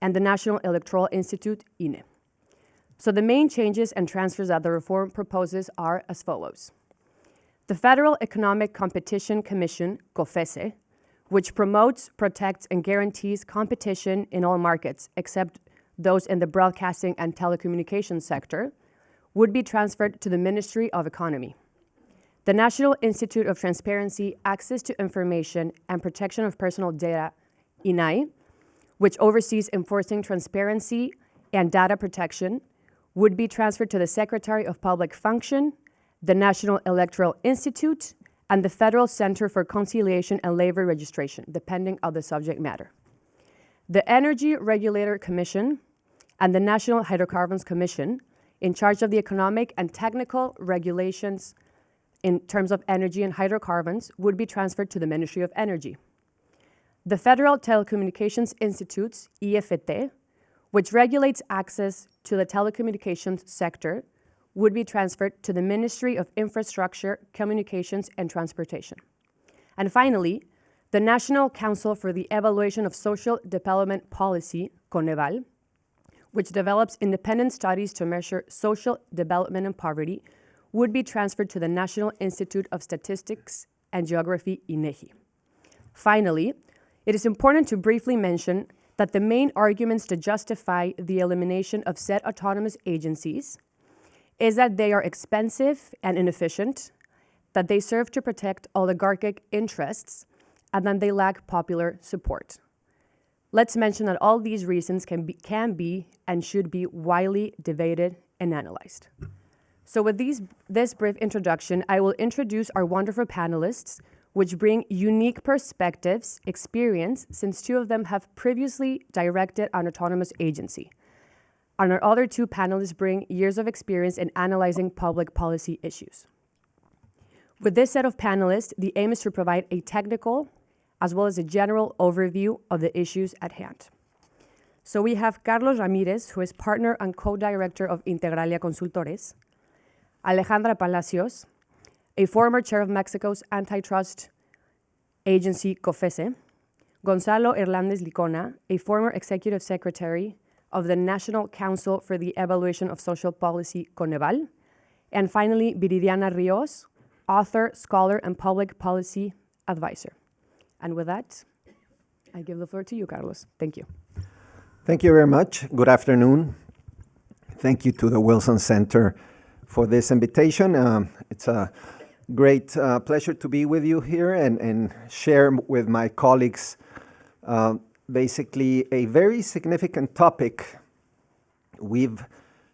Speaker 14: and the National Electoral Institute, INE. So the main changes and transfers that the reform proposes are as follows. The Federal Economic Competition Commission, COFECE, which promotes, protects, and guarantees competition in all markets except those in the broadcasting and telecommunications sector, would be transferred to the Ministry of Economy. The National Institute of Transparency, Access to Information, and Protection of Personal Data, INAI, which oversees enforcing transparency and data protection, would be transferred to the Secretary of Public Function, the National Electoral Institute, and the Federal Center for Conciliation and Labor Registration, depending on the subject matter. The Energy Regulator Commission and the National Hydrocarbons Commission, in charge of the economic and technical regulations in terms of energy and hydrocarbons, would be transferred to the Ministry of Energy. The Federal Telecommunications Institute, EFT, which regulates access to the telecommunications sector, would be transferred to the Ministry of Infrastructure, Communications, and Transportation. And finally, the National Council for the Evaluation of Social Development Policy, CONEVAL, which develops independent studies to measure social development and poverty, would be transferred to the National Institute of Statistics and Geography, INEGI. Finally, it is important to briefly mention that the main arguments to justify the elimination of said autonomous agencies is that they are expensive and inefficient, that they serve to protect oligarchic interests, and that they lack popular support. Let's mention that all these reasons can be and should be widely debated and analyzed. So with this brief introduction, I will introduce our wonderful panelists, which bring unique perspectives, experience, since two of them have previously directed an autonomous agency. And our other two panelists bring years of experience in analyzing public policy issues. With this set of panelists, the aim is to provide a technical as well as a general overview of the issues at hand. So we have Carlos Ramirez, who is partner and co-director of Integralia Consultores, Alejandra Palacios, a former chair of Mexico's antitrust agency COFECE, Gonzalo Hernández Licona, a former executive secretary of the National Council for the Evaluation of Social Policy, Coneval, and finally, Viridiana Rios, author, scholar, and public policy advisor. And with that, I give the floor to you, Carlos. Thank you.
Speaker 15: Thank you very much. Good afternoon. Thank you to the Wilson Center for this invitation. It's a great pleasure to be with you here and share with my colleagues basically a very significant topic. We've,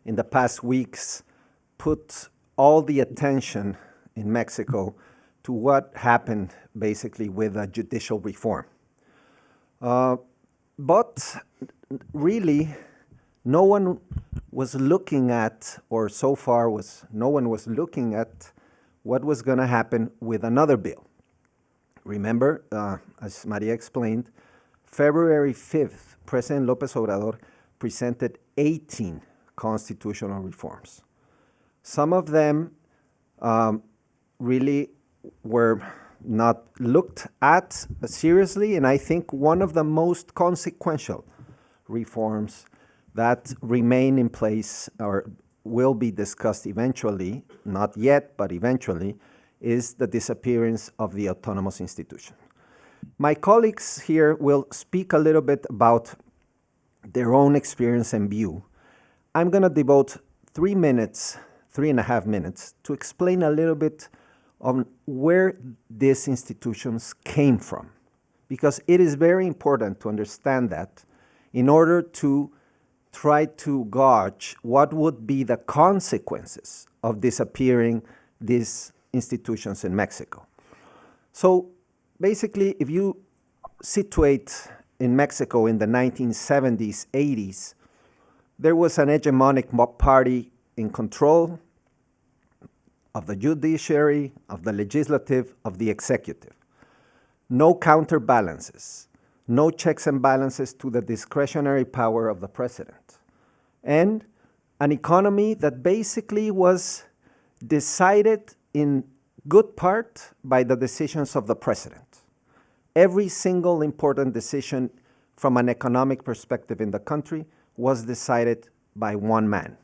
Speaker 15: in the past weeks, put all the attention in Mexico to what happened basically with judicial reform. But really, no one was looking at, or so far no one was looking at what was going to happen with another bill. Remember, as Maria explained, February 5th, President López Obrador presented 18 constitutional reforms. Some of them really were not looked at seriously, and I think one of the most consequential reforms that remain in place or will be discussed eventually, not yet, but eventually, is the disappearance of the autonomous institution. My colleagues here will speak a little bit about their own experience and view. I'm going to devote 3.5 minutes, to explain a little bit on where these institutions came from, because it is very important to understand that in order to try to gauge what would be the consequences of disappearing these institutions in Mexico. So basically, if you situate in Mexico in the 1970s, 80s, there was an hegemonic party in control of the judiciary, of the legislative, of the executive. No counterbalances, no checks and balances to the discretionary power of the president. And an economy that basically was decided in good part by the decisions of the president. Every single important decision from an economic perspective in the country was decided by one man.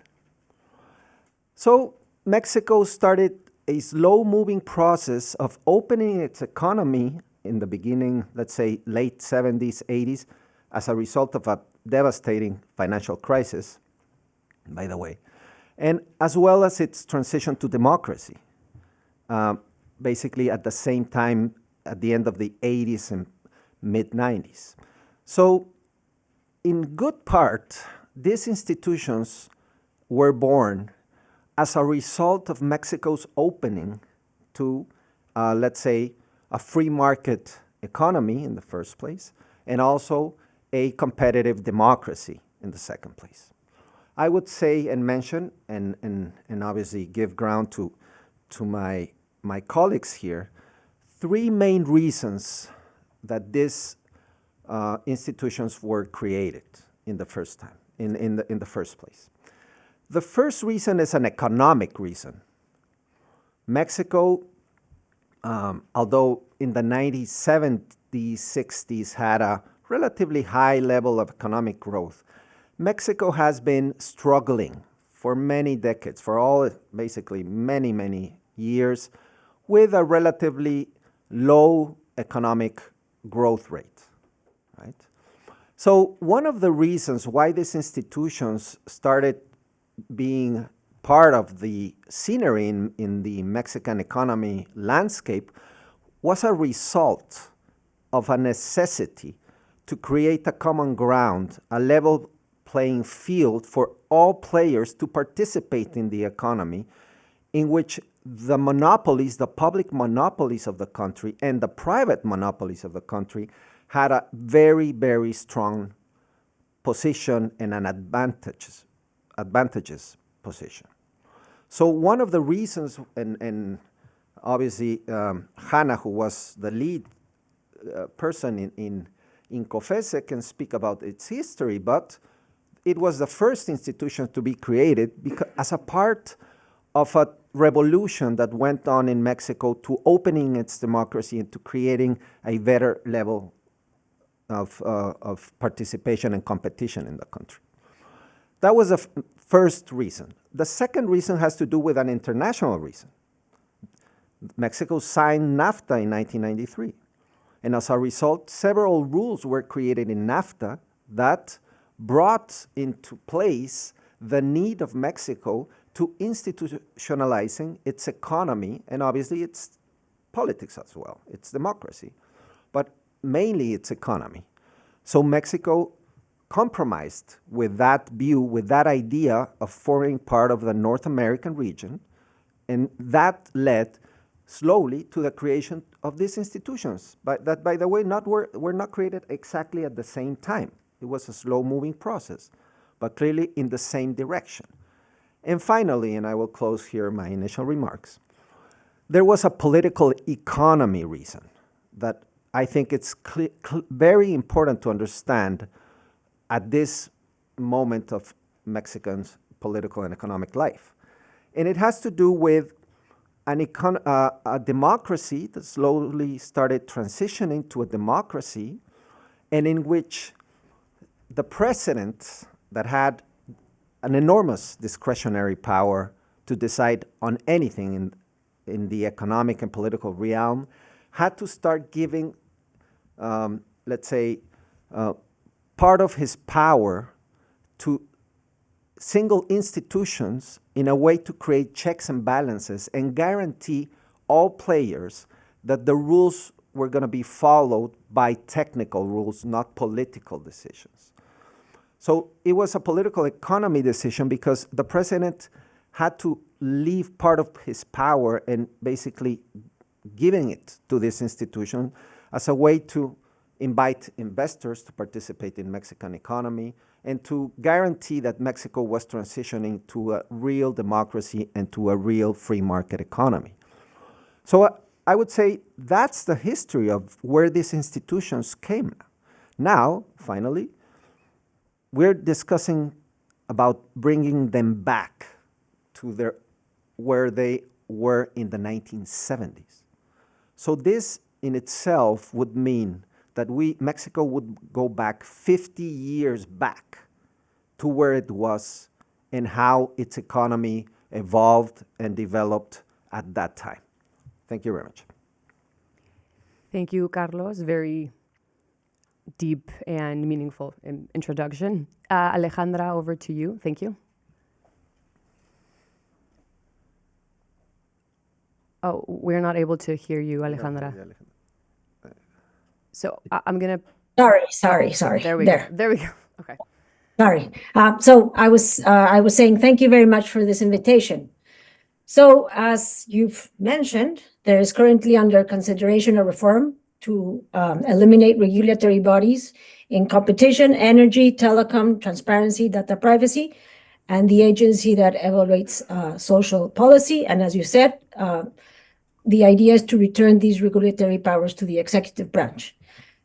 Speaker 15: So Mexico started a slow-moving process of opening its economy in the beginning, let's say late 70s, 80s, as a result of a devastating financial crisis, by the way, and as well as its transition to democracy, basically at the same time at the end of the 80s and mid-90s. So in good part, these institutions were born as a result of Mexico's opening to, let's say, a free market economy in the first place, and also a competitive democracy in the second place. I would say and mention, and obviously give ground to my colleagues here, three main reasons that these institutions were created in the first time, in the first place. The first reason is an economic reason. Mexico, although in the 90s, 70s, 60s had a relatively high level of economic growth, Mexico has been struggling for many decades, for all basically many, many years, with a relatively low economic growth rate, right? So one of the reasons why these institutions started being part of the scenery in the Mexican economy landscape was a result of a necessity to create a common ground, a level playing field for all players to participate in the economy in which the monopolies, the public monopolies of the country and the private monopolies of the country had a very, very strong position and an advantageous position. So one of the reasons, and obviously Hannah, who was the lead person in COFECE, can speak about its history, but it was the first institution to be created as a part of a revolution that went on in Mexico to opening its democracy and to creating a better level of participation and competition in the country. That was the first reason. The second reason has to do with an international reason. Mexico signed NAFTA in 1993. And as a result, several rules were created in NAFTA that brought into place the need of Mexico to institutionalizing its economy and obviously its politics as well, its democracy, but mainly its economy. So Mexico compromised with that view, with that idea of forming part of the North American region, and that led slowly to the creation of these institutions, but that, by the way, were not created exactly at the same time. It was a slow-moving process, but clearly in the same direction. And finally, and I will close here my initial remarks, there was a political economy reason that I think it's very important to understand at this moment of Mexican's political and economic life. And it has to do with a democracy that slowly started transitioning to a democracy, and in which the president that had an enormous discretionary power to decide on anything in the economic and political realm had to start giving, let's say, part of his power to single institutions in a way to create checks and balances and guarantee all players that the rules were going to be followed by technical rules, not political decisions. So it was a political economy decision because the president had to leave part of his power and basically giving it to this institution as a way to invite investors to participate in Mexican economy and to guarantee that Mexico was transitioning to a real democracy and to a real free market economy. So I would say that's the history of where these institutions came. Now, finally, we're discussing about bringing them back to where they were in the 1970s. So this in itself would mean that Mexico would go back 50 years back to where it was and how its economy evolved and developed at that time. Thank you very much.
Speaker 14: Thank you, Carlos. Very deep and meaningful introduction. Alejandra, over to you. Thank you. Oh, we're not able to hear you, Alejandra. So I'm gonna.
Speaker 16: Sorry.
Speaker 14: There we go. Okay.
Speaker 16: Sorry. So I was saying thank you very much for this invitation. So as you've mentioned, there is currently under consideration a reform to eliminate regulatory bodies in competition, energy, telecom, transparency, data privacy, and the agency that evaluates social policy. And as you said, the idea is to return these regulatory powers to the executive branch.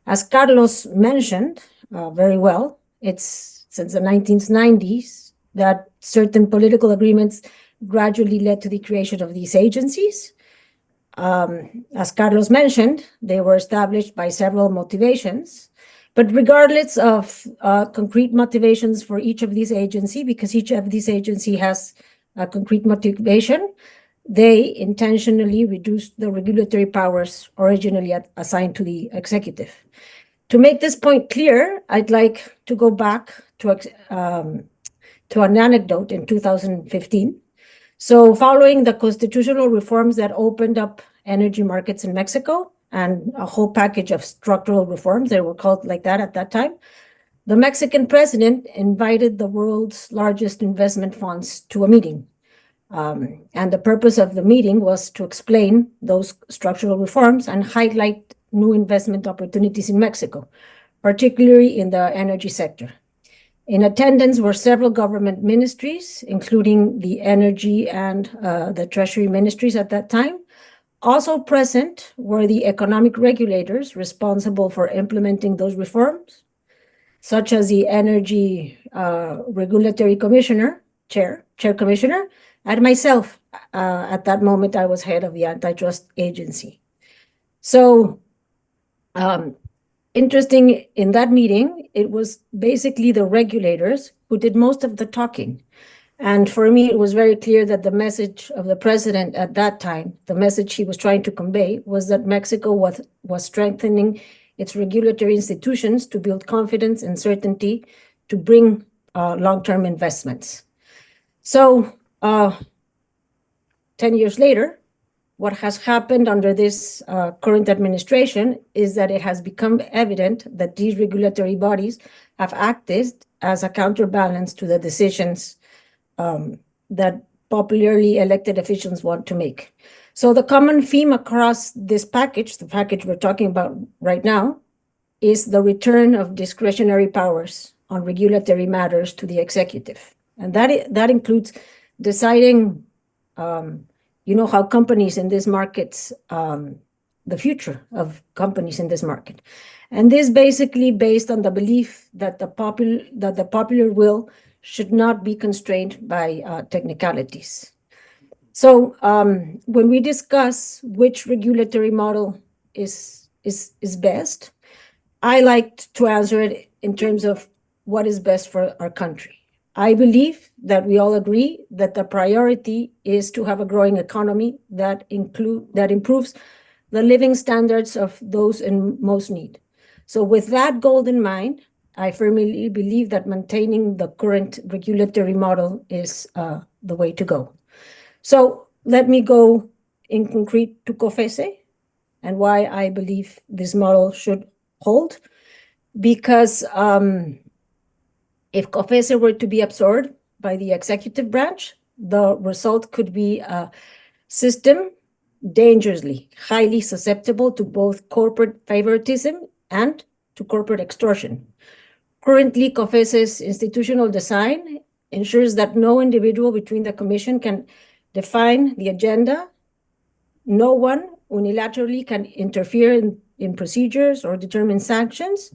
Speaker 16: As Carlos mentioned very well, it's since the 1990s that certain political agreements gradually led to the creation of these agencies. As Carlos mentioned, they were established by several motivations, but regardless of concrete motivations for each of these agencies, because each of these agencies has a concrete motivation, they intentionally reduced the regulatory powers originally assigned to the executive. To make this point clear, I'd like to go back to an anecdote in 2015. So following the constitutional reforms that opened up energy markets in Mexico and a whole package of structural reforms, they were called like that at that time, the Mexican president invited the world's largest investment funds to a meeting. And the purpose of the meeting was to explain those structural reforms and highlight new investment opportunities in Mexico, particularly in the energy sector. In attendance were several government ministries, including the energy and the treasury ministries at that time. Also present were the economic regulators responsible for implementing those reforms, such as the Energy Regulatory Commissioner, Chair Commissioner, and myself. At that moment, I was head of the antitrust agency. So, interesting in that meeting, it was basically the regulators who did most of the talking. And for me, it was very clear that the message of the president at that time, the message he was trying to convey, was that Mexico was strengthening its regulatory institutions to build confidence and certainty to bring long-term investments. So 10 years later, what has happened under this current administration is that it has become evident that these regulatory bodies have acted as a counterbalance to the decisions that popularly elected officials want to make. So the common theme across this package, the package we're talking about right now, is the return of discretionary powers on regulatory matters to the executive. And that includes deciding, how companies in these markets, the future of companies in this market. And this basically based on the belief that the popular will should not be constrained by technicalities. So when we discuss which regulatory model is best, I like to answer it in terms of what is best for our country. I believe that we all agree that the priority is to have a growing economy that improves the living standards of those in most need. So with that goal in mind, I firmly believe that maintaining the current regulatory model is the way to go. So let me go in concrete to COFECE and why I believe this model should hold. Because if COFECE were to be absorbed by the executive branch, the result could be a system dangerously, highly susceptible to both corporate favoritism and to corporate extortion. Currently, COFECE's institutional design ensures that no individual between the Commission can define the agenda. No one unilaterally can interfere in procedures or determine sanctions,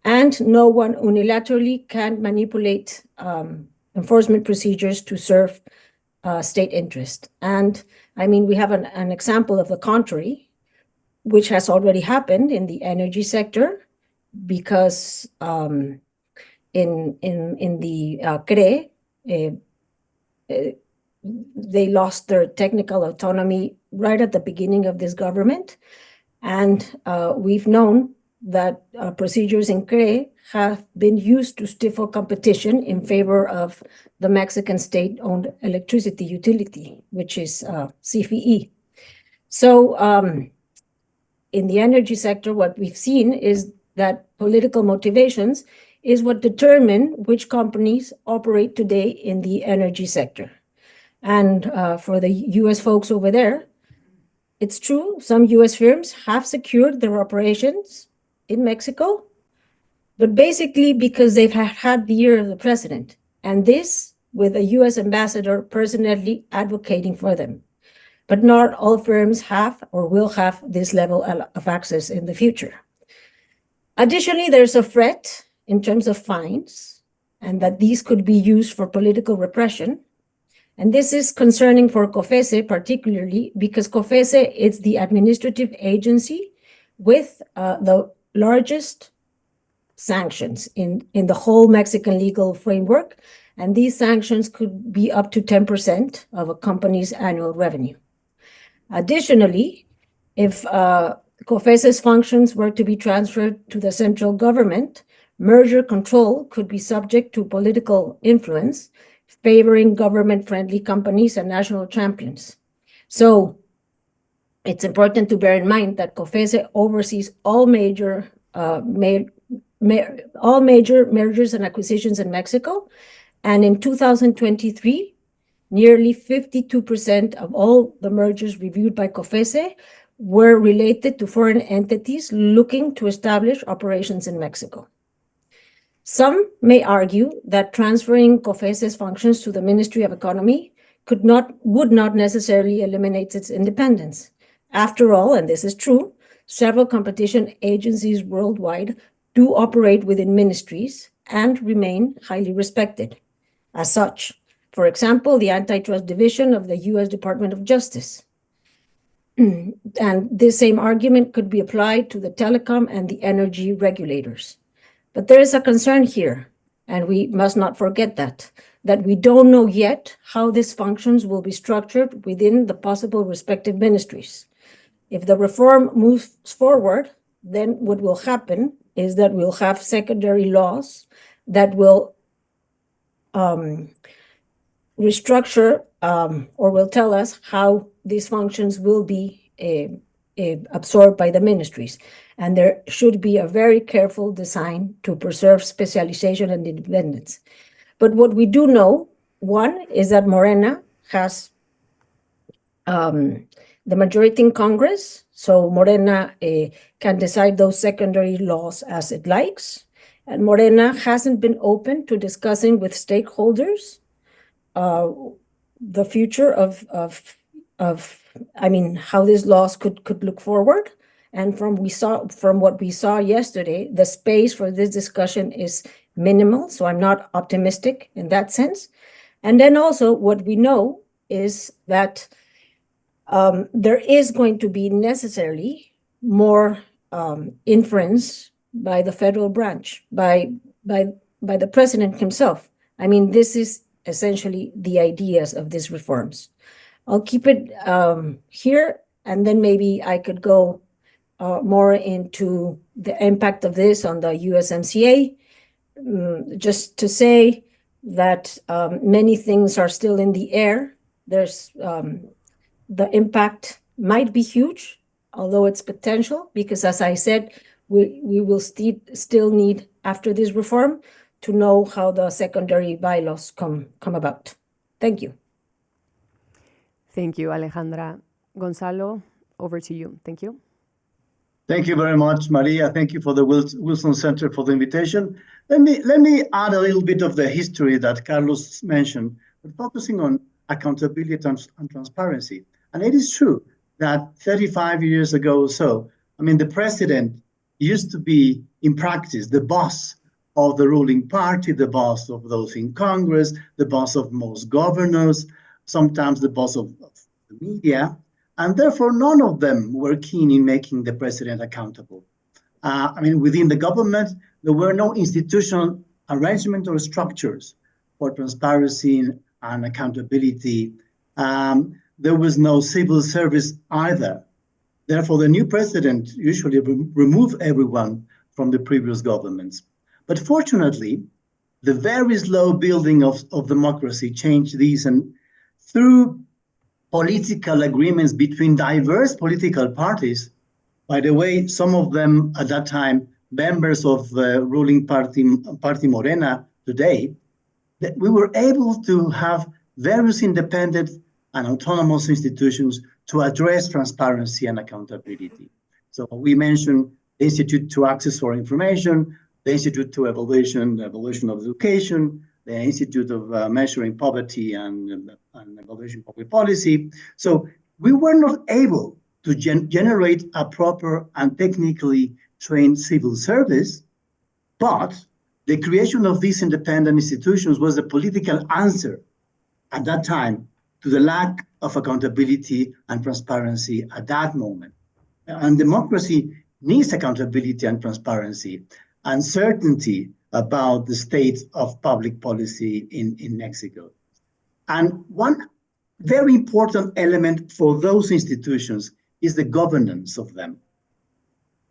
Speaker 16: and no one unilaterally can manipulate enforcement procedures to serve state interest. And I mean, we have an example of the contrary, which has already happened in the energy sector, because in the CRE, they lost their technical autonomy right at the beginning of this government. And we've known that procedures in CRE have been used to stifle competition in favor of the Mexican state-owned electricity utility, which is CFE. So in the energy sector, what we've seen is that political motivations is what determine which companies operate today in the energy sector. And for the US folks over there, it's true, some US firms have secured their operations in Mexico, but basically because they've had the ear of the president, and this with a US ambassador personally advocating for them. But not all firms have or will have this level of access in the future. Additionally, there's a threat in terms of fines, and that these could be used for political repression. And this is concerning for COFECE particularly because COFECE is the administrative agency with the largest sanctions in the whole Mexican legal framework. And these sanctions could be up to 10% of a company's annual revenue. Additionally, if COFECE's functions were to be transferred to the central government, merger control could be subject to political influence, favoring government-friendly companies and national champions. So it's important to bear in mind that COFECE oversees all major mergers and acquisitions in Mexico. And in 2023, nearly 52% of all the mergers reviewed by COFECE were related to foreign entities looking to establish operations in Mexico. Some may argue that transferring COFECE's functions to the Ministry of Economy would not necessarily eliminate its independence. After all, and this is true, several competition agencies worldwide do operate within ministries and remain highly respected. As such, for example, the Antitrust Division of the U.S. Department of Justice. And this same argument could be applied to the telecom and the energy regulators. But there is a concern here, and we must not forget that we don't know yet how these functions will be structured within the possible respective ministries. If the reform moves forward, then what will happen is that we'll have secondary laws that will restructure or will tell us how these functions will be absorbed by the ministries. And there should be a very careful design to preserve specialization and independence. But what we do know, one, is that Morena has the majority in Congress, so Morena can decide those secondary laws as it likes. And Morena hasn't been open to discussing with stakeholders the future of how these laws could look forward. And from what we saw yesterday, the space for this discussion is minimal, so I'm not optimistic in that sense. And then also what we know is that there is going to be necessarily more inference by the federal branch, by the president himself. I mean, this is essentially the ideas of these reforms. I'll keep it here, and then maybe I could go more into the impact of this on the USMCA. Just to say that many things are still in the air. There's the impact might be huge, although it's potential, because as I said, we will still need, after this reform, to know how the secondary bylaws come about. Thank you.
Speaker 14: Thank you, Alejandra. Gonzalo, over to you. Thank you.
Speaker 17: Thank you very much, Maria. Thank you for the Wilson Center for the invitation. Let me add a little bit of the history that Carlos mentioned, but focusing on accountability and transparency. And it is true that 35 years ago or so, the president used to be, in practice, the boss of the ruling party, the boss of those in Congress, the boss of most governors, sometimes the boss of the media, and therefore none of them were keen in making the president accountable. Within the government, there were no institutional arrangement or structures for transparency and accountability. There was no civil service either. Therefore, the new president usually removed everyone from the previous governments. But fortunately, the very slow building of democracy changed these, and through political agreements between diverse political parties, by the way, some of them at that time, members of the ruling party Morena today, that we were able to have various independent and autonomous institutions to address transparency and accountability. So we mentioned the Institute to Access for Information, the Institute to Evaluation of Education, the Institute of Measuring Poverty and Evaluation of Public Policy. So we were not able to generate a proper and technically trained civil service, but the creation of these independent institutions was the political answer at that time to the lack of accountability and transparency at that moment. And democracy needs accountability and transparency and certainty about the state of public policy in Mexico. And one very important element for those institutions is the governance of them.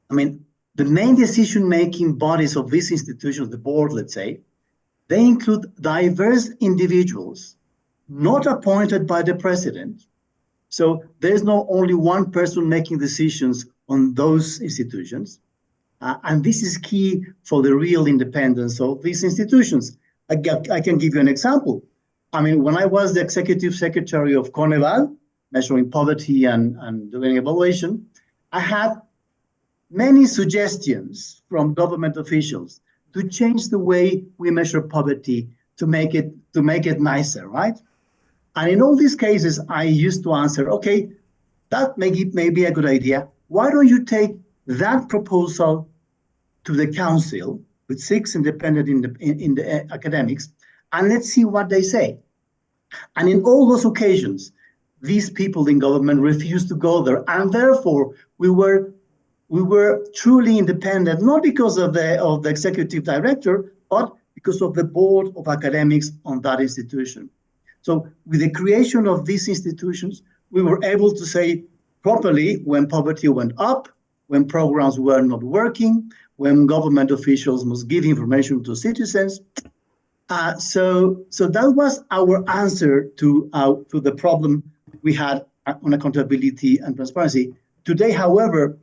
Speaker 17: The main decision-making bodies of these institutions, the board, let's say, they include diverse individuals not appointed by the president. So there's not only one person making decisions on those institutions. And this is key for the real independence of these institutions. I can give you an example. I mean, when I was the executive secretary of Coneval, measuring poverty and doing evaluation, I had many suggestions from government officials to change the way we measure poverty to make it nicer, right? And in all these cases, I used to answer, okay, that may be a good idea. Why don't you take that proposal to the council with 6 independent in the academics, and let's see what they say. And in all those occasions, these people in government refused to go there, and therefore we were truly independent, not because of the executive director, but because of the board of academics on that institution. So with the creation of these institutions, we were able to say properly when poverty went up, when programs were not working, when government officials must give information to citizens. So that was our answer to the problem we had on accountability and transparency. Today, however,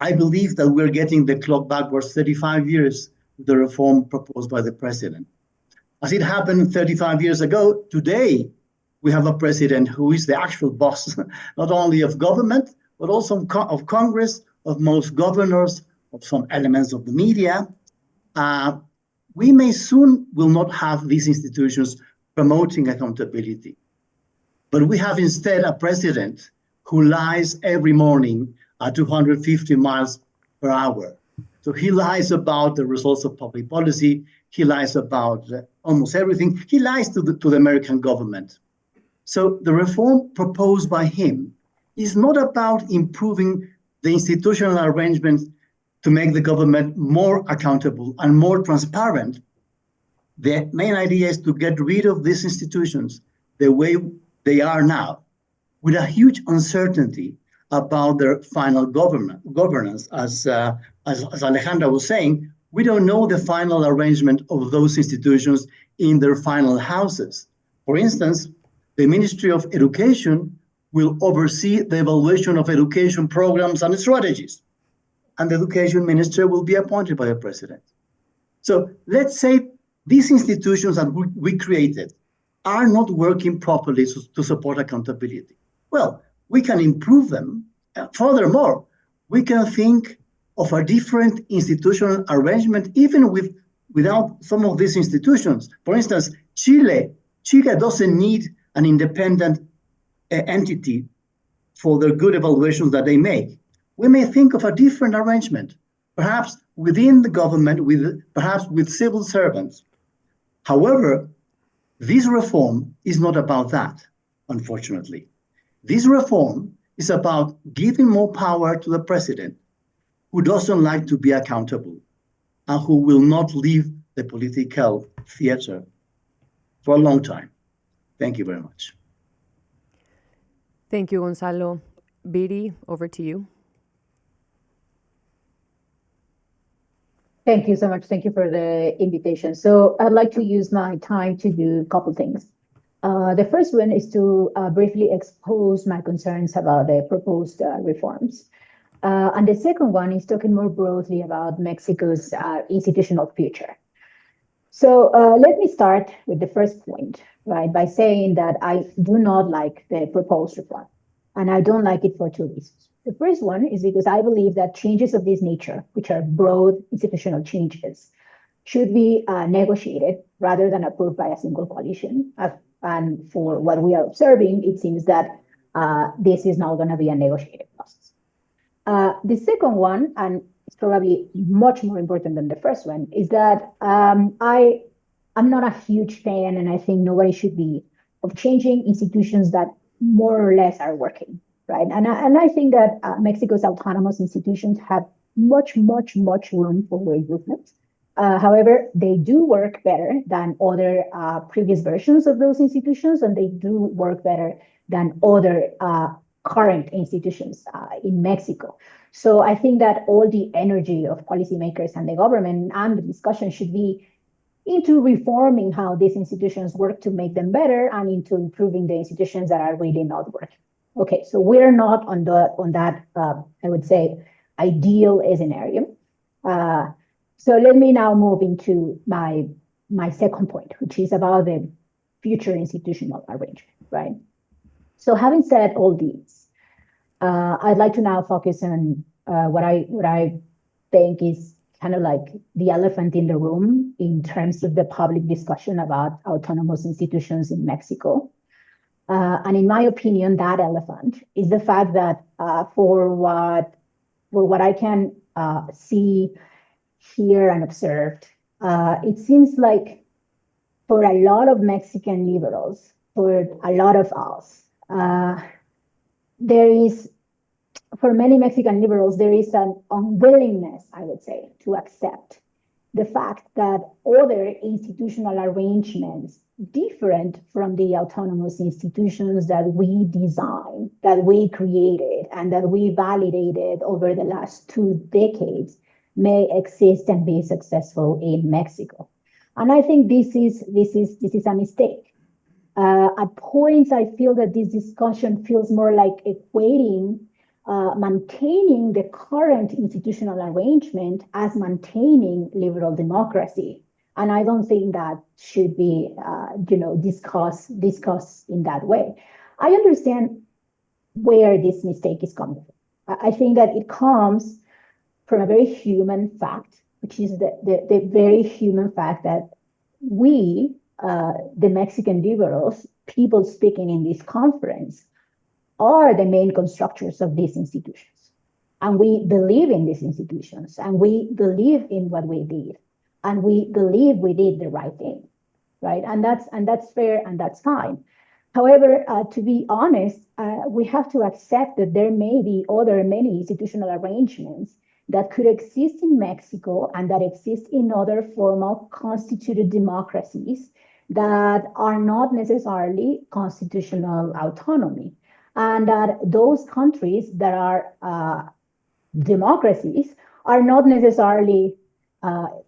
Speaker 17: I believe that we're getting the clock backwards 35 years with the reform proposed by the president. As it happened 35 years ago, today we have a president who is the actual boss, not only of government, but also of Congress, of most governors, of some elements of the media. We may soon will not have these institutions promoting accountability. But we have instead a president who lies every morning at 250 miles per hour. So he lies about the results of public policy. He lies about almost everything. He lies to the American government. So the reform proposed by him is not about improving the institutional arrangements to make the government more accountable and more transparent. The main idea is to get rid of these institutions the way they are now, with a huge uncertainty about their final governance. As Alejandra was saying, we don't know the final arrangement of those institutions in their final houses. For instance, the Ministry of Education will oversee the evaluation of education programs and strategies, and the education minister will be appointed by the president. So let's say these institutions that we created are not working properly to support accountability. Well, we can improve them. Furthermore, we can think of a different institutional arrangement, even without some of these institutions. For instance, Chile doesn't need an independent entity for the good evaluations that they make. We may think of a different arrangement, perhaps within the government, perhaps with civil servants. However, this reform is not about that, unfortunately. This reform is about giving more power to the president, who doesn't like to be accountable and who will not leave the political theater for a long time. Thank you very much.
Speaker 14: Thank you, Gonzalo. Viri, over to you.
Speaker 18: Thank you so much. Thank you for the invitation. So I'd like to use my time to do a couple things. The first one is to briefly expose my concerns about the proposed reforms. And the second one is talking more broadly about Mexico's institutional future. So let me start with the first point, right, by saying that I do not like the proposed reform, and I don't like it for two reasons. The first one is because I believe that changes of this nature, which are broad institutional changes, should be negotiated rather than approved by a single coalition. And for what we are observing, it seems that this is not going to be a negotiated process. The second one, and it's probably much more important than the first one, is that I'm not a huge fan, and I think nobody should be, of changing institutions that more or less are working, right? And I think that Mexico's autonomous institutions have much room for improvement. However, they do work better than other previous versions of those institutions, and they do work better than other current institutions in Mexico. So I think that all the energy of policymakers and the government and the discussion should be into reforming how these institutions work to make them better, and into improving the institutions that are really not working. Okay, so we're not on that I would say, ideal scenario. So let me now move into my second point, which is about the future institutional arrangement, right? So having said all these, I'd like to now focus on what I think is kind of like the elephant in the room in terms of the public discussion about autonomous institutions in Mexico. And in my opinion, that elephant is the fact that for what I can see, hear, and observed, it seems like for a lot of Mexican liberals, for a lot of us, for many Mexican liberals, there is an unwillingness, I would say, to accept the fact that other institutional arrangements different from the autonomous institutions that we designed, that we created, and that we validated over the last 2 decades may exist and be successful in Mexico. And I think this is a mistake. At points, I feel that this discussion feels more like equating maintaining the current institutional arrangement as maintaining liberal democracy. And I don't think that should be, discussed in that way. I understand where this mistake is coming from. I think that it comes from a very human fact, which is the very human fact that we, the Mexican liberals, people speaking in this conference, are the main constructors of these institutions. And we believe in these institutions, and we believe in what we did, and we believe we did the right thing, right? And that's fair, and that's fine. However, to be honest, we have to accept that there may be many institutional arrangements that could exist in Mexico and that exist in other formal constituted democracies that are not necessarily constitutional autonomy. And that those countries that are democracies are not necessarily the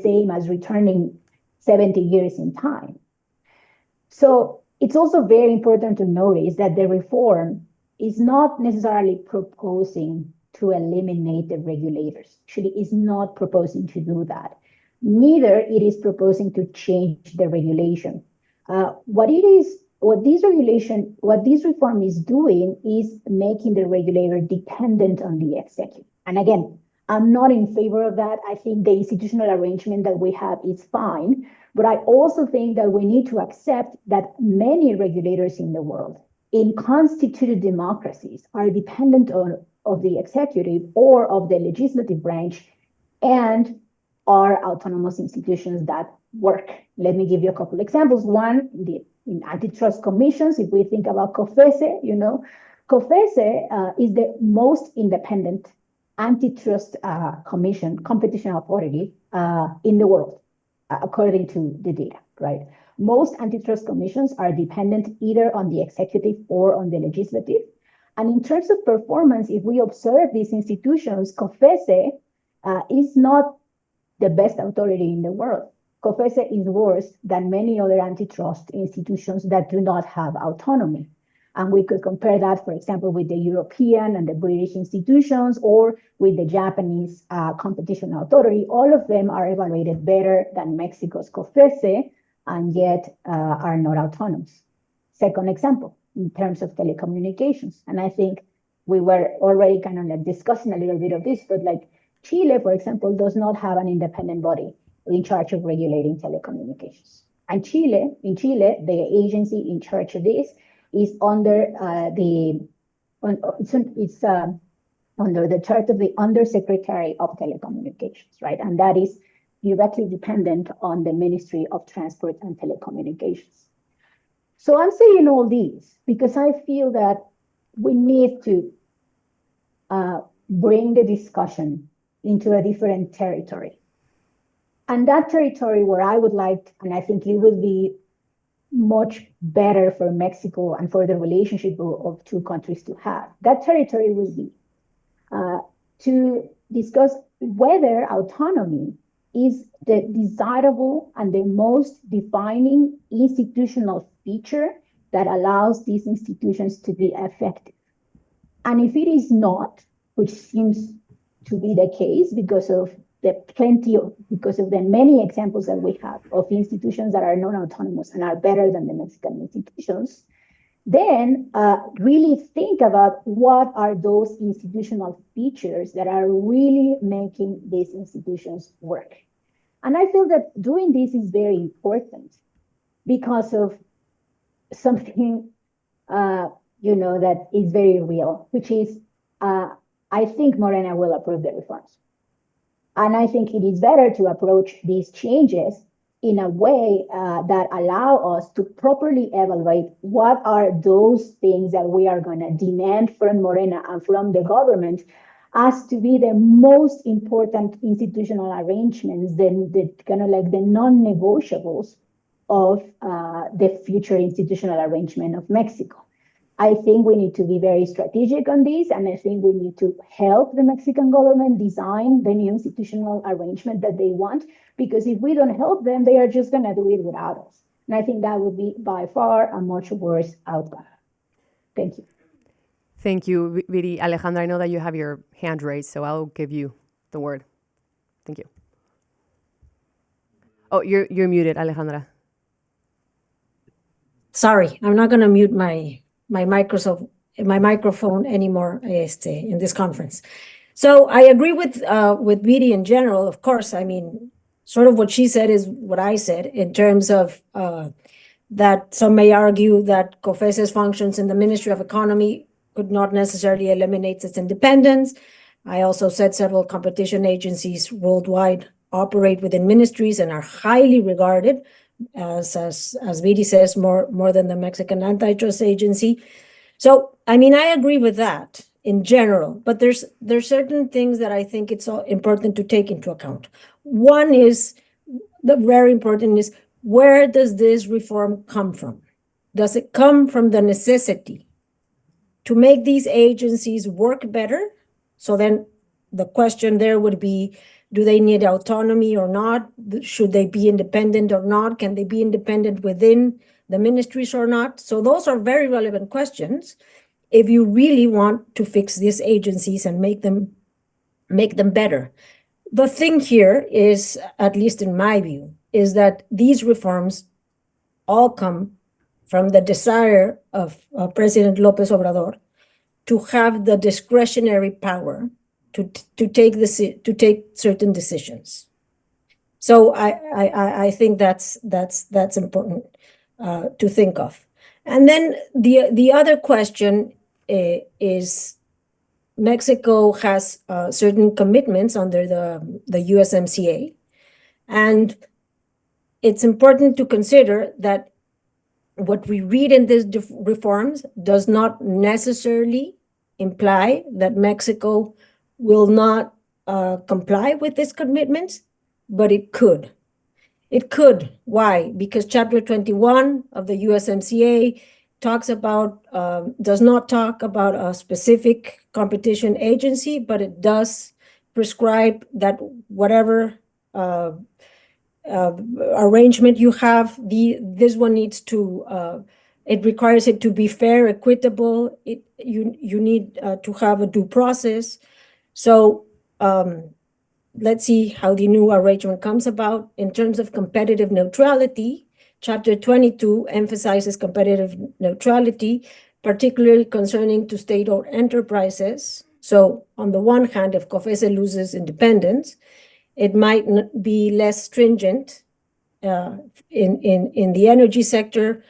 Speaker 18: same as returning 70 years in time. So it's also very important to notice that the reform is not necessarily proposing to eliminate the regulators. Actually, it's not proposing to do that. Neither it is proposing to change the regulation. What this reform is doing is making the regulator dependent on the executive. And again, I'm not in favor of that. I think the institutional arrangement that we have is fine, but I also think that we need to accept that many regulators in the world, in constituted democracies, are dependent of the executive or of the legislative branch and are autonomous institutions that work. Let me give you a couple examples. One, in antitrust commissions, if we think about COFECE, COFECE is the most independent antitrust competition authority in the world, according to the data, right? Most antitrust commissions are dependent either on the executive or on the legislative. And in terms of performance, if we observe these institutions, COFECE is not the best authority in the world. COFECE is worse than many other antitrust institutions that do not have autonomy. And we could compare that, for example, with the European and the British institutions or with the Japanese competition authority. All of them are evaluated better than Mexico's COFECE and yet are not autonomous. Second example, in terms of telecommunications. And I think we were already kind of like discussing a little bit of this, but like Chile, for example, does not have an independent body in charge of regulating telecommunications. And in Chile, the agency in charge of this is under under the charge of the Undersecretary of Telecommunications, right? And that is directly dependent on the Ministry of Transport and Telecommunications. So I'm saying all these because I feel that we need to bring the discussion into a different territory. And that territory where I would like, and I think it would be much better for Mexico and for the relationship of two countries to have. That territory would be to discuss whether autonomy is the desirable and the most defining institutional feature that allows these institutions to be effective. And if it is not, which seems to be the case because of because of the many examples that we have of institutions that are non-autonomous and are better than the Mexican institutions, then really think about what are those institutional features that are really making these institutions work. And I feel that doing this is very important because of something, that is very real, which is, I think Morena will approve the reforms. And I think it is better to approach these changes in a way that allow us to properly evaluate what are those things that we are going to demand from Morena and from the government as to be the most important institutional arrangements, the kind of like the non-negotiables of the future institutional arrangement of Mexico. I think we need to be very strategic on this, and I think we need to help the Mexican government design the new institutional arrangement that they want, because if we don't help them, they are just going to do it without us. And I think that would be by far a much worse outcome. Thank you.
Speaker 14: Thank you, Viri. Alejandra, I know that you have your hand raised, so I'll give you the word. Thank you. Oh, you're muted, Alejandra.
Speaker 16: Sorry, I'm not going to mute my microphone anymore in this conference. So I agree with Viri in general. Of course, I mean, sort of what she said is what I said in terms of that some may argue that COFECE's functions in the Ministry of Economy could not necessarily eliminate its independence. I also said several competition agencies worldwide operate within ministries and are highly regarded, as Viri says, more than the Mexican Antitrust Agency. So, I mean, I agree with that in general, but there's certain things that I think it's important to take into account. One is, the very important is, where does this reform come from? Does it come from the necessity to make these agencies work better? So then the question there would be, do they need autonomy or not? Should they be independent or not? Can they be independent within the ministries or not? So those are very relevant questions if you really want to fix these agencies and make them better. The thing here is, at least in my view, is that these reforms all come from the desire of President López Obrador to have the discretionary power to take certain decisions. So I think that's important to think of. And then the other question is, Mexico has certain commitments under the USMCA, and it's important to consider that what we read in these reforms does not necessarily imply that Mexico will not comply with these commitments, but it could. It could. Why? Because Chapter 21 of the USMCA does not talk about a specific competition agency, but it does prescribe that whatever arrangement you have, this one needs to, it requires it to be fair, equitable. You need to have a due process. So let's see how the new arrangement comes about. In terms of competitive neutrality, Chapter 22 emphasizes competitive neutrality, particularly concerning to state-owned enterprises. So on the one hand, if COFECE loses independence, it might be less stringent in the energy sector.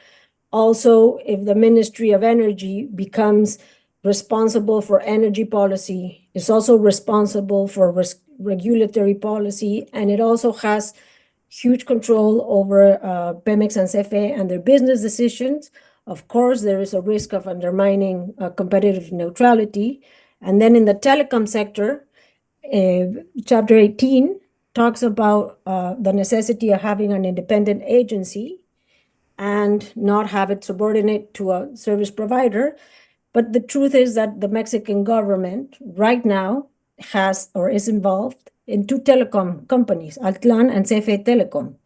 Speaker 16: Also, if the Ministry of Energy becomes responsible for energy policy, it's also responsible for regulatory policy, and it also has huge control over Pemex and CFE and their business decisions. Of course, there is a risk of undermining competitive neutrality. And then in the telecom sector, Chapter 18 talks about the necessity of having an independent agency and not have it subordinate to a service provider. But the truth is that the Mexican government right now has or is involved in two telecom companies, Altlan and CFE Telecom.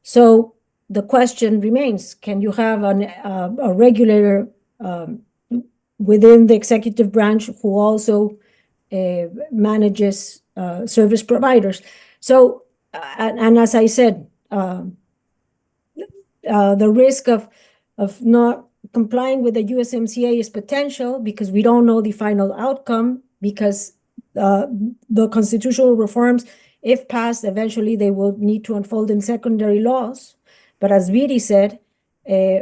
Speaker 16: So the question remains, can you have a regulator within the executive branch who also manages service providers? So, and as I said, the risk of not complying with the USMCA is potential because we don't know the final outcome, because the constitutional reforms, if passed, eventually they will need to unfold in secondary laws. But as Viri said,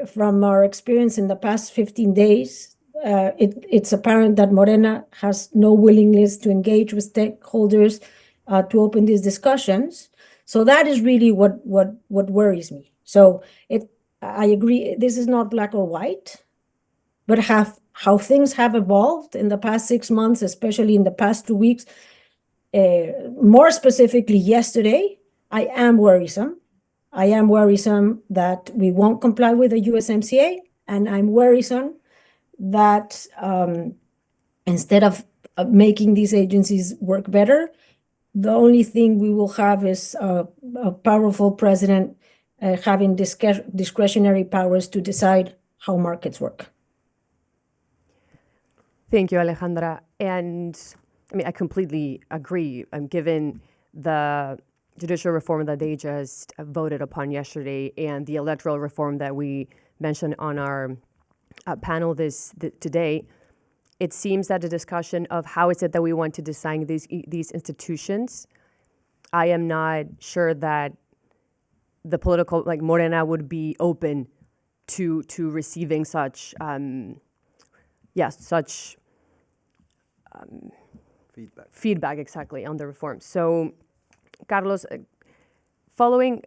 Speaker 16: from our experience in the past 15 days, it's apparent that Morena has no willingness to engage with stakeholders to open these discussions. So that is really what worries me. So I agree, this is not black or white, but how things have evolved in the past 6 months, especially in the past 2 weeks, more specifically yesterday, I am worrisome. I am worrisome that we won't comply with the USMCA, and I'm worrisome that instead of making these agencies work better, the only thing we will have is a powerful president having discretionary powers to decide how markets work.
Speaker 14: Thank you, Alejandra. And I mean, I completely agree. Given the judicial reform that they just voted upon yesterday and the electoral reform that we mentioned on our panel today, it seems that the discussion of how is it that we want to design these institutions, I am not sure that the political, like Morena, would be open to receiving such, feedback exactly on the reform. So, Carlos, following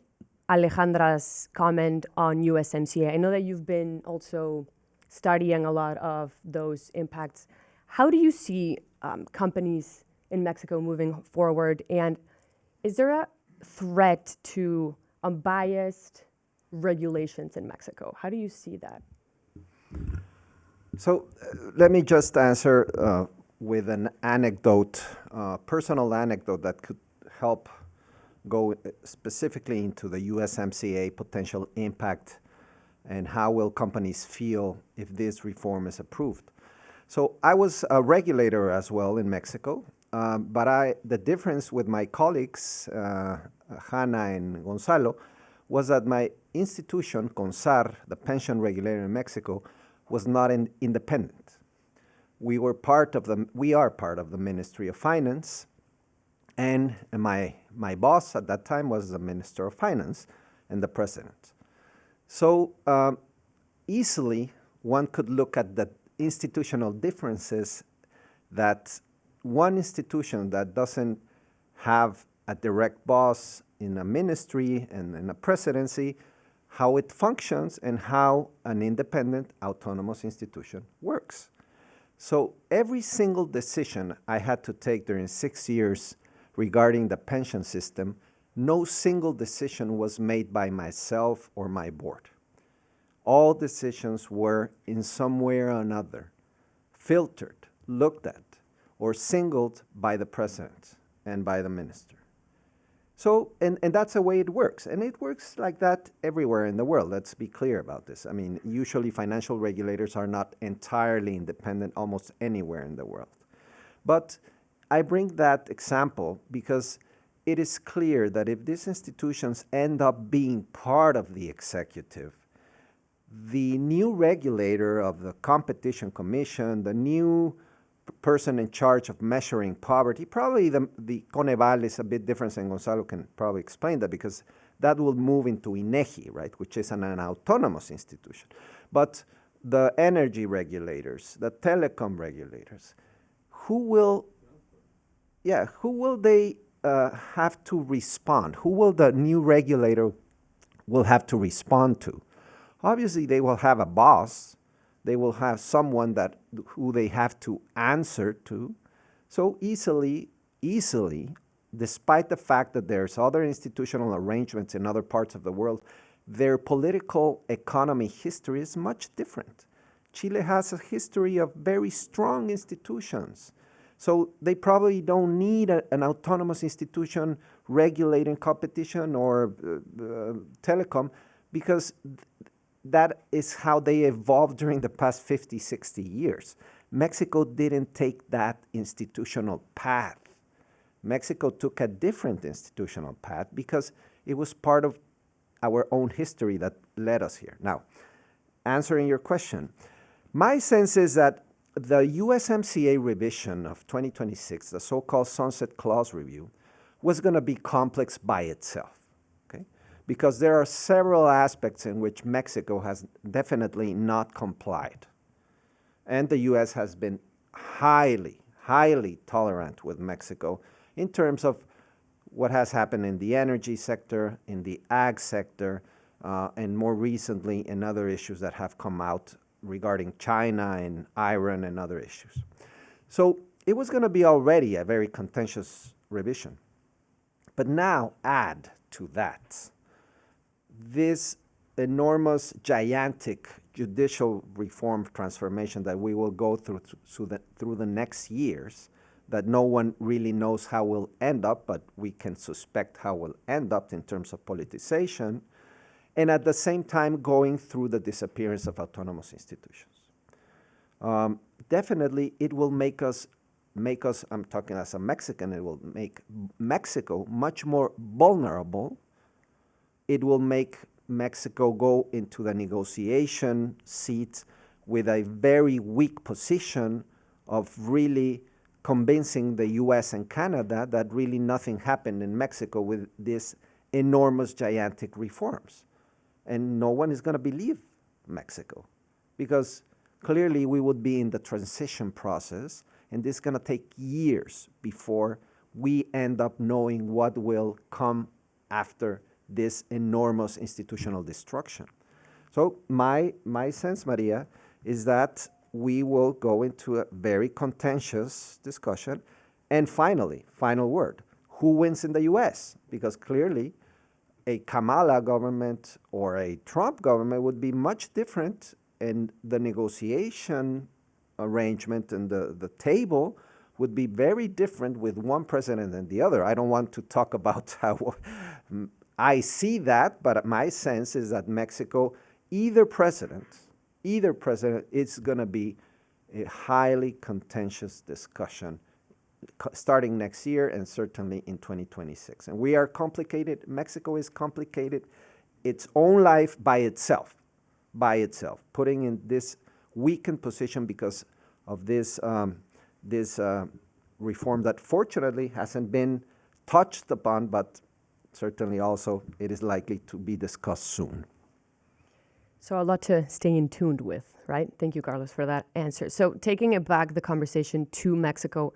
Speaker 14: Alejandra's comment on USMCA, I know that you've been also studying a lot of those impacts. How do you see companies in Mexico moving forward? And is there a threat to unbiased regulations in Mexico? How do you see that?
Speaker 15: So let me just answer with an anecdote, personal anecdote that could help go specifically into the USMCA potential impact and how will companies feel if this reform is approved. So I was a regulator as well in Mexico, but the difference with my colleagues, Hanna and Gonzalo, was that my institution, CONSAR, the pension regulator in Mexico, was not independent. We are part of the Ministry of Finance, and my boss at that time was the Minister of Finance and the President. So easily one could look at the institutional differences, that one institution that doesn't have a direct boss in a ministry and in a presidency, how it functions and how an independent autonomous institution works. So every single decision I had to take during 6 years regarding the pension system, no single decision was made by myself or my board. All decisions were in some way or another filtered, looked at, or singled by the president and by the minister. So, and that's the way it works. And it works like that everywhere in the world. Let's be clear about this. I mean, usually financial regulators are not entirely independent almost anywhere in the world. But I bring that example because it is clear that if these institutions end up being part of the executive, the new regulator of the Competition Commission, the new person in charge of measuring poverty, probably the Coneval is a bit different, and Gonzalo can probably explain that, because that will move into INEGI, right, which is an autonomous institution. But the energy regulators, the telecom regulators, who will they have to respond? Who will the new regulator will have to respond to? Obviously, they will have a boss. They will have someone who they have to answer to. So easily, despite the fact that there's other institutional arrangements in other parts of the world, their political economy history is much different. Chile has a history of very strong institutions. So they probably don't need an autonomous institution regulating competition or telecom, because that is how they evolved during the past 50, 60 years. Mexico didn't take that institutional path. Mexico took a different institutional path because it was part of our own history that led us here. Now, answering your question, my sense is that the USMCA revision of 2026, the so-called Sunset Clause review, was going to be complex by itself, okay? Because there are several aspects in which Mexico has definitely not complied. And the U.S. has been highly tolerant with Mexico in terms of what has happened in the energy sector, in the ag sector, and more recently in other issues that have come out regarding China and Iran and other issues. So it was going to be already a very contentious revision. But now add to that this enormous, gigantic judicial reform transformation that we will go through the next years, that no one really knows how will end up, but we can suspect how will end up in terms of politicization, and at the same time going through the disappearance of autonomous institutions. Definitely, it will make us, I'm talking as a Mexican, it will make Mexico much more vulnerable. It will make Mexico go into the negotiation seat with a very weak position of really convincing the US and Canada that really nothing happened in Mexico with these enormous, gigantic reforms. And no one is going to believe Mexico because clearly we would be in the transition process, and this is going to take years before we end up knowing what will come after this enormous institutional destruction. So my sense, Maria, is that we will go into a very contentious discussion. And finally, final word, who wins in the US? Because clearly a Kamala government or a Trump government would be much different, and the negotiation arrangement and the table would be very different with one president and the other. I don't want to talk about how I see that, but my sense is that Mexico, either president, it's going to be a highly contentious discussion starting next year and certainly in 2026. And we are complicated. Mexico is complicated. Its own life by itself, putting in this weakened position because of this reform that fortunately hasn't been touched upon, but certainly also it is likely to be discussed soon.
Speaker 14: So a lot to stay in tune with, right? Thank you, Carlos, for that answer. So taking it back, the conversation to Mexico,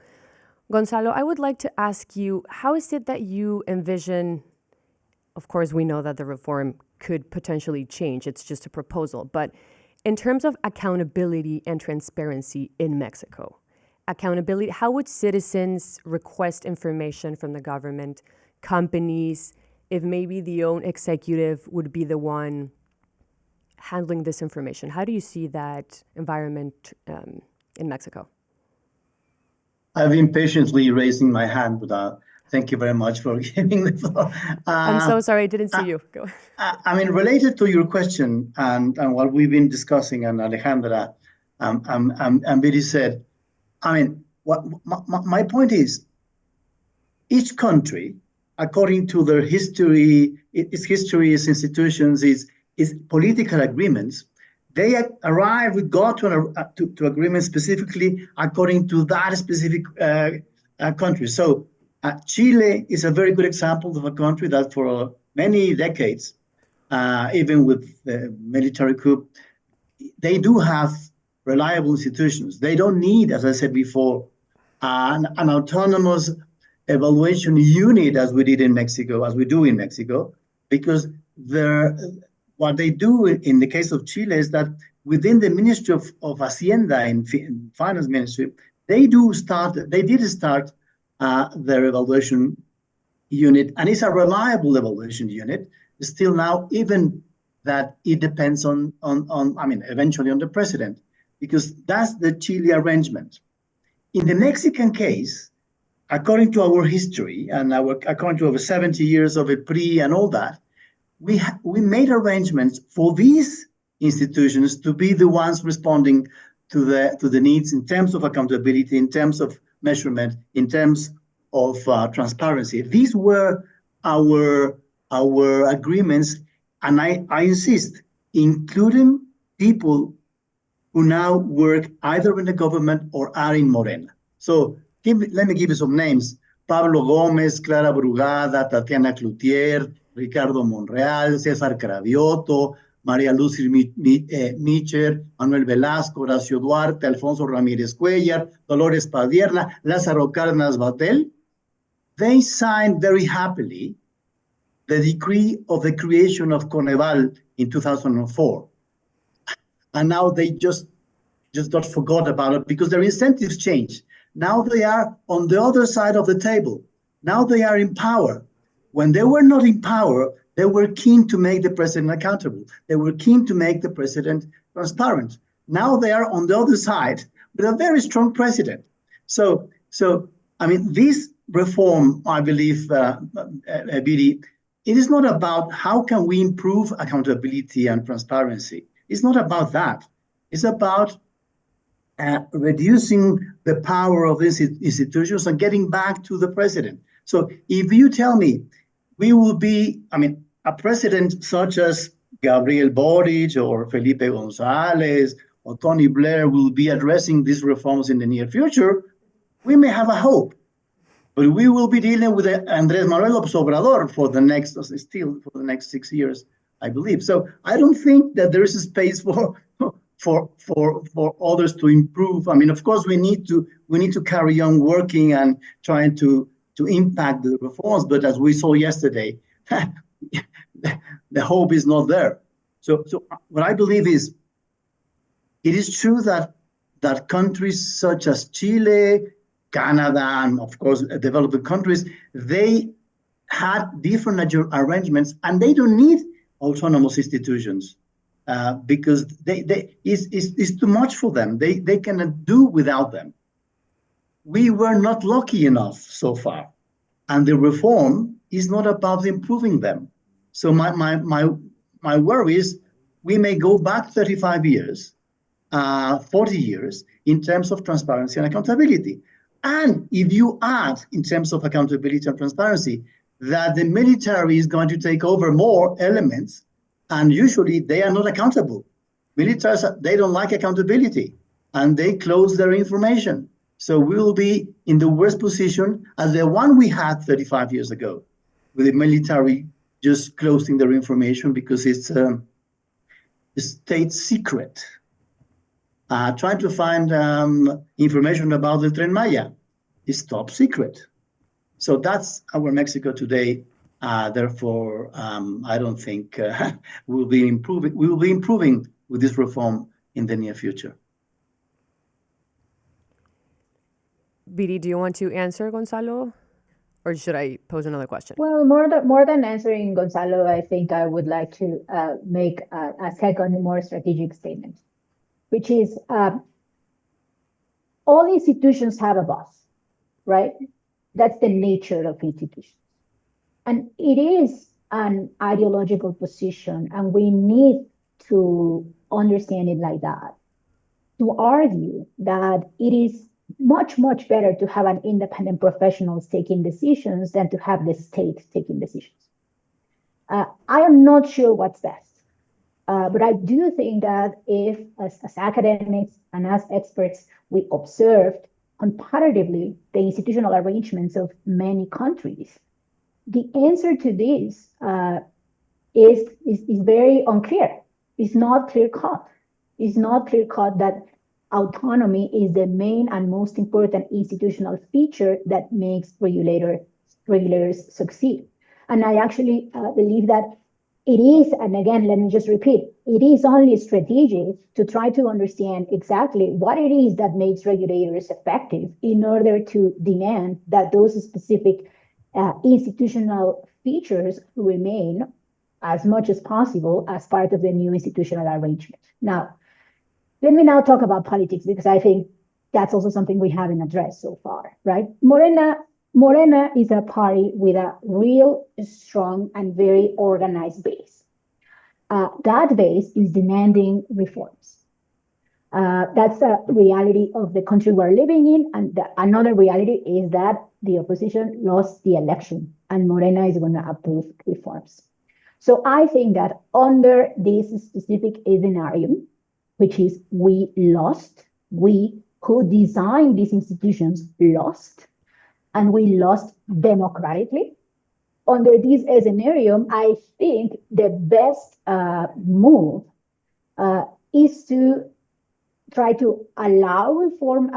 Speaker 14: Gonzalo, I would like to ask you, how is it that you envision, of course, we know that the reform could potentially change, it's just a proposal, but in terms of accountability and transparency in Mexico, accountability, how would citizens request information from the government, companies, if maybe the own executive would be the one handling this information? How do you see that environment in Mexico?
Speaker 17: I've been patiently raising my hand, but thank you very much for giving the floor.
Speaker 14: I'm so sorry, I didn't see you. Go.
Speaker 17: I mean, related to your question and what we've been discussing, and Alejandra and Viri said, I mean, my point is, each country, according to their history, its history, its institutions, its political agreements, they we got to agreement specifically according to that specific country. So Chile is a very good example of a country that for many decades, even with the military coup, they do have reliable institutions. They don't need, as I said before, an autonomous evaluation unit as we did in Mexico, as we do in Mexico, because what they do in the case of Chile is that within the Ministry of Hacienda and Finance Ministry, they did start their evaluation unit, and it's a reliable evaluation unit. Still now, even that it depends on eventually on the president, because that's the Chile arrangement. In the Mexican case, according to our history and according to over 70 years of PRI and all that, we made arrangements for these institutions to be the ones responding to the needs in terms of accountability, in terms of measurement, in terms transparency. These were our agreements, and I insist, including people who now work either in the government or are in Morena. So let me give you some names. Pablo Gómez, Clara Brugada, Tatiana Cloutier, Ricardo Monreal, César Cravioto, María Luz Micher, Manuel Velasco, Horacio Duarte, Alfonso Ramírez Cuellar, Dolores Padierna, Lázaro Cárdenas Batel. They signed very happily the decree of the creation of Coneval in 2004. And now they just got forgot about it because their incentives changed. Now they are on the other side of the table. Now they are in power. When they were not in power, they were keen to make the president accountable. They were keen to make the president transparent. Now they are on the other side with a very strong president. So I mean, this reform, I believe, Bidi, it is not about how can we improve accountability and transparency. It's not about that. It's about reducing the power of these institutions and getting back to the president. So if you tell me we will be, I mean, a president such as Gabriel Boric or Felipe González or Tony Blair will be addressing these reforms in the near future, we may have a hope. But we will be dealing with Andrés Manuel López Obrador for the next 6 years, I believe. So I don't think that there is a space for others to improve. I mean, of course, we need to carry on working and trying to impact the reforms. But as we saw yesterday, the hope is not there. So what I believe is, it is true that countries such as Chile, Canada, and of course, developing countries, they had different arrangements, and they don't need autonomous institutions because it's too much for them. They cannot do without them. We were not lucky enough so far, and the reform is not about improving them. So my worry is we may go back 35 years, 40 years in terms of transparency and accountability. And if you add, in terms of accountability and transparency, that the military is going to take over more elements, and usually they are not accountable. Militaries, they don't like accountability, and they close their information. So we will be in the worst position as the one we had 35 years ago, with the military just closing their information because it's a state secret. Trying to find information about the Tren Maya is top secret. So that's our Mexico today. Therefore, I don't think we will be improving with this reform in the near future.
Speaker 14: Bidi, do you want to answer, Gonzalo? Or should I pose another question?
Speaker 18: Well, more than answering Gonzalo, I think I would like to make a second, more strategic statement, which is all institutions have a boss, right? That's the nature of institutions. And it is an ideological position, and we need to understand it like that, to argue that it is much, much better to have an independent professionals taking decisions than to have the state taking decisions. I am not sure what's best. But I do think that if, as academics and as experts, we observed comparatively the institutional arrangements of many countries, the answer to this is very unclear. It's not clear cut. It's not clear cut that autonomy is the main and most important institutional feature that makes regulators succeed. And I actually believe that it is, and again, let me just repeat, it is only strategic to try to understand exactly what it is that makes regulators effective in order to demand that those specific institutional features remain as much as possible as part of the new institutional arrangement. Now, let me now talk about politics, because I think that's also something we haven't addressed so far, right? Morena is a party with a real strong and very organized base. That base is demanding reforms. That's a reality of the country we're living in. And another reality is that the opposition lost the election and Morena is going to approve reforms. So I think that under this specific scenario, which is we who designed these institutions lost, and we lost democratically. Under this scenario, I think the best move is to try to allow reform,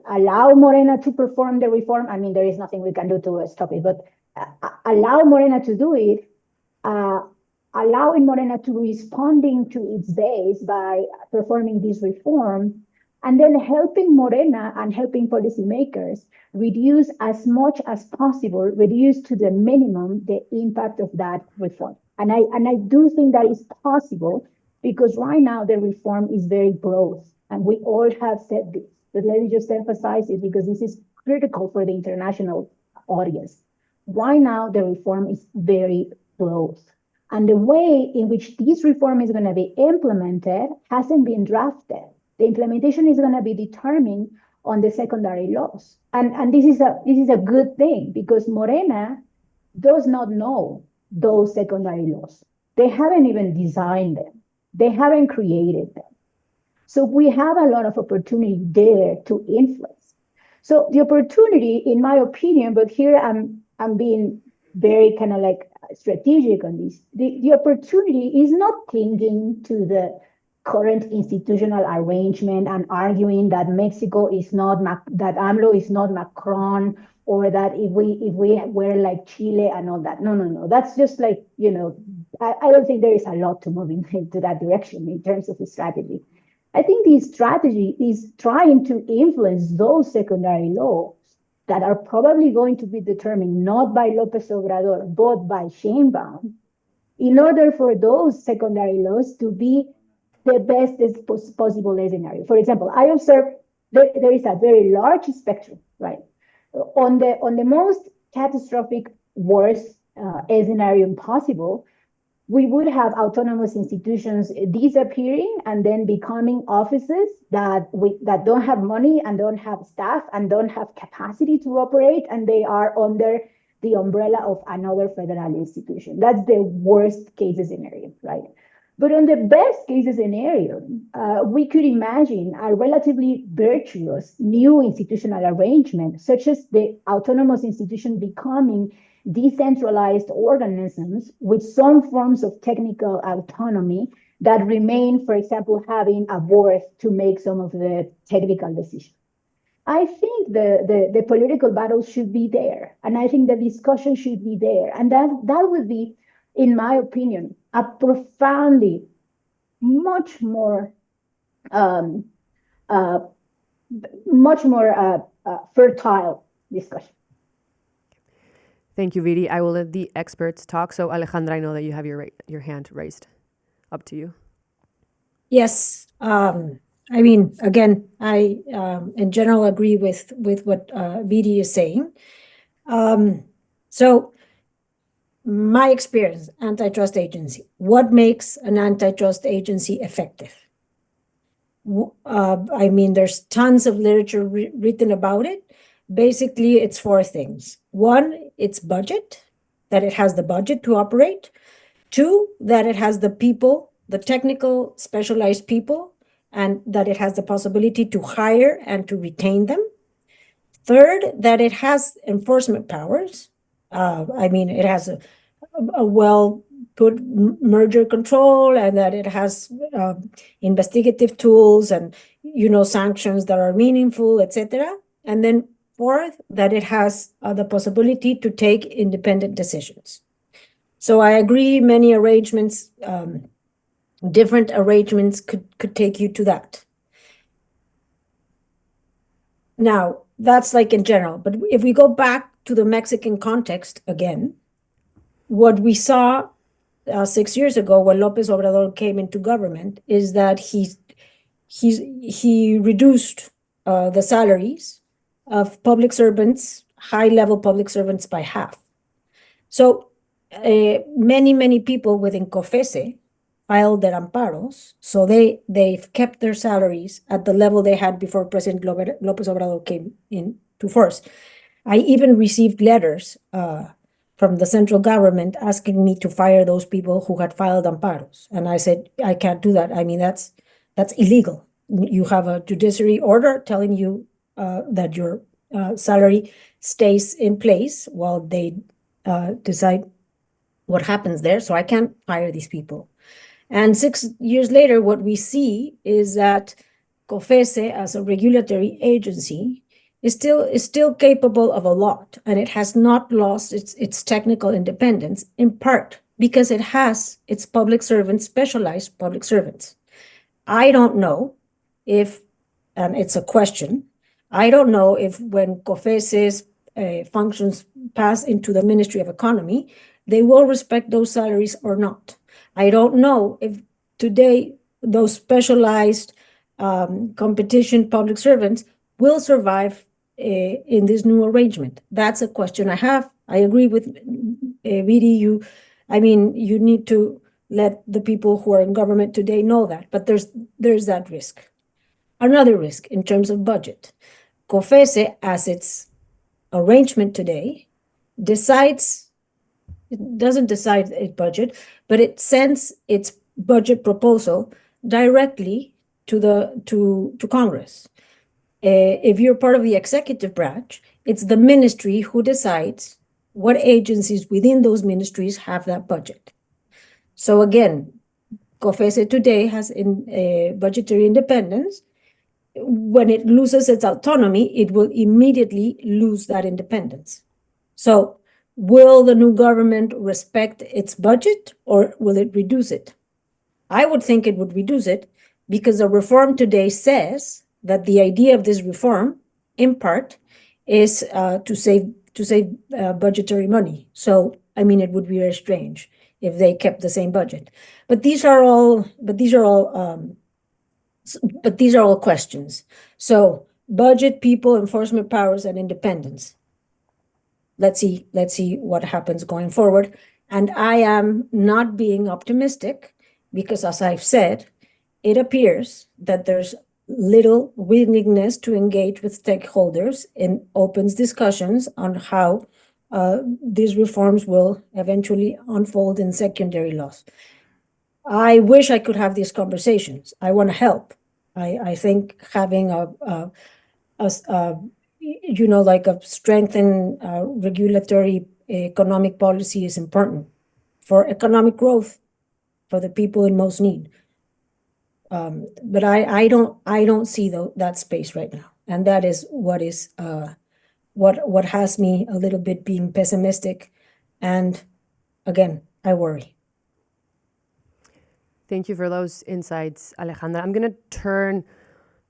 Speaker 18: allow Morena to perform the reform. I mean, there is nothing we can do to stop it, but allow Morena to do it, allowing Morena to responding to its base by performing this reform, and then helping Morena and helping policymakers reduce as much as possible, reduce to the minimum the impact of that reform. And I do think that is possible because right now the reform is very broad. And we all have said this, but let me just emphasize it because this is critical for the international audience. Right now, the reform is very broad. And the way in which this reform is going to be implemented hasn't been drafted. The implementation is going to be determined on the secondary laws. And this is a good thing because Morena does not know those secondary laws. They haven't even designed them. They haven't created them. So we have a lot of opportunity there to influence. So the opportunity, in my opinion, but here I'm being very kind of like strategic on this. The opportunity is not clinging to the current institutional arrangement and arguing that Mexico is not, that AMLO is not Macron, or that if we were like Chile and all that. No. That's just like, I don't think there is a lot to move into that direction in terms of the strategy. I think the strategy is trying to influence those secondary laws that are probably going to be determined not by López Obrador, but by Sheinbaum, in order for those secondary laws to be the best possible scenario. For example, I observe there is a very large spectrum, right? On the most catastrophic worst scenario possible, we would have autonomous institutions disappearing and then becoming offices that don't have money and don't have staff and don't have capacity to operate, and they are under the umbrella of another federal institution. That's the worst case scenario, right? But on the best case scenario, we could imagine a relatively virtuous new institutional arrangement, such as the autonomous institution becoming decentralized organisms with some forms of technical autonomy that remain, for example, having a board to make some of the technical decisions. I think the political battle should be there, and I think the discussion should be there, and that would be, in my opinion, a profoundly much more fertile discussion.
Speaker 14: Thank you, Viri. I will let the experts talk. So, Alejandra, I know that you have your hand raised. Up to you.
Speaker 16: Yes. I mean, again, I in general agree with what Viri is saying. So, my experience, antitrust agency. What makes an antitrust agency effective? I mean, there's tons of literature written about it. Basically, it's four things. One, it's budget, that it has the budget to operate. Two, that it has the people, the technical specialized people, and that it has the possibility to hire and to retain them. Third, that it has enforcement powers. I mean, it has a well-put merger control, and that it has investigative tools and, sanctions that are meaningful, etc. And then fourth, that it has the possibility to take independent decisions. So I agree, many arrangements, different arrangements could take you to that. Now, that's like in general, but if we go back to the Mexican context again, what we saw 6 years ago when López Obrador came into government is that he reduced the salaries of public servants, high-level public servants, by half. So many people within COFECE filed their amparos, so they've kept their salaries at the level they had before President Lopez Obrador came into force. I even received letters from the central government asking me to fire those people who had filed amparos, and I said I can't do that. I mean, that's illegal. You have a judiciary order telling you that your salary stays in place while they decide what happens there. So I can't fire these people. And 6 years later, what we see is that COFECE, as a regulatory agency, is still capable of a lot, and it has not lost its technical independence, in part because it has its public servants, specialized public servants. I don't know if, and it's a question, I don't know if when COFECE's functions pass into the Ministry of Economy, they will respect those salaries or not. I don't know if today those specialized competition public servants will survive in this new arrangement. That's a question I have. I agree with Viri. You need to let the people who are in government today know that, but there's that risk. Another risk in terms of budget. COFECE, as its arrangement today, doesn't decide its budget, but it sends its budget proposal directly to Congress. If you're part of the executive branch, it's the ministry who decides what agencies within those ministries have that budget. So again, COFECE today has budgetary independence. When it loses its autonomy, it will immediately lose that independence. So will the new government respect its budget, or will it reduce it? I would think it would reduce it, because the reform today says that the idea of this reform, in part, is to save budgetary money. So, I mean, it would be very strange if they kept the same budget. But these are all questions. So, budget, people, enforcement powers, and independence. Let's see what happens going forward. And I am not being optimistic because, as I've said, it appears that there's little willingness to engage with stakeholders in open discussions on how these reforms will eventually unfold in secondary laws. I wish I could have these conversations. I want to help. I think having a strengthened regulatory economic policy is important for economic growth for the people in most need. But I don't see that space right now, and that is what has me a little bit being pessimistic, and again, I worry.
Speaker 14: Thank you for those insights, Alejandra. I'm going to turn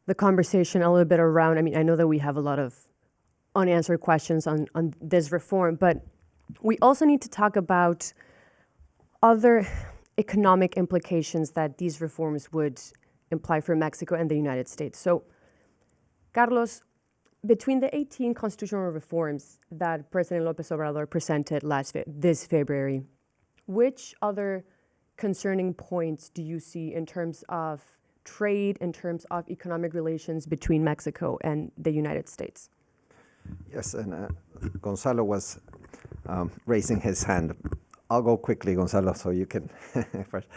Speaker 14: the conversation a little bit around. I mean, I know that we have a lot of unanswered questions on this reform, but we also need to talk about other economic implications that these reforms would imply for Mexico and the United States. So, Carlos, between the 18 constitutional reforms that President Lopez Obrador presented this February, which other concerning points do you see in terms of trade, in terms of economic relations between Mexico and the United States?
Speaker 15: Yes, and Gonzalo was raising his hand. I'll go quickly, Gonzalo, so you can first.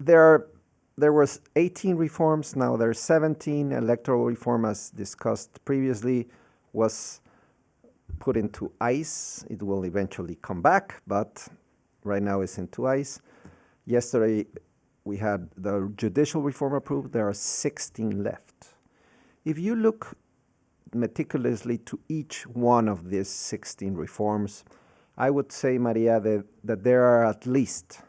Speaker 15: There was 18 reforms, now there's 17. Electoral reform, as discussed previously, was put into ice. It will eventually come back, but right now it's into ice. Yesterday, we had the judicial reform approved. There are 16 left. If you look meticulously to each one of these 16 reforms, I would say, Maria, that there are at least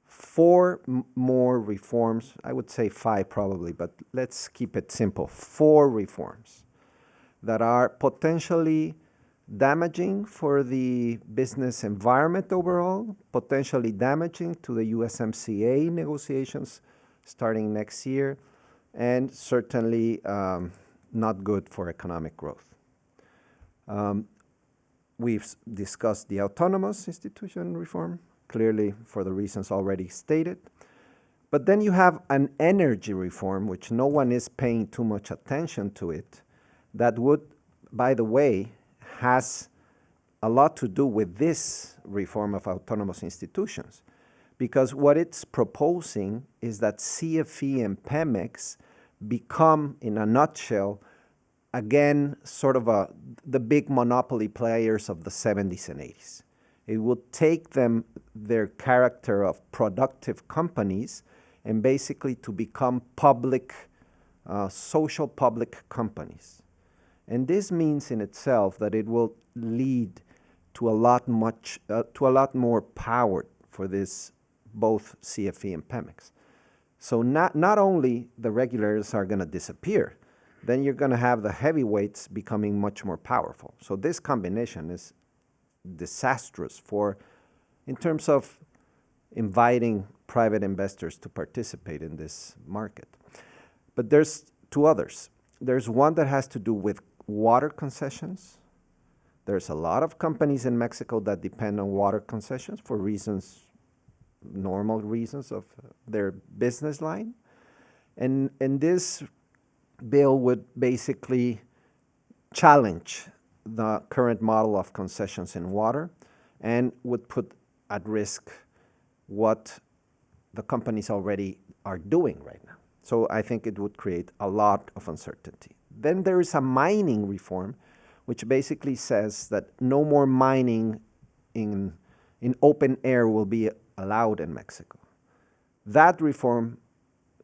Speaker 15: 4 more reforms. I would say 5 probably, but let's keep it simple. 4 reforms that are potentially damaging for the business environment overall, potentially damaging to the USMCA negotiations starting next year, and certainly not good for economic growth. We've discussed the autonomous institution reform. clearly for the reasons already stated. But then you have an energy reform, which no one is paying too much attention to it, that would, by the way, has a lot to do with this reform of autonomous institutions. Because what it's proposing is that CFE and Pemex become, in a nutshell, again, sort of the big monopoly players of the 70s and 80s. It would take them, their character of productive companies, and basically to become public, social public companies. And this means in itself that it will lead to a lot more power for this, both CFE and Pemex. So not only the regulators are going to disappear, then you're going to have the heavyweights becoming much more powerful. So this combination is disastrous in terms of inviting private investors to participate in this market. But there's two others. There's one that has to do with water concessions. There's a lot of companies in Mexico that depend on water concessions for normal reasons of their business line. And this bill would basically challenge the current model of concessions in water and would put at risk what the companies already are doing right now. So I think it would create a lot of uncertainty. Then there is a mining reform, which basically says that no more mining in open air will be allowed in Mexico. That reform,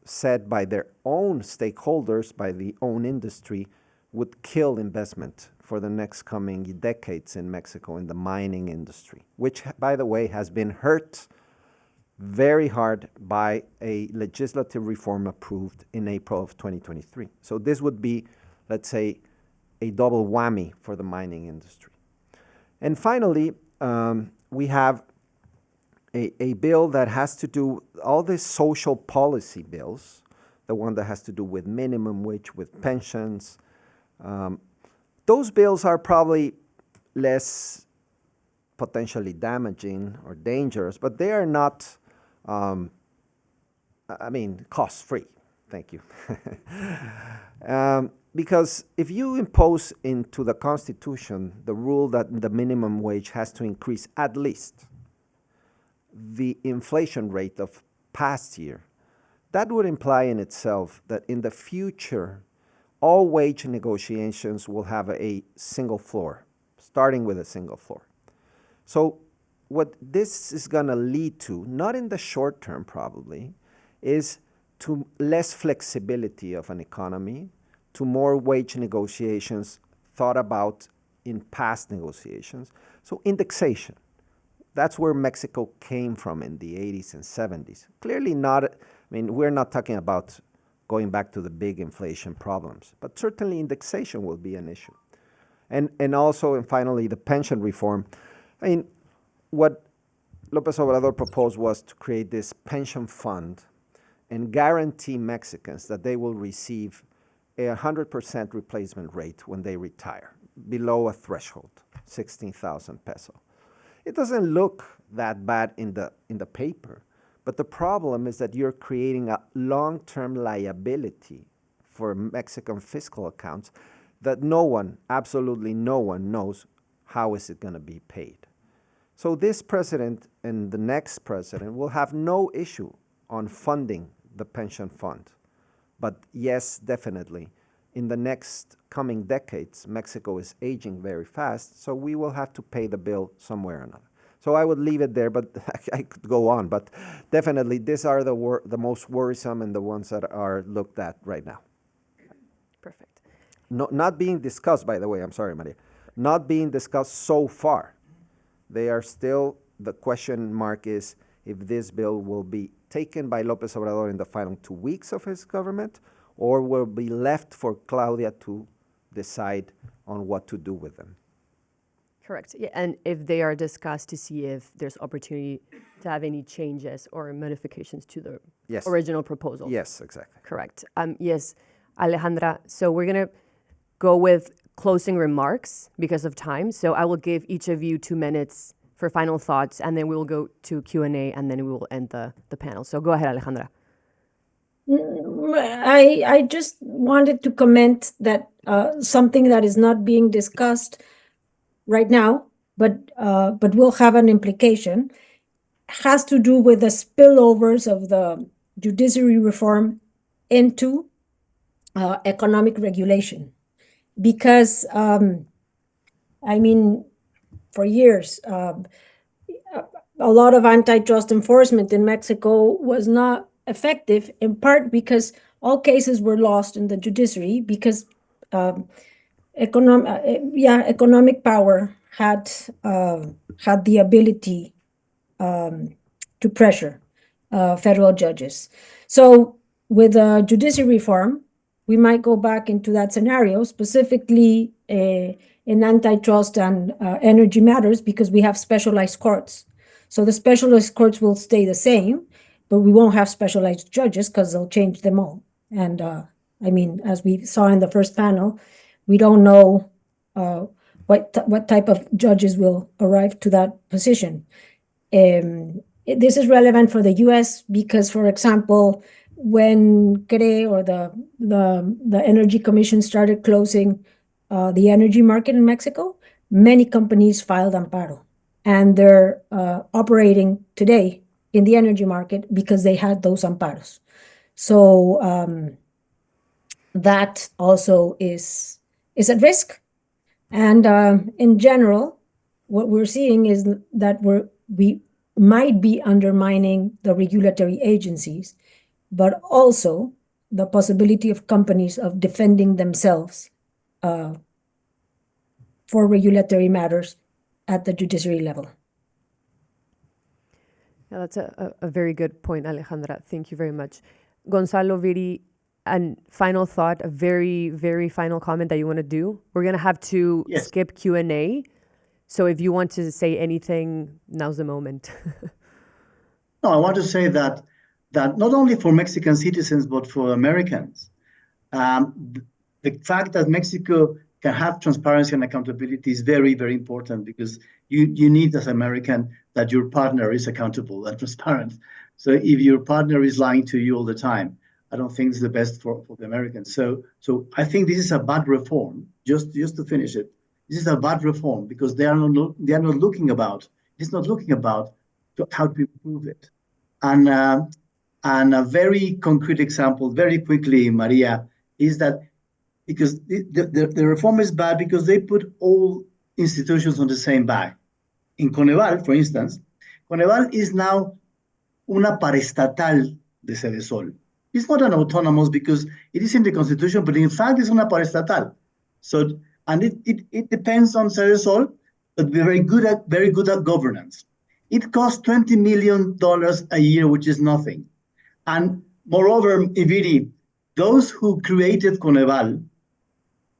Speaker 15: said by their own stakeholders, by the own industry, would kill investment for the next coming decades in Mexico in the mining industry, which, by the way, has been hurt very hard by a legislative reform approved in April of 2023. So this would be, let's say, a double whammy for the mining industry. And finally, we have a bill that has to do, all these social policy bills, the one that has to do with minimum wage, with pensions, those bills are probably less potentially damaging or dangerous, but they are not, cost-free. Thank you. Because if you impose into the Constitution the rule that the minimum wage has to increase at least the inflation rate of past year, that would imply in itself that in the future, all wage negotiations will have a single floor, starting with a single floor. So what this is going to lead to, not in the short term probably, is to less flexibility of an economy, to more wage negotiations thought about in past negotiations. So indexation. That's where Mexico came from in the 80s and 70s. Clearly not, we're not talking about going back to the big inflation problems, but certainly indexation will be an issue. And also, and finally, the pension reform. What López Obrador proposed was to create this pension fund and guarantee Mexicans that they will receive a 100% replacement rate when they retire, below a threshold, 16,000 peso. It doesn't look that bad in the paper, but the problem is that you're creating a long-term liability for Mexican fiscal accounts that no one, absolutely no one, knows how is it going to be paid. So this president and the next president will have no issue on funding the pension fund. But yes, definitely, in the next coming decades, Mexico is aging very fast, so we will have to pay the bill somewhere or another. So I would leave it there, but I could go on. But definitely, these are the most worrisome and the ones that are looked at right now.
Speaker 14: Perfect.
Speaker 15: Not being discussed, by the way, I'm sorry, Maria, not being discussed so far. They are still, the question mark is if this bill will be taken by López Obrador in the final 2 weeks of his government, or will be left for Claudia to decide on what to do with them.
Speaker 14: Correct. Yeah, and if they are discussed to see if there's opportunity to have any changes or modifications to the original proposal.
Speaker 15: Yes, exactly.
Speaker 14: Correct. Yes, Alejandra, so we're going to go with closing remarks because of time. So I will give each of you 2 minutes for for final thoughts, and then we will go to Q&A, and then we will end the panel. So go ahead, Alejandra.
Speaker 16: I just wanted to comment that something that is not being discussed right now, but will have an implication, has to do with the spillovers of the judiciary reform into economic regulation. Because, I mean, for years, a lot of antitrust enforcement in Mexico was not effective, in part because all cases were lost in the judiciary because economic power had the ability to pressure federal judges. So with judiciary reform, we might go back into that scenario, specifically in antitrust and energy matters, because we have specialized courts. So the specialized courts will stay the same, but we won't have specialized judges because they'll change them all. And I mean, as we saw in the first panel, we don't know what type of judges will arrive to that position. This is relevant for the U.S. because, for example, when CRE or the Energy Commission started closing the energy market in Mexico, many companies filed amparo, and they're operating today in the energy market because they had those amparos. So that also is at risk. And in general, what we're seeing is that we might be undermining the regulatory agencies, but also the possibility of companies of defending themselves for regulatory matters at the judiciary level.
Speaker 14: Yeah, that's a very good point, Alejandra. Thank you very much. Gonzalo, Viri, and final thought, a very, very final comment that you want to do. We're going to have to skip Q&A. So if you want to say anything, now's the moment.
Speaker 17: No, I want to say that not only for Mexican citizens, but for Americans, the fact that Mexico can have transparency and accountability is very, very important, because you need, as American, that your partner is accountable and transparent. So if your partner is lying to you all the time, I don't think it's the best for the Americans. So I think this is a bad reform. Just to finish it, this is a bad reform because they are not looking about. It's not looking about how to improve it. And a very concrete example, very quickly, Maria, is that because the reform is bad because they put all institutions on the same bag. In Coneval, for instance, Coneval is now una paraestatal de Cedesol. It's not an autonomous because it is in the Constitution, but in fact, it's una paraestatal. So, and it depends on Cedesol, but very good at governance. It costs $20 million a year, which is nothing. And moreover, Iviri, those who created Coneval,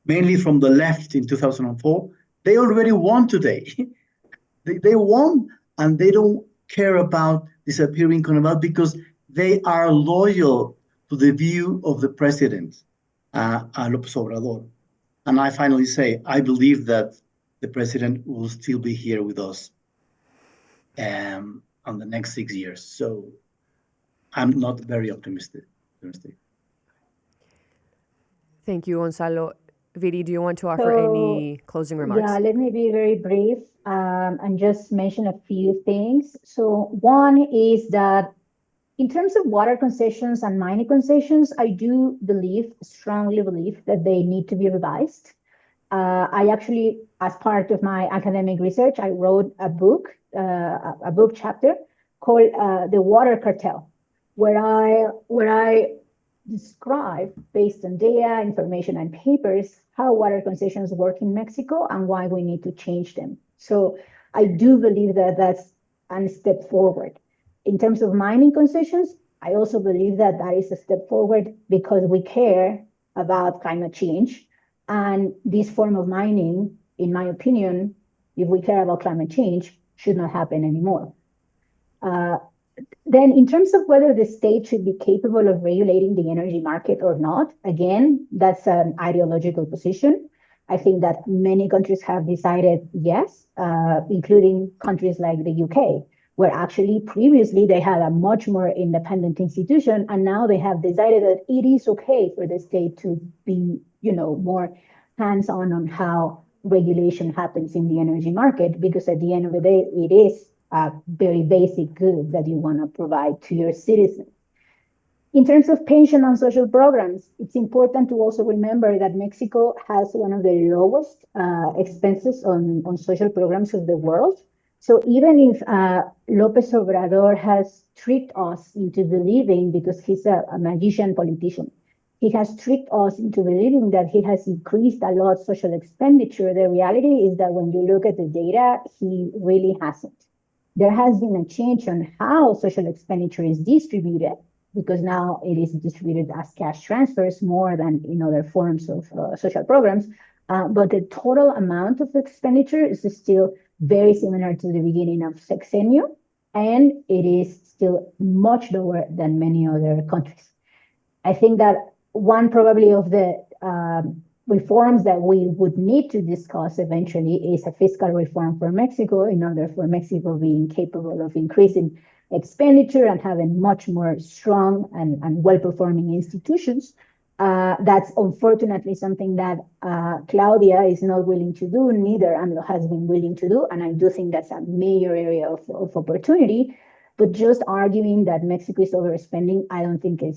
Speaker 17: mainly from the left in 2004, they already won today. They won, and they don't care about disappearing Coneval because they are loyal to the view of the president, López Obrador. And I finally say, I believe that the president will still be here with us on the next 6 years. So I'm not very optimistic.
Speaker 14: Thank you, Gonzalo. Viri, do you want to offer any closing remarks?
Speaker 18: Yeah, let me be very brief and just mention a few things. So one is that in terms of water concessions and mining concessions, I do strongly believe that they need to be revised. I actually, as part of my academic research, I wrote a book chapter called The Water Cartel, where I describe, based on data, information, and papers, how water concessions work in Mexico and why we need to change them. So I do believe that that's a step forward. In terms of mining concessions, I also believe that that is a step forward because we care about climate change. And this form of mining, in my opinion, if we care about climate change, should not happen anymore. Then in terms of whether the state should be capable of regulating the energy market or not, again, that's an ideological position. I think that many countries have decided yes, including countries like the UK, where actually previously they had a much more independent institution, and now they have decided that it is okay for the state to be, more hands-on on how regulation happens in the energy market, because at the end of the day, it is a very basic good that you want to provide to your citizens. In terms of pension and social programs, it's important to also remember that Mexico has one of the lowest expenses on social programs of the world. So even if López Obrador has tricked us into believing, because he's a magician politician, he has tricked us into believing that he has increased a lot social expenditure, the reality is that when you look at the data, he really hasn't. There has been a change on how social expenditure is distributed, because now it is distributed as cash transfers more than in other forms of social programs. But the total amount of expenditure is still very similar to the beginning of sexennium, and it is still much lower than many other countries. I think that one probably of the reforms that we would need to discuss eventually is a fiscal reform for Mexico, in order for Mexico being capable of increasing expenditure and having much more strong and well-performing institutions. That's unfortunately something that Claudia is not willing to do, neither AMLO has been willing to do, and I do think that's a major area of opportunity. But just arguing that Mexico is overspending, I don't think it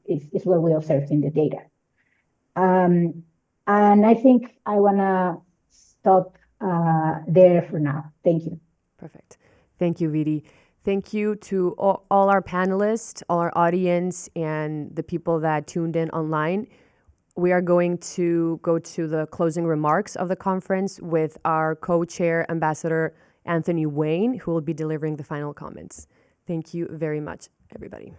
Speaker 18: is what we observed in the data. And I think I wanna stop there for now. Thank you.
Speaker 14: Perfect. Thank you, Viri. Thank you to all our panelists, all our audience, and the people that tuned in online. We are going to go to the closing remarks of the conference with our co-chair, Ambassador Anthony Wayne, who will be delivering the final comments. Thank you very much, everybody.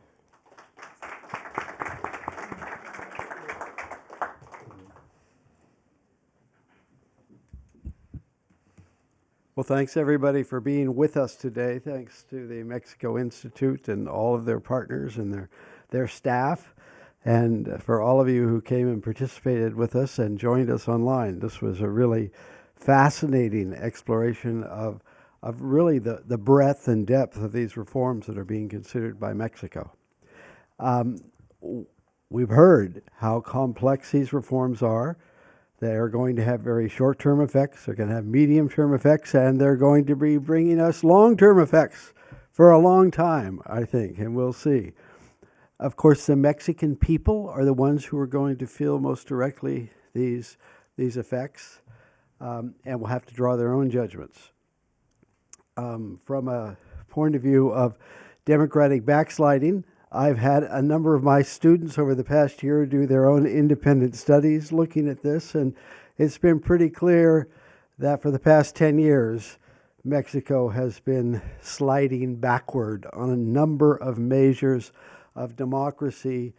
Speaker 19: Well, thanks everybody for being with us today. Thanks to the Mexico Institute and all of their partners and their staff, and for all of you who came and participated with us and joined us online. This was a really fascinating exploration of really the breadth and depth of these reforms that are being considered by Mexico. We've heard how complex these reforms are. They are going to have very short-term effects, they're going to have medium-term effects, and they're going to be bringing us long-term effects for a long time, I think, and we'll see. Of course, the Mexican people are the ones who are going to feel most directly these effects, and will have to draw their own judgments. From a point of view of democratic backsliding, I've had a number of my students over the past year do their own independent studies looking at this, and it's been pretty clear that for the past 10 years, Mexico has been sliding backward on a number of measures of democracy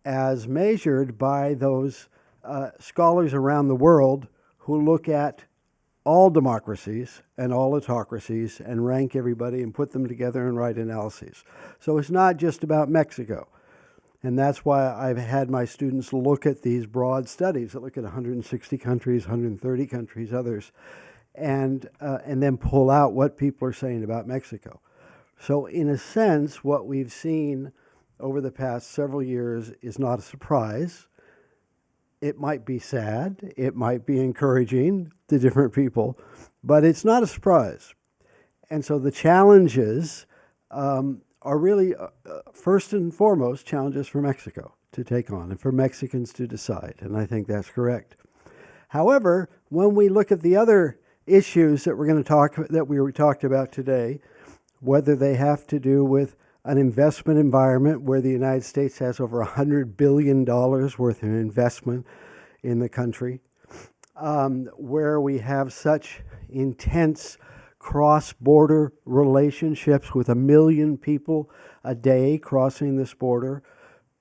Speaker 19: as measured by those scholars around the world who look at all democracies and all autocracies and rank everybody and put them together and write analyses. So it's not just about Mexico. And that's why I've had my students look at these broad studies that look at 160 countries, 130 countries, others, and then pull out what people are saying about Mexico. So in a sense, what we've seen over the past several years is not a surprise. It might be sad, it might be encouraging to different people, but it's not a surprise. And so the challenges are really, first and foremost, challenges for Mexico to take on and for Mexicans to decide, and I think that's correct. However, when we look at the other issues that we talked about today, whether they have to do with an investment environment where the United States has over $100 billion worth of investment in the country, where we have such intense cross-border relationships with 1 million people a day crossing this border,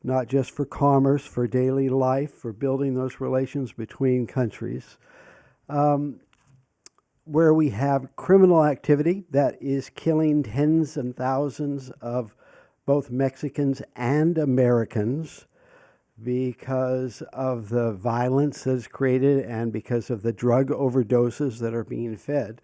Speaker 19: not just for commerce, for daily life, for building those relations between countries, where we have criminal activity that is killing tens and thousands of both Mexicans and Americans, because of the violence that is created and because of the drug overdoses that are being fed,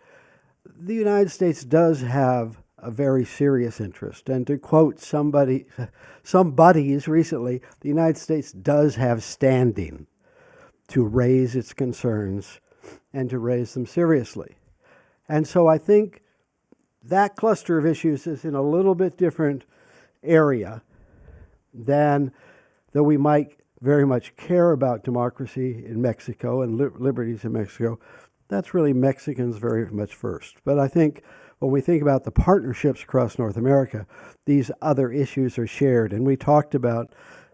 Speaker 19: the United States does have a very serious interest. And to quote some buddies recently, the United States does have standing to raise its concerns and to raise them seriously. And so I think that cluster of issues is in a little bit different area than though we might very much care about democracy in Mexico and liberties in Mexico. That's really Mexicans very much first. But I think when we think about the partnerships across North America, these other issues are shared. And we talked about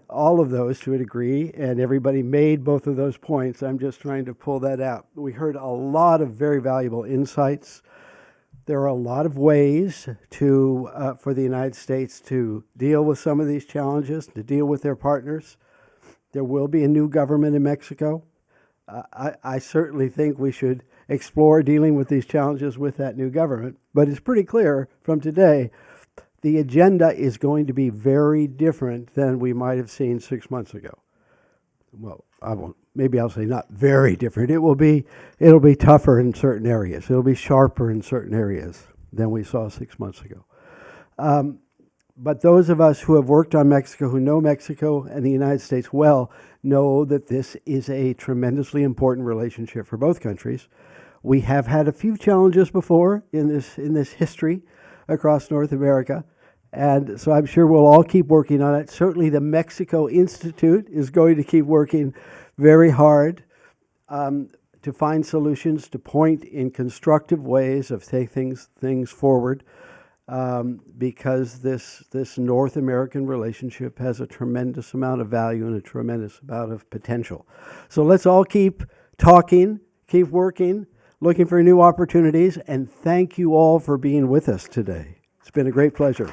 Speaker 19: all of those to a degree, and everybody made both of those points. I'm just trying to pull that out. We heard a lot of very valuable insights. There are a lot of ways for the United States to deal with some of these challenges, to deal with their partners. There will be a new government in Mexico. I certainly think we should explore dealing with these challenges with that new government. But it's pretty clear from today, the agenda is going to be very different than we might have seen 6 months ago. Well, maybe I'll say not very different. It'll be tougher in certain areas. It'll be sharper in certain areas than we saw 6 months ago. But those of us who have worked on Mexico, who know Mexico and the United States well, know that this is a tremendously important relationship for both countries. We have had a few challenges before in this history across North America, and so I'm sure we'll all keep working on it. Certainly the Mexico Institute is going to keep working very hard to find solutions, to point in constructive ways of taking things forward, because this North American relationship has a tremendous amount of value and a tremendous amount of potential. So let's all keep talking, keep working, looking for new opportunities, and thank you all for being with us today. It's been a great pleasure.